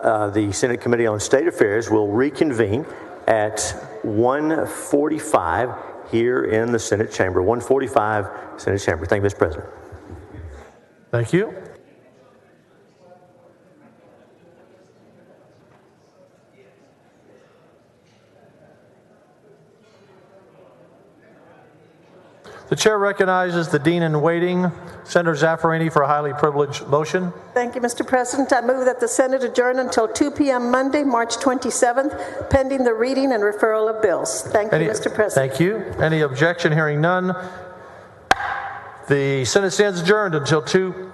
The Senate Committee on State Affairs will reconvene at 1:45 here in the Senate chamber. 1:45 Senate chamber. Thank you, Mr. President. Thank you. The chair recognizes the dean in waiting, Senator Zaffarani, for a highly privileged motion. Thank you, Mr. President. I move that the Senate adjourn until 2 p.m. Monday, March 27th, pending the reading and referral of bills. Thank you, Mr. President. Thank you. Any objection? Hearing none. The Senate stands adjourned until 2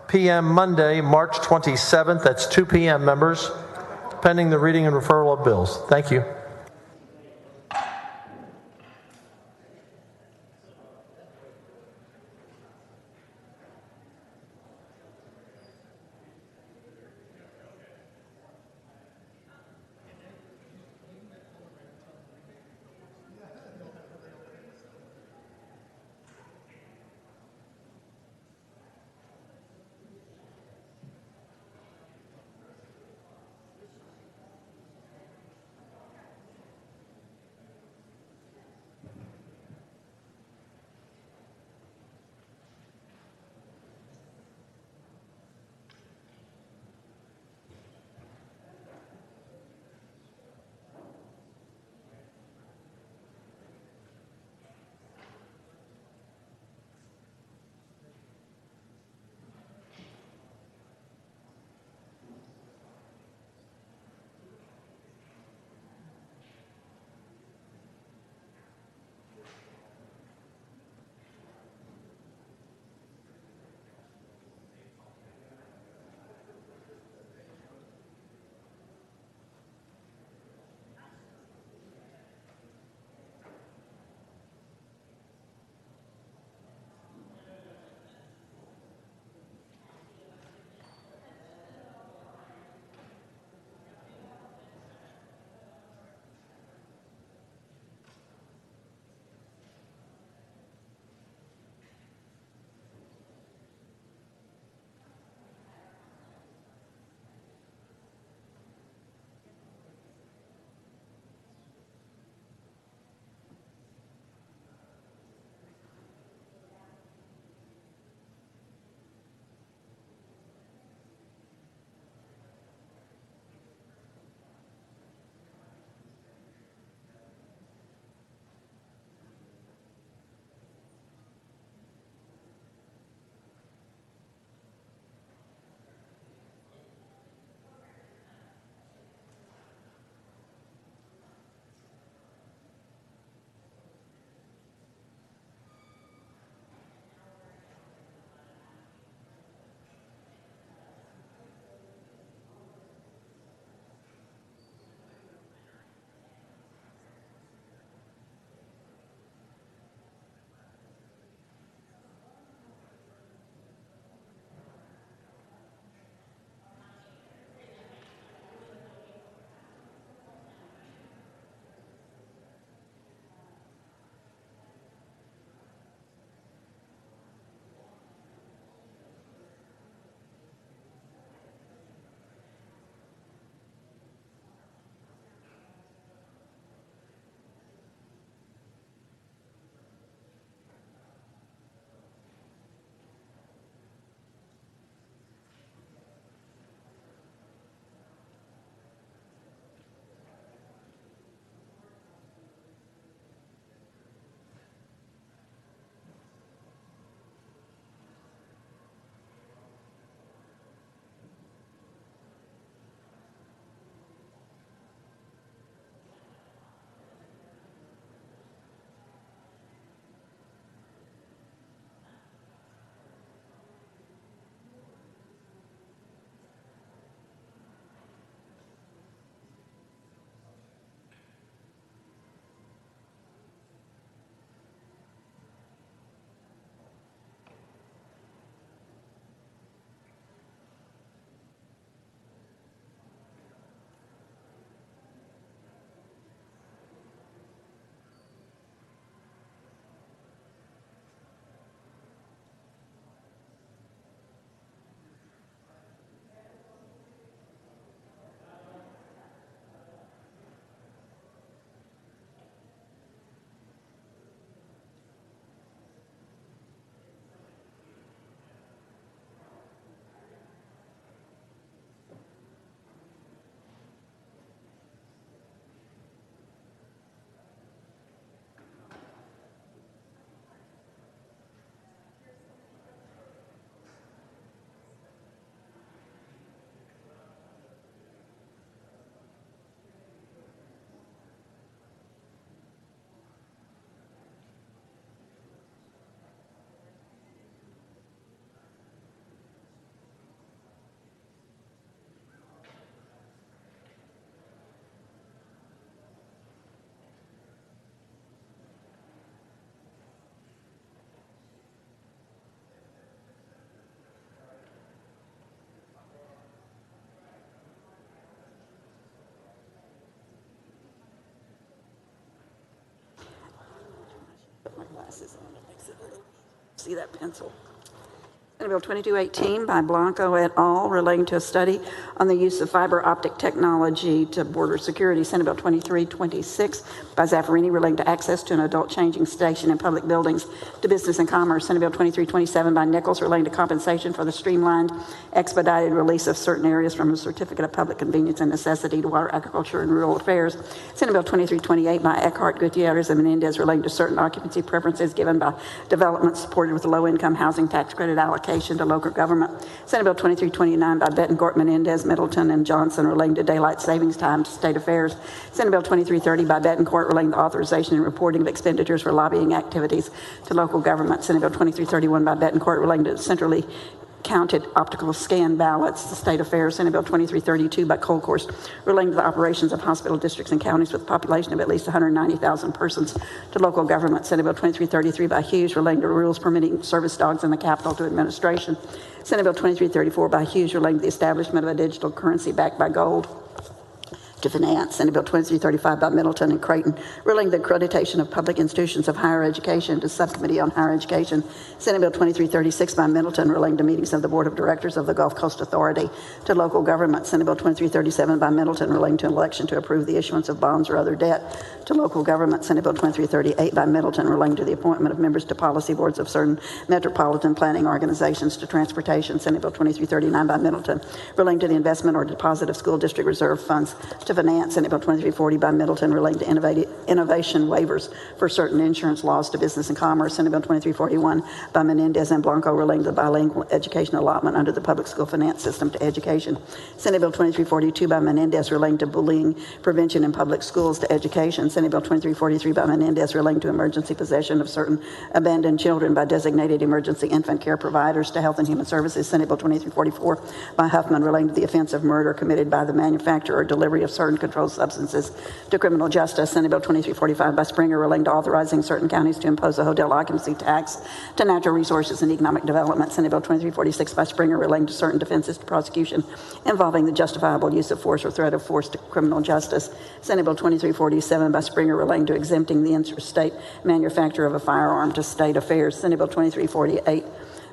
p.m. Monday, March 27th. That's 2 p.m., members, pending the reading and referral of bills. Thank you. My glasses on, it makes it see that pencil. Senate Bill 2218 by Blanco et al. Relating to a study on the use of fiber optic technology to border security. Senate Bill 2326 by Zaffarini relating to access to an adult changing station in public buildings to business and commerce. Senate Bill 2327 by Nichols relating to compensation for the streamlined, expedited release of certain areas from a certificate of public convenience and necessity to water, agriculture, and rural affairs. Senate Bill 2328 by Eckhart, Gutierrez, and Menendez relating to certain occupancy preferences given by development supported with low-income housing tax credit allocation to local government. Senate Bill 2329 by Bettencourt, Menendez, Middleton, and Johnson relating to daylight savings time to state affairs. Senate Bill 2330 by Bettencourt relating to authorization and reporting of expenditures for lobbying activities to local government. Senate Bill 2331 by Bettencourt relating to centrally counted optical scan ballots to state affairs. Senate Bill 2332 by Colkhorst relating to the operations of hospital districts and counties with a population of at least 190,000 persons to local government. Senate Bill 2333 by Hughes relating to rules permitting service dogs in the capital to administration. Senate Bill 2334 by Hughes relating to the establishment of a digital currency backed by gold to finance. Senate Bill 2335 by Middleton and Creighton relating to the accreditation of public institutions of higher education to Subcommittee on Higher Education. Senate Bill 2336 by Middleton relating to meetings of the Board of Directors of the Gulf Coast Authority to local government. Senate Bill 2337 by Middleton relating to an election to approve the issuance of bonds or other debt to local government. Senate Bill 2338 by Middleton relating to the appointment of members to policy boards of certain metropolitan planning organizations to transportation. Senate Bill 2339 by Middleton relating to the investment or deposit of school district reserve funds to finance. Senate Bill 2340 by Middleton relating to innovation waivers for certain insurance laws to business and commerce. Senate Bill 2341 by Menendez and Blanco relating to the bilingual education allotment under the public school finance system to education. Senate Bill 2342 by Menendez relating to bullying prevention in public schools to education. Senate Bill 2343 by Menendez relating to emergency possession of certain abandoned children by designated emergency infant care providers to Health and Human Services. Senate Bill 2344 by Huffman relating to the offense of murder committed by the manufacture or delivery of certain controlled substances to criminal justice. Senate Bill 2345 by Springer relating to authorizing certain counties to impose a hotel occupancy tax to natural resources and economic development. Senate Bill 2346 by Springer relating to certain defenses to prosecution involving the justifiable use of force or threat of force to criminal justice. Senate Bill 2347 by Springer relating to exempting the interstate manufacture of a firearm to state affairs. Senate Bill 2348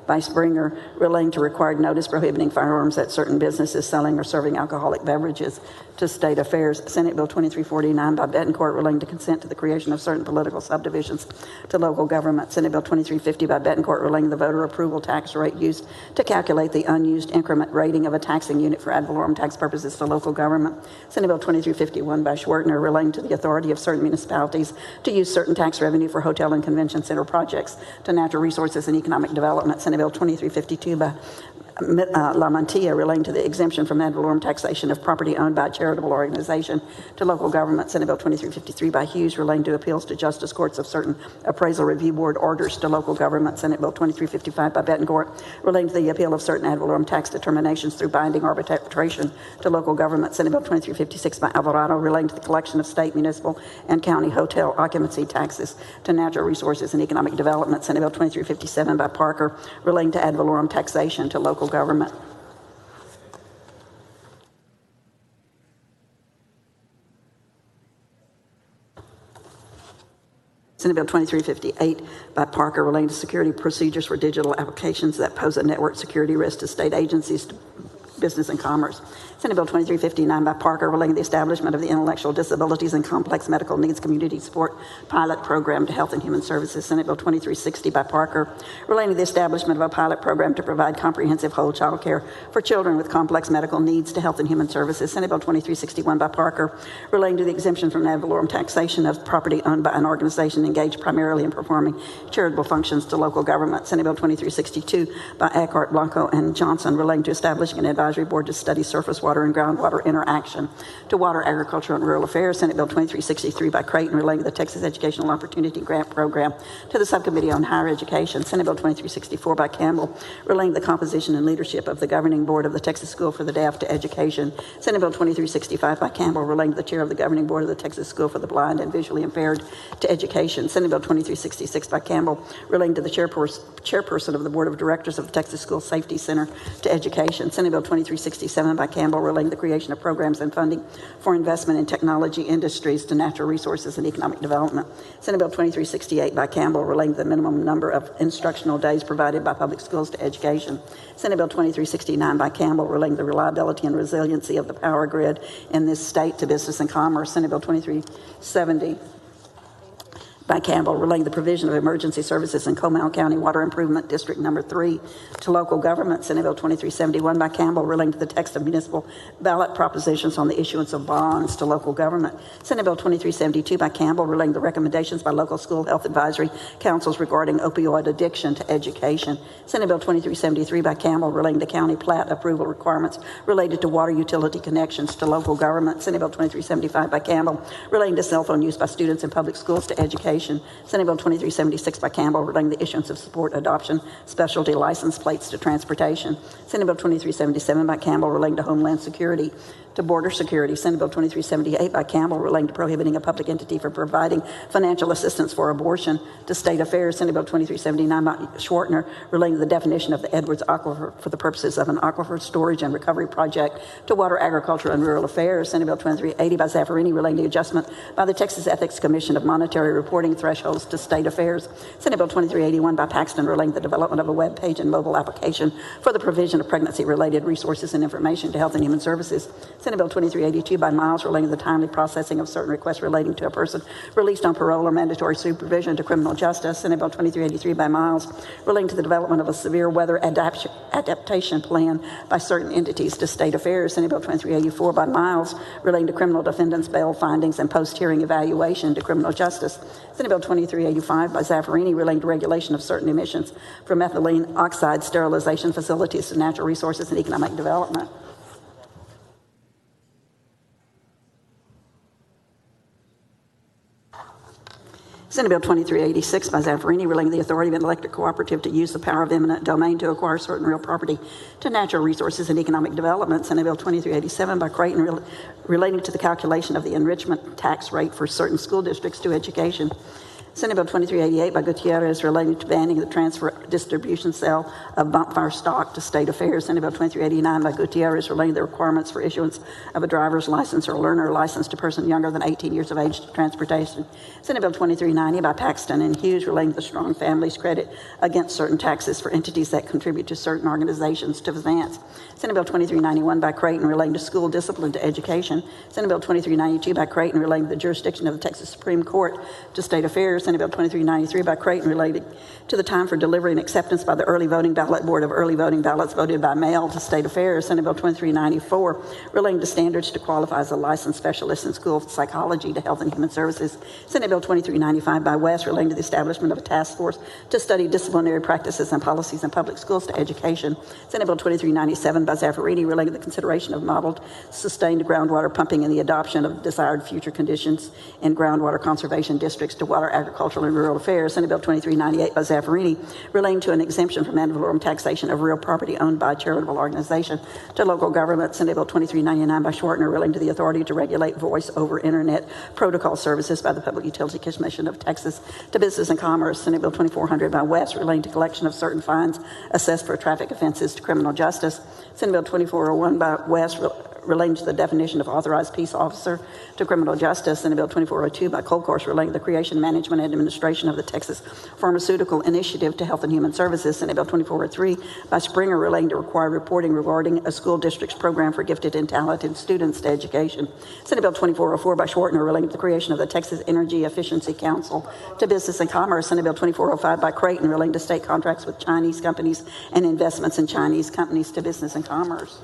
by Springer relating to required notice prohibiting firearms at certain businesses selling or serving alcoholic beverages to state affairs. Senate Bill 2349 by Bettencourt relating to consent to the creation of certain political subdivisions to local government. Senate Bill 2350 by Bettencourt relating to the voter approval tax rate used to calculate the unused increment rating of a taxing unit for ad valorem tax purposes to local government. Senate Bill 2351 by Schwertner relating to the authority of certain municipalities to use certain tax revenue for hotel and convention center projects to natural resources and economic development. Senate Bill 2352 by La Mantilla relating to the exemption from ad valorem taxation of property owned by a charitable organization to local government. Senate Bill 2353 by Hughes relating to appeals to justice courts of certain appraisal review board orders to local government. Senate Bill 2355 by Bettencourt relating to the appeal of certain ad valorem tax determinations through binding arbitration to local government. Senate Bill 2356 by Alvarado relating to the collection of state, municipal, and county hotel occupancy taxes to natural resources and economic development. Senate Bill 2357 by Parker relating to ad valorem taxation to local government. Senate Bill 2358 by Parker relating to security procedures for digital applications that pose a network security risk to state agencies, to business and commerce. Senate Bill 2359 by Parker relating to the establishment of the Intellectual Disabilities and Complex Medical Needs Community Support Pilot Program to Health and Human Services. Senate Bill 2360 by Parker relating to the establishment of a pilot program to provide comprehensive whole child care for children with complex medical needs to Health and Human Services. Senate Bill 2361 by Parker relating to the exemption from ad valorem taxation of property owned by an organization engaged primarily in performing charitable functions to local government. Senate Bill 2362 by Eckhart, Blanco, and Johnson relating to establishing an advisory board to study surface water and groundwater interaction to water, agriculture, and rural affairs. Senate Bill 2363 by Creighton relating to the Texas Educational Opportunity Grant Program to the Subcommittee on Higher Education. Senate Bill 2364 by Campbell relating to the composition and leadership of the governing board of the Texas School for the Deaf to Education. Senate Bill 2365 by Campbell relating to the chair of the governing board of the Texas School for the Blind and Visually Impaired to Education. Senate Bill 2366 by Campbell relating to the chairperson of the board of directors of the Texas School Safety Center to Education. Senate Bill 23 2367 by Campbell relating to the creation of programs and funding for investment in technology industries to natural resources and economic development. Senate Bill 2368 by Campbell relating to the minimum number of instructional days provided by public schools to education. Senate Bill 2369 by Campbell relating to the reliability and resiliency of the power grid in this state to business and commerce. Senate Bill 2370 by Campbell relating to the provision of emergency services in Comal County Water Improvement District Number 3 to local government. Senate Bill 2371 by Campbell relating to the text of municipal ballot propositions on the issuance of bonds to local government. Senate Bill 2372 by Campbell relating to recommendations by local school health advisory councils regarding opioid addiction to education. Senate Bill 2373 by Campbell relating to county plat approval requirements related to water utility connections to local government. Senate Bill 2375 by Campbell relating to cell phone use by students in public schools to education. Senate Bill 2376 by Campbell relating to the issuance of support adoption specialty license plates to transportation. Senate Bill 2377 by Campbell relating to Homeland Security to border security. Senate Bill 2378 by Campbell relating to prohibiting a public entity from providing financial assistance for abortion to state affairs. Senate Bill 2379 by Schwartner relating to the definition of the Edwards Aquifer for the purposes of an aquifer storage and recovery project to water, agriculture, and rural affairs. Senate Bill 2380 by Zaffarini relating to adjustment by the Texas Ethics Commission of monetary reporting thresholds to state affairs. Senate Bill 2381 by Paxton relating to the development of a web page and mobile application for the provision of pregnancy-related resources and information to Health and Human Services. Senate Bill 2382 by Miles relating to the timely processing of certain requests relating to a person released on parole or mandatory supervision to criminal justice. Senate Bill 2383 by Miles relating to the development of a severe weather adaptation plan by certain entities to state affairs. Senate Bill 2384 by Miles relating to criminal defendants' bail findings and post-hearing evaluation to criminal justice. Senate Bill 2385 by Zaffarini relating to regulation of certain emissions from ethylene oxide sterilization facilities to natural resources and economic development. Senate Bill 2386 by Zaffarini relating to the authority of an electric cooperative to use the power of eminent domain to acquire certain real property to natural resources and economic development. Senate Bill 2387 by Creighton relating to the calculation of the enrichment tax rate for certain school districts to education. Senate Bill 2388 by Gutierrez relating to banning the transfer distribution sale of bump fire stock to state affairs. Senate Bill 2389 by Gutierrez relating to the requirements for issuance of a driver's license or learner license to person younger than 18 years of age to transportation. Senate Bill 2390 by Paxton and Hughes relating to the Strong Families Credit against certain taxes for entities that contribute to certain organizations to finance. Senate Bill 2391 by Creighton relating to school discipline to education. Senate Bill 2392 by Creighton relating to the jurisdiction of the Texas Supreme Court to state affairs. Senate Bill 2393 by Creighton related to the time for delivery and acceptance by the Early Voting Ballot Board of early voting ballots voted by mail to state affairs. Senate Bill 2394 relating to standards to qualify as a licensed specialist in school psychology to Health and Human Services. Senate Bill 2395 by West relating to the establishment of a task force to study disciplinary practices and policies in public schools to education. Senate Bill 2397 by Zaffarini relating to the consideration of modeled sustained groundwater pumping and the adoption of desired future conditions in groundwater conservation districts to water, agricultural, and rural affairs. Senate Bill 2398 by Zaffarini relating to an exemption from ad valorem taxation of real property owned by a charitable organization to local government. Senate Bill 2399 by Schwartner relating to the authority to regulate voice over internet protocol services by the Public Utility Commission of Texas to business and commerce. Senate Bill 2400 by West relating to collection of certain fines assessed for traffic offenses to criminal justice. Senate Bill 2401 by West relating to the definition of authorized peace officer to criminal justice. Senate Bill 2402 by Colcourse relating to the creation, management, and administration of the Texas Pharmaceutical Initiative to Health and Human Services. Senate Bill 2403 by Springer relating to required reporting regarding a school district's program for gifted and talented students to education. Senate Bill 2404 by Schwartner relating to the creation of the Texas Energy Efficiency Council to business and commerce. Senate Bill 2405 by Creighton relating to state contracts with Chinese companies and investments in Chinese companies to business and commerce.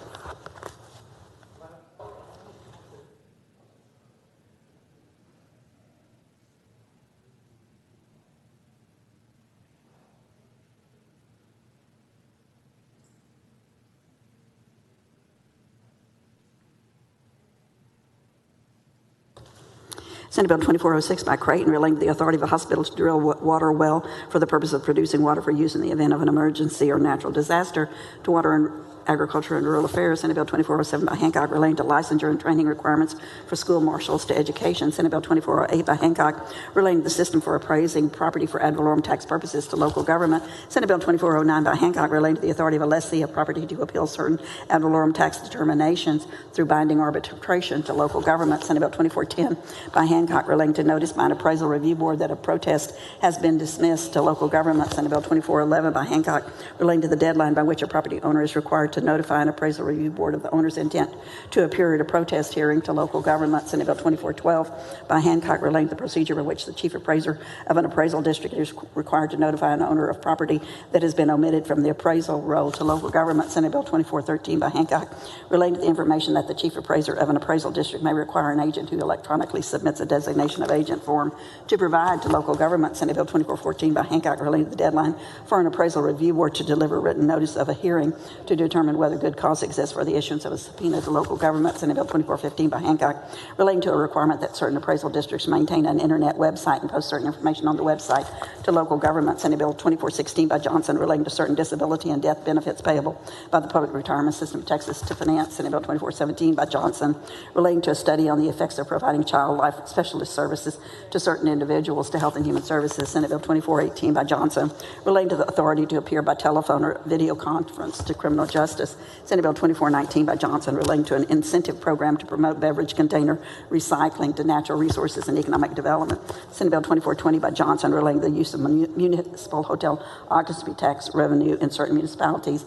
Senate Bill 2406 by Creighton relating to the authority of a hospital to drill water well for the purpose of producing water for use in the event of an emergency or natural disaster to water and Agriculture and Rural Affairs. Senate Bill 2407 by Hancock relating to licensure and training requirements for school marshals to education. Senate Bill 2408 by Hancock relating to the system for appraising property for ad valorem tax purposes to local government. Senate Bill 2409 by Hancock relating to the authority of a lessee of property to appeal certain ad valorem tax determinations through binding arbitration to local government. Senate Bill 2410 by Hancock relating to notice by an appraisal review board that a protest has been dismissed to local government. Senate Bill 2411 by Hancock relating to the deadline by which a property owner is required to notify an appraisal review board of the owner's intent to appear at a protest hearing to local government. Senate Bill 2412 by Hancock relating to the procedure by which the chief appraiser of an appraisal district is required to notify an owner of property that has been omitted from the appraisal roll to local government. Senate Bill 2413 by Hancock relating to the information that the chief appraiser of an appraisal district may require an agent who electronically submits a designation of agent form to provide to local government. Senate Bill 2414 by Hancock relating to the deadline for an appraisal review board to deliver written notice of a hearing to determine whether good cause exists for the issuance of a subpoena to local government. Senate Bill 2415 by Hancock relating to a requirement that certain appraisal districts maintain an internet website and post certain information on the website to local government. Senate Bill 2416 by Johnson relating to certain disability and death benefits payable by the Public Retirement System of Texas to finance. Senate Bill 2417 by Johnson relating to a study on the effects of providing child life specialist services to certain individuals to Health and Human Services. Senate Bill 2418 by Johnson relating to the authority to appear by telephone or video conference to criminal justice. Senate Bill 2419 by Johnson relating to an incentive program to promote beverage container recycling to natural resources and economic development. Senate Bill 2420 by Johnson relating to the use of municipal hotel occupancy tax revenue in certain municipalities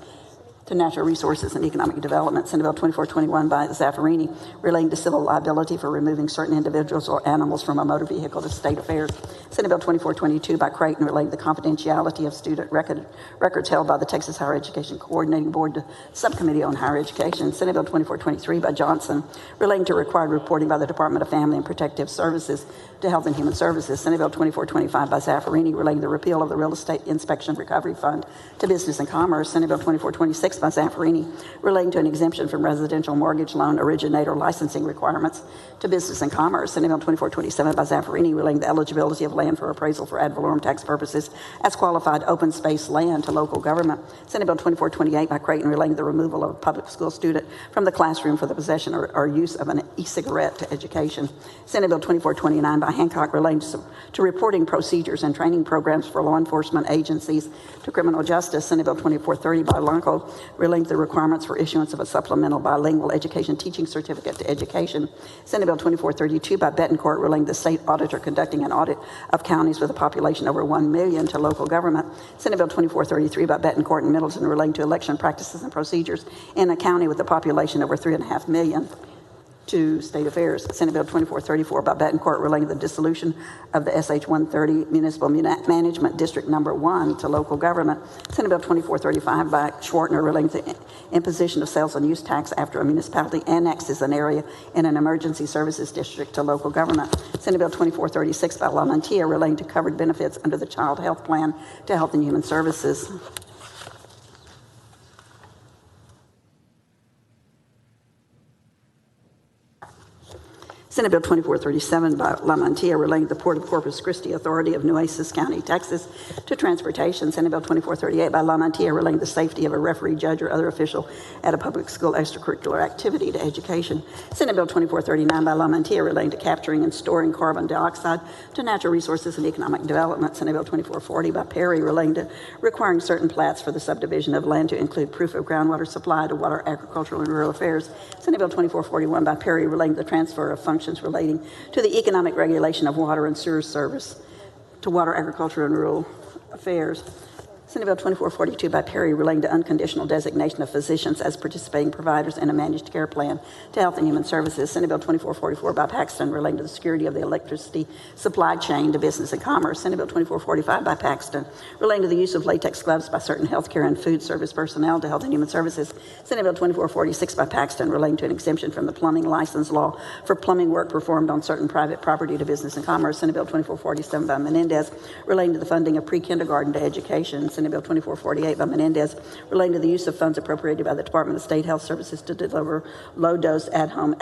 to natural resources and economic development. Senate Bill 2421 by Zaffarini relating to civil liability for removing certain individuals or animals from a motor vehicle to state affairs. Senate Bill 2422 by Creighton relating to the confidentiality of student records held by the Texas Higher Education Coordinating Board to Subcommittee on Higher Education. Senate Bill 2423 by Johnson relating to required reporting by the Department of Family and Protective Services to Health and Human Services. Senate Bill 2425 by Zaffarini relating to the repeal of the Real Estate Inspection Recovery Fund to Business and Commerce. Senate Bill 2426 by Zaffarini relating to an exemption from residential mortgage loan originator licensing requirements to Business and Commerce. Senate Bill 2427 by Zaffarini relating to the eligibility of land for appraisal for ad valorem tax purposes as qualified open space land to local government. Senate Bill 2428 by Creighton relating to the removal of a public school student from the classroom for the possession or use of an e-cigarette to education. Senate Bill 2429 by Hancock relating to reporting procedures and training programs for law enforcement agencies to criminal justice. Senate Bill 2430 by Lonco relating to the requirements for issuance of a supplemental bilingual education teaching certificate to education. Senate Bill 2432 by Betancourt relating to the state auditor conducting an audit of counties with a population over 1 million to local government. Senate Bill 2433 by Betancourt and Middleton relating to election practices and procedures in a county with a population over 3.5 million to state affairs. Senate Bill 2434 by Betancourt relating to the dissolution of the SH 130 Municipal Management District Number 1 to local government. Senate Bill 2435 by Schwartner relating to imposition of sales and use tax after a municipality annexes an area in an emergency services district to local government. Senate Bill 2436 by LaMantia relating to covered benefits under the Child Health Plan to Health and Human Services. Senate Bill 2437 by LaMantia relating to the Port of Corpus Christi Authority of Nueces County, Texas to transportation. Senate Bill 2438 by LaMantia relating to the safety of a referee, judge, or other official at a public school extracurricular activity to education. Senate Bill 2439 by LaMantia relating to capturing and storing carbon dioxide to natural resources and economic development. Senate Bill 2440 by Perry relating to requiring certain plats for the subdivision of land to include proof of groundwater supply to Water, Agricultural, and Rural Affairs. Senate Bill 2441 by Perry relating to the transfer of functions relating to the economic regulation of water and sewer service to Water, Agriculture, and Rural Affairs. Senate Bill 2442 by Perry relating to unconditional designation of physicians as participating providers in a managed care plan to Health and Human Services. Senate Bill 2444 by Paxton relating to the security of the electricity supply chain to Business and Commerce. Senate Bill 2445 by Paxton relating to the use of latex gloves by certain healthcare and food service personnel to Health and Human Services. Senate Bill 2446 by Paxton relating to an exemption from the plumbing license law for plumbing work performed on certain private property to Business and Commerce. Senate Bill 2447 by Menendez relating to the funding of pre-kindergarten to education. Senate Bill 2448 by Menendez relating to the use of funds appropriated by the Department of State Health Services to deliver low-dose at-home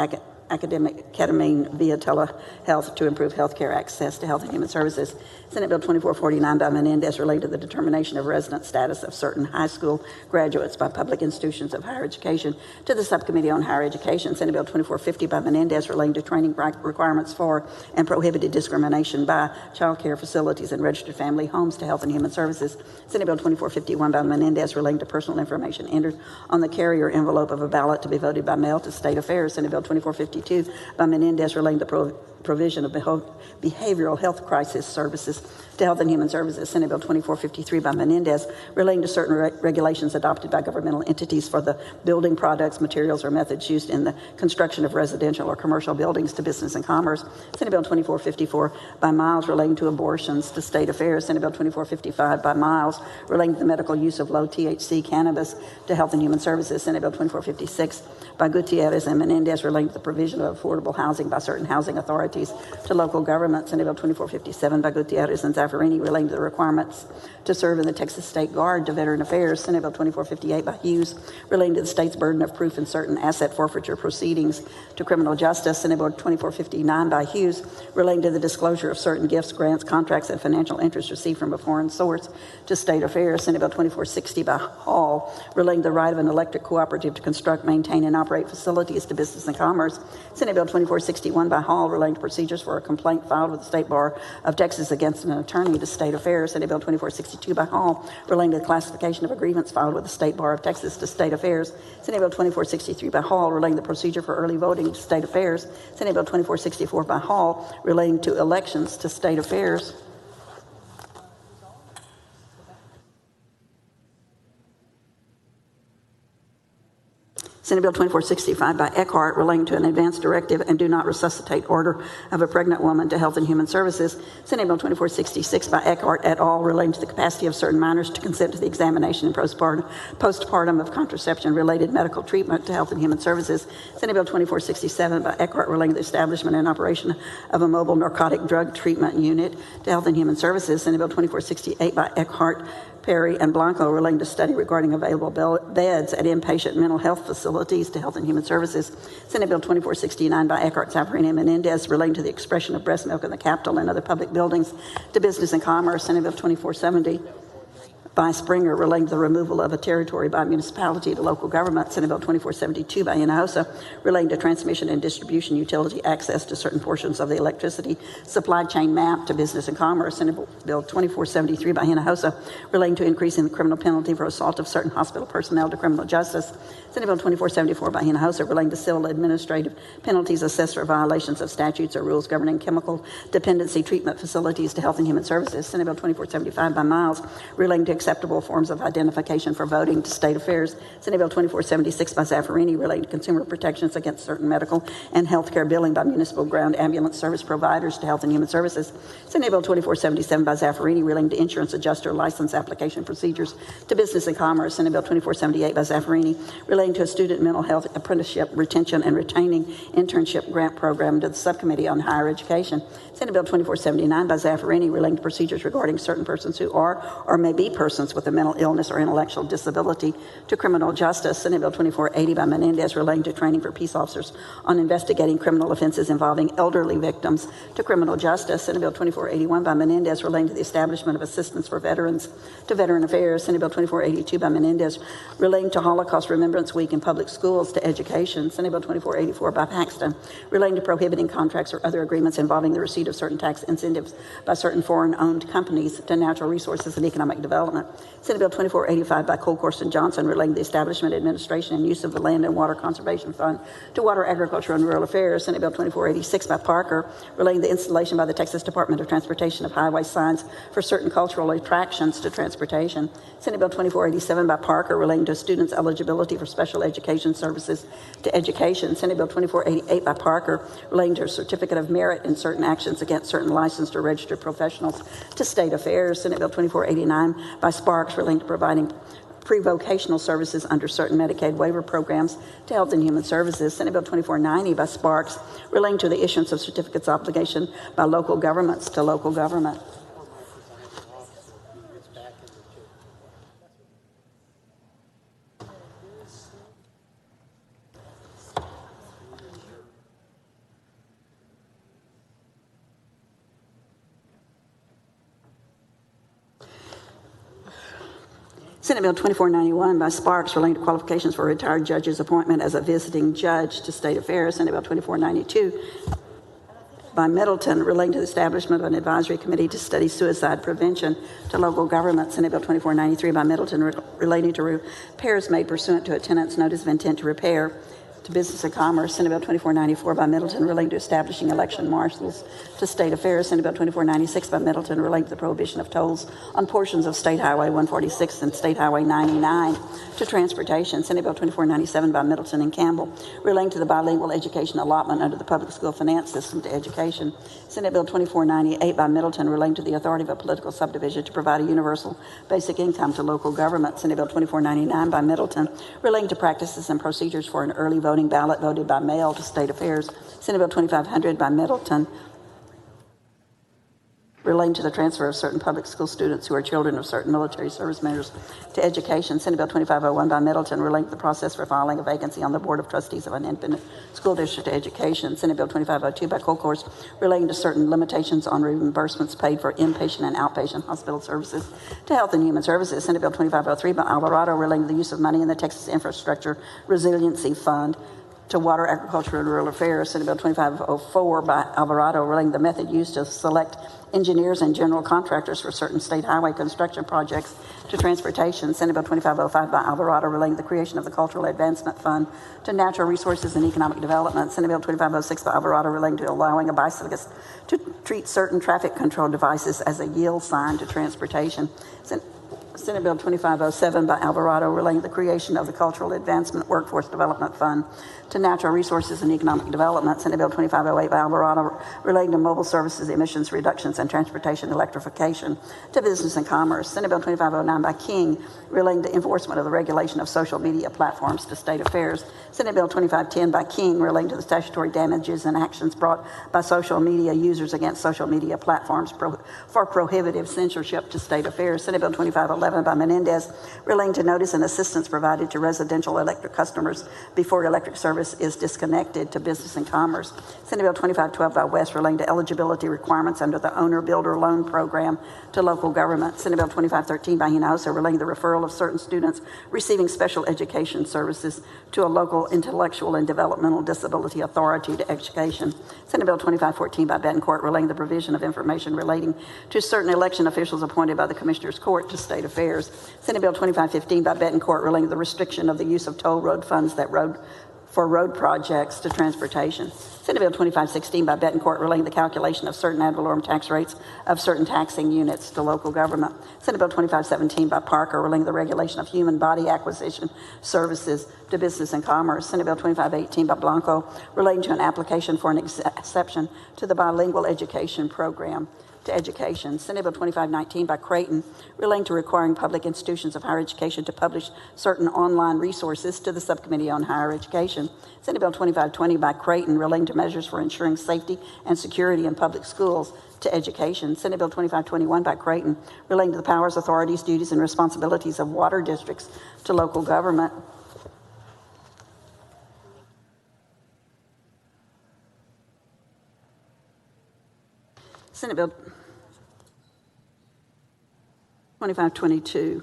academic ketamine via telehealth to improve healthcare access to Health and Human Services. Senate Bill 2449 by Menendez relating to the determination of resident status of certain high school graduates by public institutions of higher education to the Subcommittee on Higher Education. Senate Bill 2450 by Menendez relating to training requirements for and prohibited discrimination by child care facilities and registered family homes to Health and Human Services. Senate Bill 2451 by Menendez relating to personal information entered on the carrier envelope of a ballot to be voted by mail to State Affairs. Senate Bill 2452 by Menendez relating to provision of behavioral health crisis services to Health and Human Services. Senate Bill 2453 by Menendez relating to certain regulations adopted by governmental entities for the building products, materials, or methods used in the construction of residential or commercial buildings to Business and Commerce. Senate Bill 2454 by Miles relating to abortions to State Affairs. Senate Bill 2455 by Miles relating to the medical use of low THC cannabis to Health and Human Services. Senate Bill 2456 by Gutierrez and Menendez relating to the provision of affordable housing by certain housing authorities to local government. Senate Bill 2457 by Gutierrez and Zaffarini relating to the requirements to serve in the Texas State Guard to Veteran Affairs. Senate Bill 2458 by Hughes relating to the state's burden of proof in certain asset forfeiture proceedings to criminal justice. Senate Bill 2459 by Hughes relating to the disclosure of certain gifts, grants, contracts, and financial interest received from a foreign source to State Affairs. Senate Bill 2460 by Hall relating to the right of an electric cooperative to construct, maintain, and operate facilities to Business and Commerce. Senate Bill 2461 by Hall relating to procedures for a complaint filed with the State Bar of Texas against an attorney to State Affairs. Senate Bill 2462 by Hall relating to the classification of a grievance filed with the State Bar of Texas to State Affairs. Senate Bill 2463 by Hall relating to the procedure for early voting to State Affairs. Senate Bill 2464 by Hall relating to elections to State Affairs. Senate Bill 2465 by Eckhart relating to an advance directive and do not resuscitate order of a pregnant woman to Health and Human Services. Senate Bill 2466 by Eckhart et al. Relating to the capacity of certain minors to consent to the examination and postpartum of contraception-related medical treatment to Health and Human Services. Senate Bill 2467 by Eckhart relating to the establishment and operation of a mobile narcotic drug treatment unit to Health and Human Services. Senate Bill 2468 by Eckhart, Perry, and Blanco relating to study regarding available beds at inpatient mental health facilities to Health and Human Services. Senate Bill 2469 by Eckhart, Zaffarini, and Menendez relating to the expression of breast milk in the Capitol and other public buildings to Business and Commerce. Senate Bill 2470 by Springer relating to the removal of a territory by municipality to local government. Senate Bill 2472 by Hinojosa relating to transmission and distribution utility access to certain portions of the electricity supply chain map to Business and Commerce. Senate Bill 2473 by Hinojosa relating to increasing the criminal penalty for assault of certain hospital personnel to criminal justice. Senate Bill 2474 by Hinojosa relating to civil administrative penalties assessed for violations of statutes or rules governing chemical dependency treatment facilities to Health and Human Services. Senate Bill 2475 by Miles relating to acceptable forms of identification for voting to State Affairs. Senate Bill 2476 by Zaffarini relating to consumer protections against certain medical and health care billing by municipal ground ambulance service providers to Health and Human Services. Senate Bill 2477 by Zaffarini relating to insurance adjuster license application procedures to Business and Commerce. Senate Bill 2478 by Zaffarini relating to a student mental health apprenticeship retention and retaining internship grant program to the Subcommittee on Higher Education. Senate Bill 2479 by Zaffarini relating to procedures regarding certain persons who are or may be persons with a mental illness or intellectual disability to criminal justice. Senate Bill 2480 by Menendez relating to training for peace officers on investigating criminal offenses involving elderly victims to criminal justice. Senate Bill 2481 by Menendez relating to the establishment of assistance for veterans to Veteran Affairs. Senate Bill 2482 by Menendez relating to Holocaust Remembrance Week in public schools to education. Senate Bill 2484 by Paxton relating to prohibiting contracts or other agreements involving the receipt of certain tax incentives by certain foreign-owned companies to natural resources and economic development. Senate Bill 2485 by Colcorst and Johnson relating to the establishment, administration, and use of the Land and Water Conservation Fund to Water, Agriculture, and Rural Affairs. Senate Bill 2486 by Parker relating to the installation by the Texas Department of Transportation of highway signs for certain cultural attractions to transportation. Senate Bill 2487 by Parker relating to students' eligibility for special education services to education. Senate Bill 2488 by Parker relating to a certificate of merit in certain actions against certain licensed or registered professionals to State Affairs. Senate Bill 2489 by Sparks relating to providing pre-vocational services under certain Medicaid waiver programs to Health and Human Services. Senate Bill 2490 by Sparks relating to the issuance of certificates of obligation by local governments to local government. Senate Bill 2491 by Sparks relating to qualifications for a retired judge's appointment as a visiting judge to State Affairs. Senate Bill 2492 by Middleton relating to the establishment of an advisory committee to study suicide prevention to local government. Senate Bill 2493 by Middleton relating to repairs made pursuant to a tenant's notice of intent to repair to Business and Commerce. Senate Bill 2494 by Middleton relating to establishing election marshals to State Affairs. Senate Bill 2496 by Middleton relating to the prohibition of tolls on portions of State Highway 146 and State Highway 99 to transportation. Senate Bill 2497 by Middleton and Campbell relating to the bilingual education allotment under the public school finance system to education. Senate Bill 2498 by Middleton relating to the authority of a political subdivision to provide a universal basic income to local government. Senate Bill 2499 by Middleton relating to practices and procedures for an early voting ballot voted by mail to State Affairs. Senate Bill 2500 by Middleton relating to the transfer of certain public school students who are children of certain military service members to education. Senate Bill 2501 by Middleton relating to the process for filing a vacancy on the Board of Trustees of an independent school district to education. Senate Bill 2502 by Colcourse relating to certain limitations on reimbursements paid for inpatient and outpatient hospital services to Health and Human Services. Senate Bill 2503 by Alvarado relating to the use of money in the Texas Infrastructure Resiliency Fund to Water, Agriculture, and Rural Affairs. Senate Bill 2504 by Alvarado relating to the method used to select engineers and general contractors for certain state highway construction projects to transportation. Senate Bill 2505 by Alvarado relating to the creation of the Cultural Advancement Fund to Natural Resources and Economic Development. Senate Bill 2506 by Alvarado relating to allowing a bicyclist to treat certain traffic control devices as a yield sign to transportation. Senate Bill 2507 by Alvarado relating to the creation of the Cultural Advancement Workforce Development Fund to Natural Resources and Economic Development. Senate Bill 2508 by Alvarado relating to mobile services, emissions reductions, and transportation electrification to Business and Commerce. Senate Bill 2509 by King relating to enforcement of the regulation of social media platforms to State Affairs. Senate Bill 2510 by King relating to the statutory damages and actions brought by social media users against social media platforms for prohibitive censorship to State Affairs. Senate Bill 2511 by Menendez relating to notice and assistance provided to residential electric customers before electric service is disconnected to Business and Commerce. Senate Bill 2512 by West relating to eligibility requirements under the Owner-Builder Loan Program to local government. Senate Bill 2513 by Hinojosa relating to the referral of certain students receiving special education services to a local intellectual and developmental disability authority to education. Senate Bill 2514 by Betancourt relating to the provision of information relating to certain election officials appointed by the Commissioner's Court to State Affairs. Senate Bill 2515 by Betancourt relating to the restriction of the use of toll road funds for road projects to transportation. Senate Bill 2516 by Betancourt relating to the calculation of certain ad valorem tax rates of certain taxing units to local government. Senate Bill 2517 by Parker relating to the regulation of human body acquisition services to Business and Commerce. Senate Bill 2518 by Blanco relating to an application for an exception to the bilingual education program to education. Senate Bill 2519 by Creighton relating to requiring public institutions of higher education to publish certain online resources to the Subcommittee on Higher Education. Senate Bill 2520 by Creighton relating to measures for ensuring safety and security in public schools to education. Senate Bill 2521 by Creighton relating to the powers, authorities, duties, and responsibilities of water districts to local government. Senate Bill 2522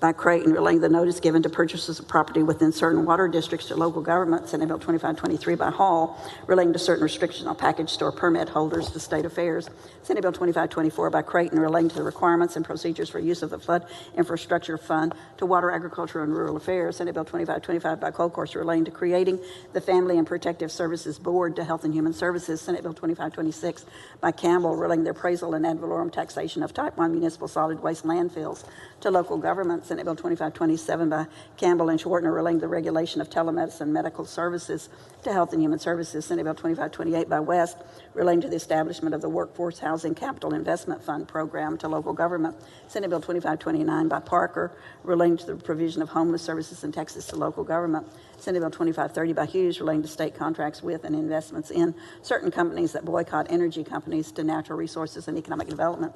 by Creighton relating the notice given to purchasers of property within certain water districts to local government. Senate Bill 2523 by Hall relating to certain restrictions on package store permit holders to State Affairs. Senate Bill 2524 by Creighton relating to the requirements and procedures for use of the Flood Infrastructure Fund to Water, Agriculture, and Rural Affairs. Senate Bill 2525 by Colcourse relating to creating the Family and Protective Services Board to Health and Human Services. Senate Bill 2526 by Campbell relating to the appraisal and ad valorem taxation of Type 1 municipal solid waste landfills to local government. Senate Bill 2527 by Campbell and Schwartner relating to the regulation of telemedicine medical services to Health and Human Services. Senate Bill 2528 by West relating to the establishment of the Workforce Housing Capital Investment Fund program to local government. Senate Bill 2529 by Parker relating to the provision of homeless services in Texas to local government. Senate Bill 2530 by Hughes relating to state contracts with and investments in certain companies that boycott energy companies to Natural Resources and Economic Development.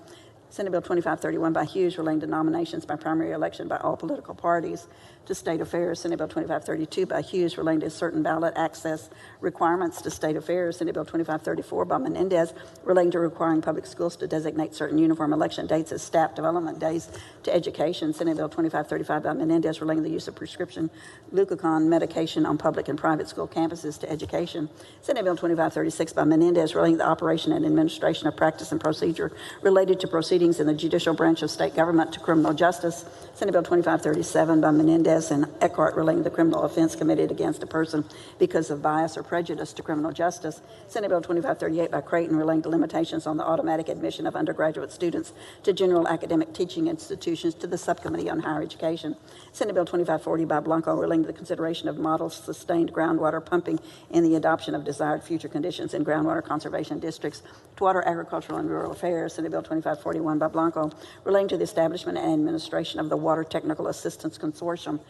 Senate Bill 2531 by Hughes relating to nominations by primary election by all political parties. To State Affairs, Senate Bill 2532 by Hughes relating to certain ballot access requirements. To State Affairs, Senate Bill 2534 by Menendez relating to requiring public schools to designate certain uniform election dates as staff development days. To Education, Senate Bill 2535 by Menendez relating to the use of prescription glucagon medication on public and private school campuses. To Education, Senate Bill 2536 by Menendez relating to the operation and administration of practice and procedure related to proceedings in the judicial branch of state government. To Criminal Justice, Senate Bill 2537 by Menendez and Eckhart relating to the criminal offense committed against a person because of bias or prejudice. To Criminal Justice, Senate Bill 2538 by Creighton relating to limitations on the automatic admission of undergraduate students to general academic teaching institutions. To the Subcommittee on Higher Education, Senate Bill 2540 by Blanco relating to the consideration of models sustained groundwater pumping and the adoption of desired future conditions in groundwater conservation districts. To Water, Agricultural, and Rural Affairs, Senate Bill 2541 by Blanco relating to the establishment and administration of the Water Technical Assistance Consortium.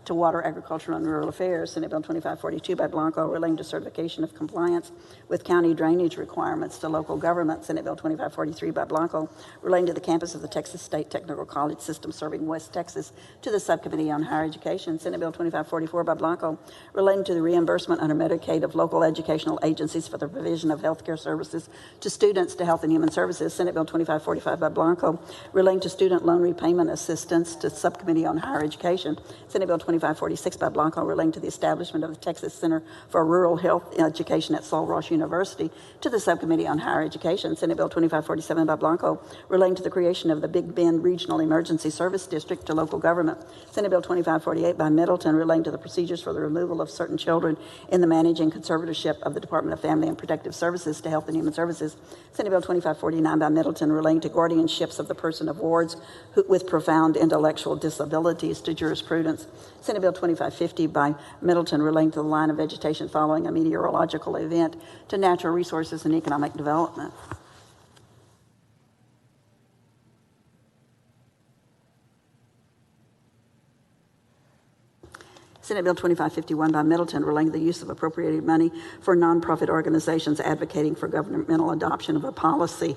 To Water, Agricultural, and Rural Affairs, Senate Bill 2542 by Blanco relating to certification of compliance with county drainage requirements. To Local Government, Senate Bill 2543 by Blanco relating to the campus of the Texas State Technical College system serving West Texas. To the Subcommittee on Higher Education, Senate Bill 2544 by Blanco relating to the reimbursement under Medicaid of local educational agencies for the provision of health care services to students. To Health and Human Services, Senate Bill 2545 by Blanco relating to student loan repayment assistance. To Subcommittee on Higher Education, Senate Bill 2546 by Blanco relating to the establishment of the Texas Center for Rural Health Education at Sul Ross University. To the Subcommittee on Higher Education, Senate Bill 2547 by Blanco relating to the creation of the Big Bend Regional Emergency Service District. To Local Government, Senate Bill 2548 by Middleton relating to the procedures for the removal of certain children in the managing conservatorship of the Department of Family and Protective Services. To Health and Human Services, Senate Bill 2549 by Middleton relating to guardianships of the person of wards with profound intellectual disabilities. To Jurisprudence, Senate Bill 2550 by Middleton relating to the line of vegetation following a meteorological event. To Natural Resources and Economic Development, Senate Bill 2551 by Middleton relating to the use of appropriated money for nonprofit organizations advocating for governmental adoption of a policy.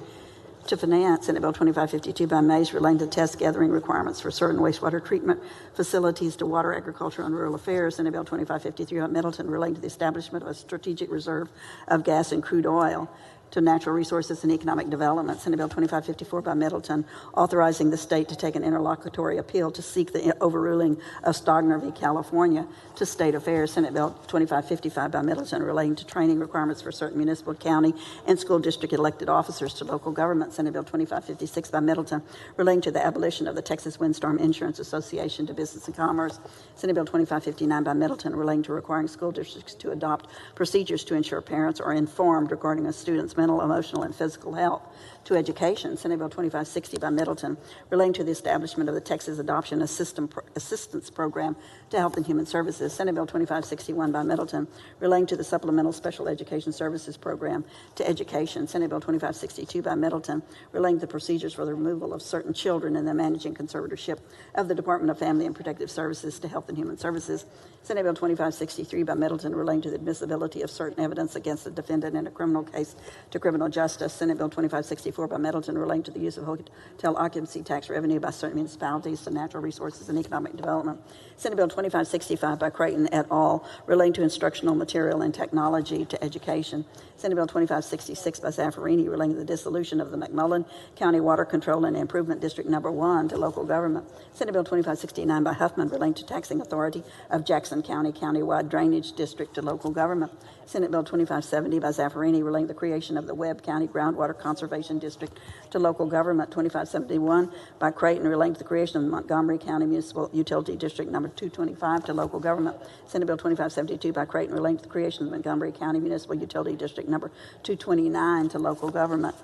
To Finance, Senate Bill 2552 by Mays relating to test gathering requirements for certain wastewater treatment facilities. To Water, Agriculture, and Rural Affairs, Senate Bill 2553 by Middleton relating to the establishment of a strategic reserve of gas and crude oil. To Natural Resources and Economic Development, Senate Bill 2554 by Middleton, authorizing the state to take an interlocutory appeal to seek the overruling of Stogner v. California. To State Affairs, Senate Bill 2555 by Middleton, relating to training requirements for certain municipal, county, and school district elected officers. To Local Government, Senate Bill 2556 by Middleton, relating to the abolition of the Texas Windstorm Insurance Association. To Business and Commerce, Senate Bill 2559 by Middleton, relating to requiring school districts to adopt procedures to ensure parents are informed regarding a student's mental, emotional, and physical health. To Education, Senate Bill 2560 by Middleton, relating to the establishment of the Texas Adoption Assistance Program. To Health and Human Services, Senate Bill 2561 by Middleton, relating to the Supplemental Special Education Services Program. To Education, Senate Bill 2562 by Middleton, relating to procedures for the removal of certain children in the managing conservatorship of the Department of Family and Protective Services. To Health and Human Services, Senate Bill 2563 by Middleton, relating to the admissibility of certain evidence against the defendant in a criminal case. To Criminal Justice, Senate Bill 2564 by Middleton, relating to the use of hotel occupancy tax revenue by certain municipalities. To Natural Resources and Economic Development, Senate Bill 2565 by Creighton et al., relating to instructional material and technology. To Education, Senate Bill 2566 by Zaffarini, relating to the dissolution of the McMullen County Water Control and Improvement District Number 1. To Local Government, Senate Bill 2569 by Huffman, relating to taxing authority of Jackson County Countywide Drainage District. To Local Government, Senate Bill 2570 by Zaffarini, relating to the creation of the Webb County Groundwater Conservation District. To Local Government, 2571 by Creighton, relating to the creation of the Montgomery County Municipal Utility District Number 225. To Local Government, Senate Bill 2572 by Creighton, relating to the creation of the Montgomery County Municipal Utility District Number 229. To Local Government.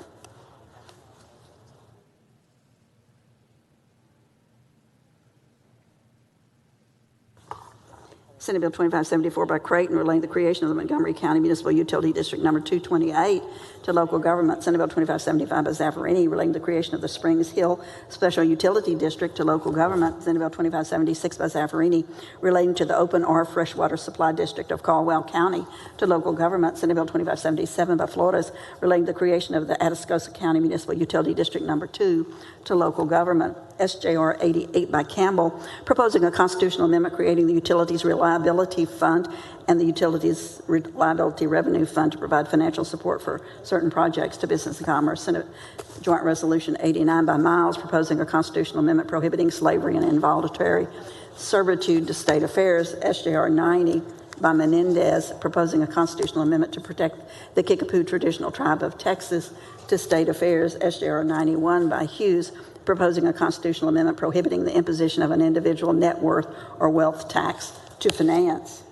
Senate Bill 2574 by Creighton relating to the creation of the Montgomery County Municipal Utility District Number 228 to local government. Senate Bill 2575 by Zaffarini relating to the creation of the Springs Hill Special Utility District to local government. Senate Bill 2576 by Zaffarini relating to the Open R Freshwater Supply District of Caldwell County to local government. Senate Bill 2577 by Flores relating to the creation of the Atascosa County Municipal Utility District Number 2 to local government. SJR 88 by Campbell proposing a constitutional amendment creating the Utilities Reliability Fund and the Utilities Reliability Revenue Fund to provide financial support for certain projects to business and commerce. Senate Joint Resolution 89 by Miles proposing a constitutional amendment prohibiting slavery and involuntary servitude to state affairs. SJR 90 by Menendez proposing a constitutional amendment to protect the Kickapoo Traditional Tribe of Texas to state affairs. SJR 91 by Hughes proposing a constitutional amendment prohibiting the imposition of an individual net worth or wealth tax to finance.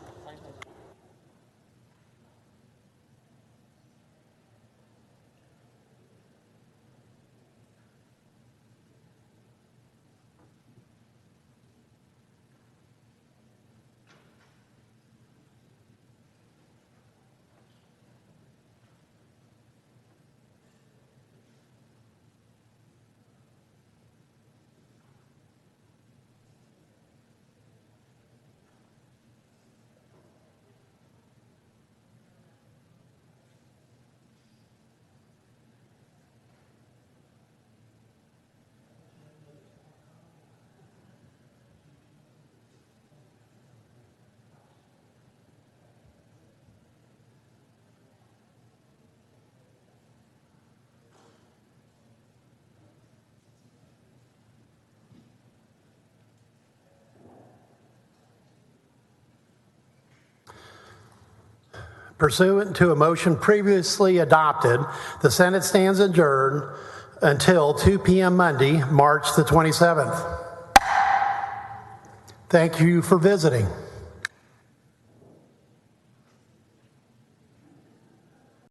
Pursuant to a motion previously adopted, the Senate stands adjourned until 2 p.m. Monday, March the 27th. Thank you for visiting.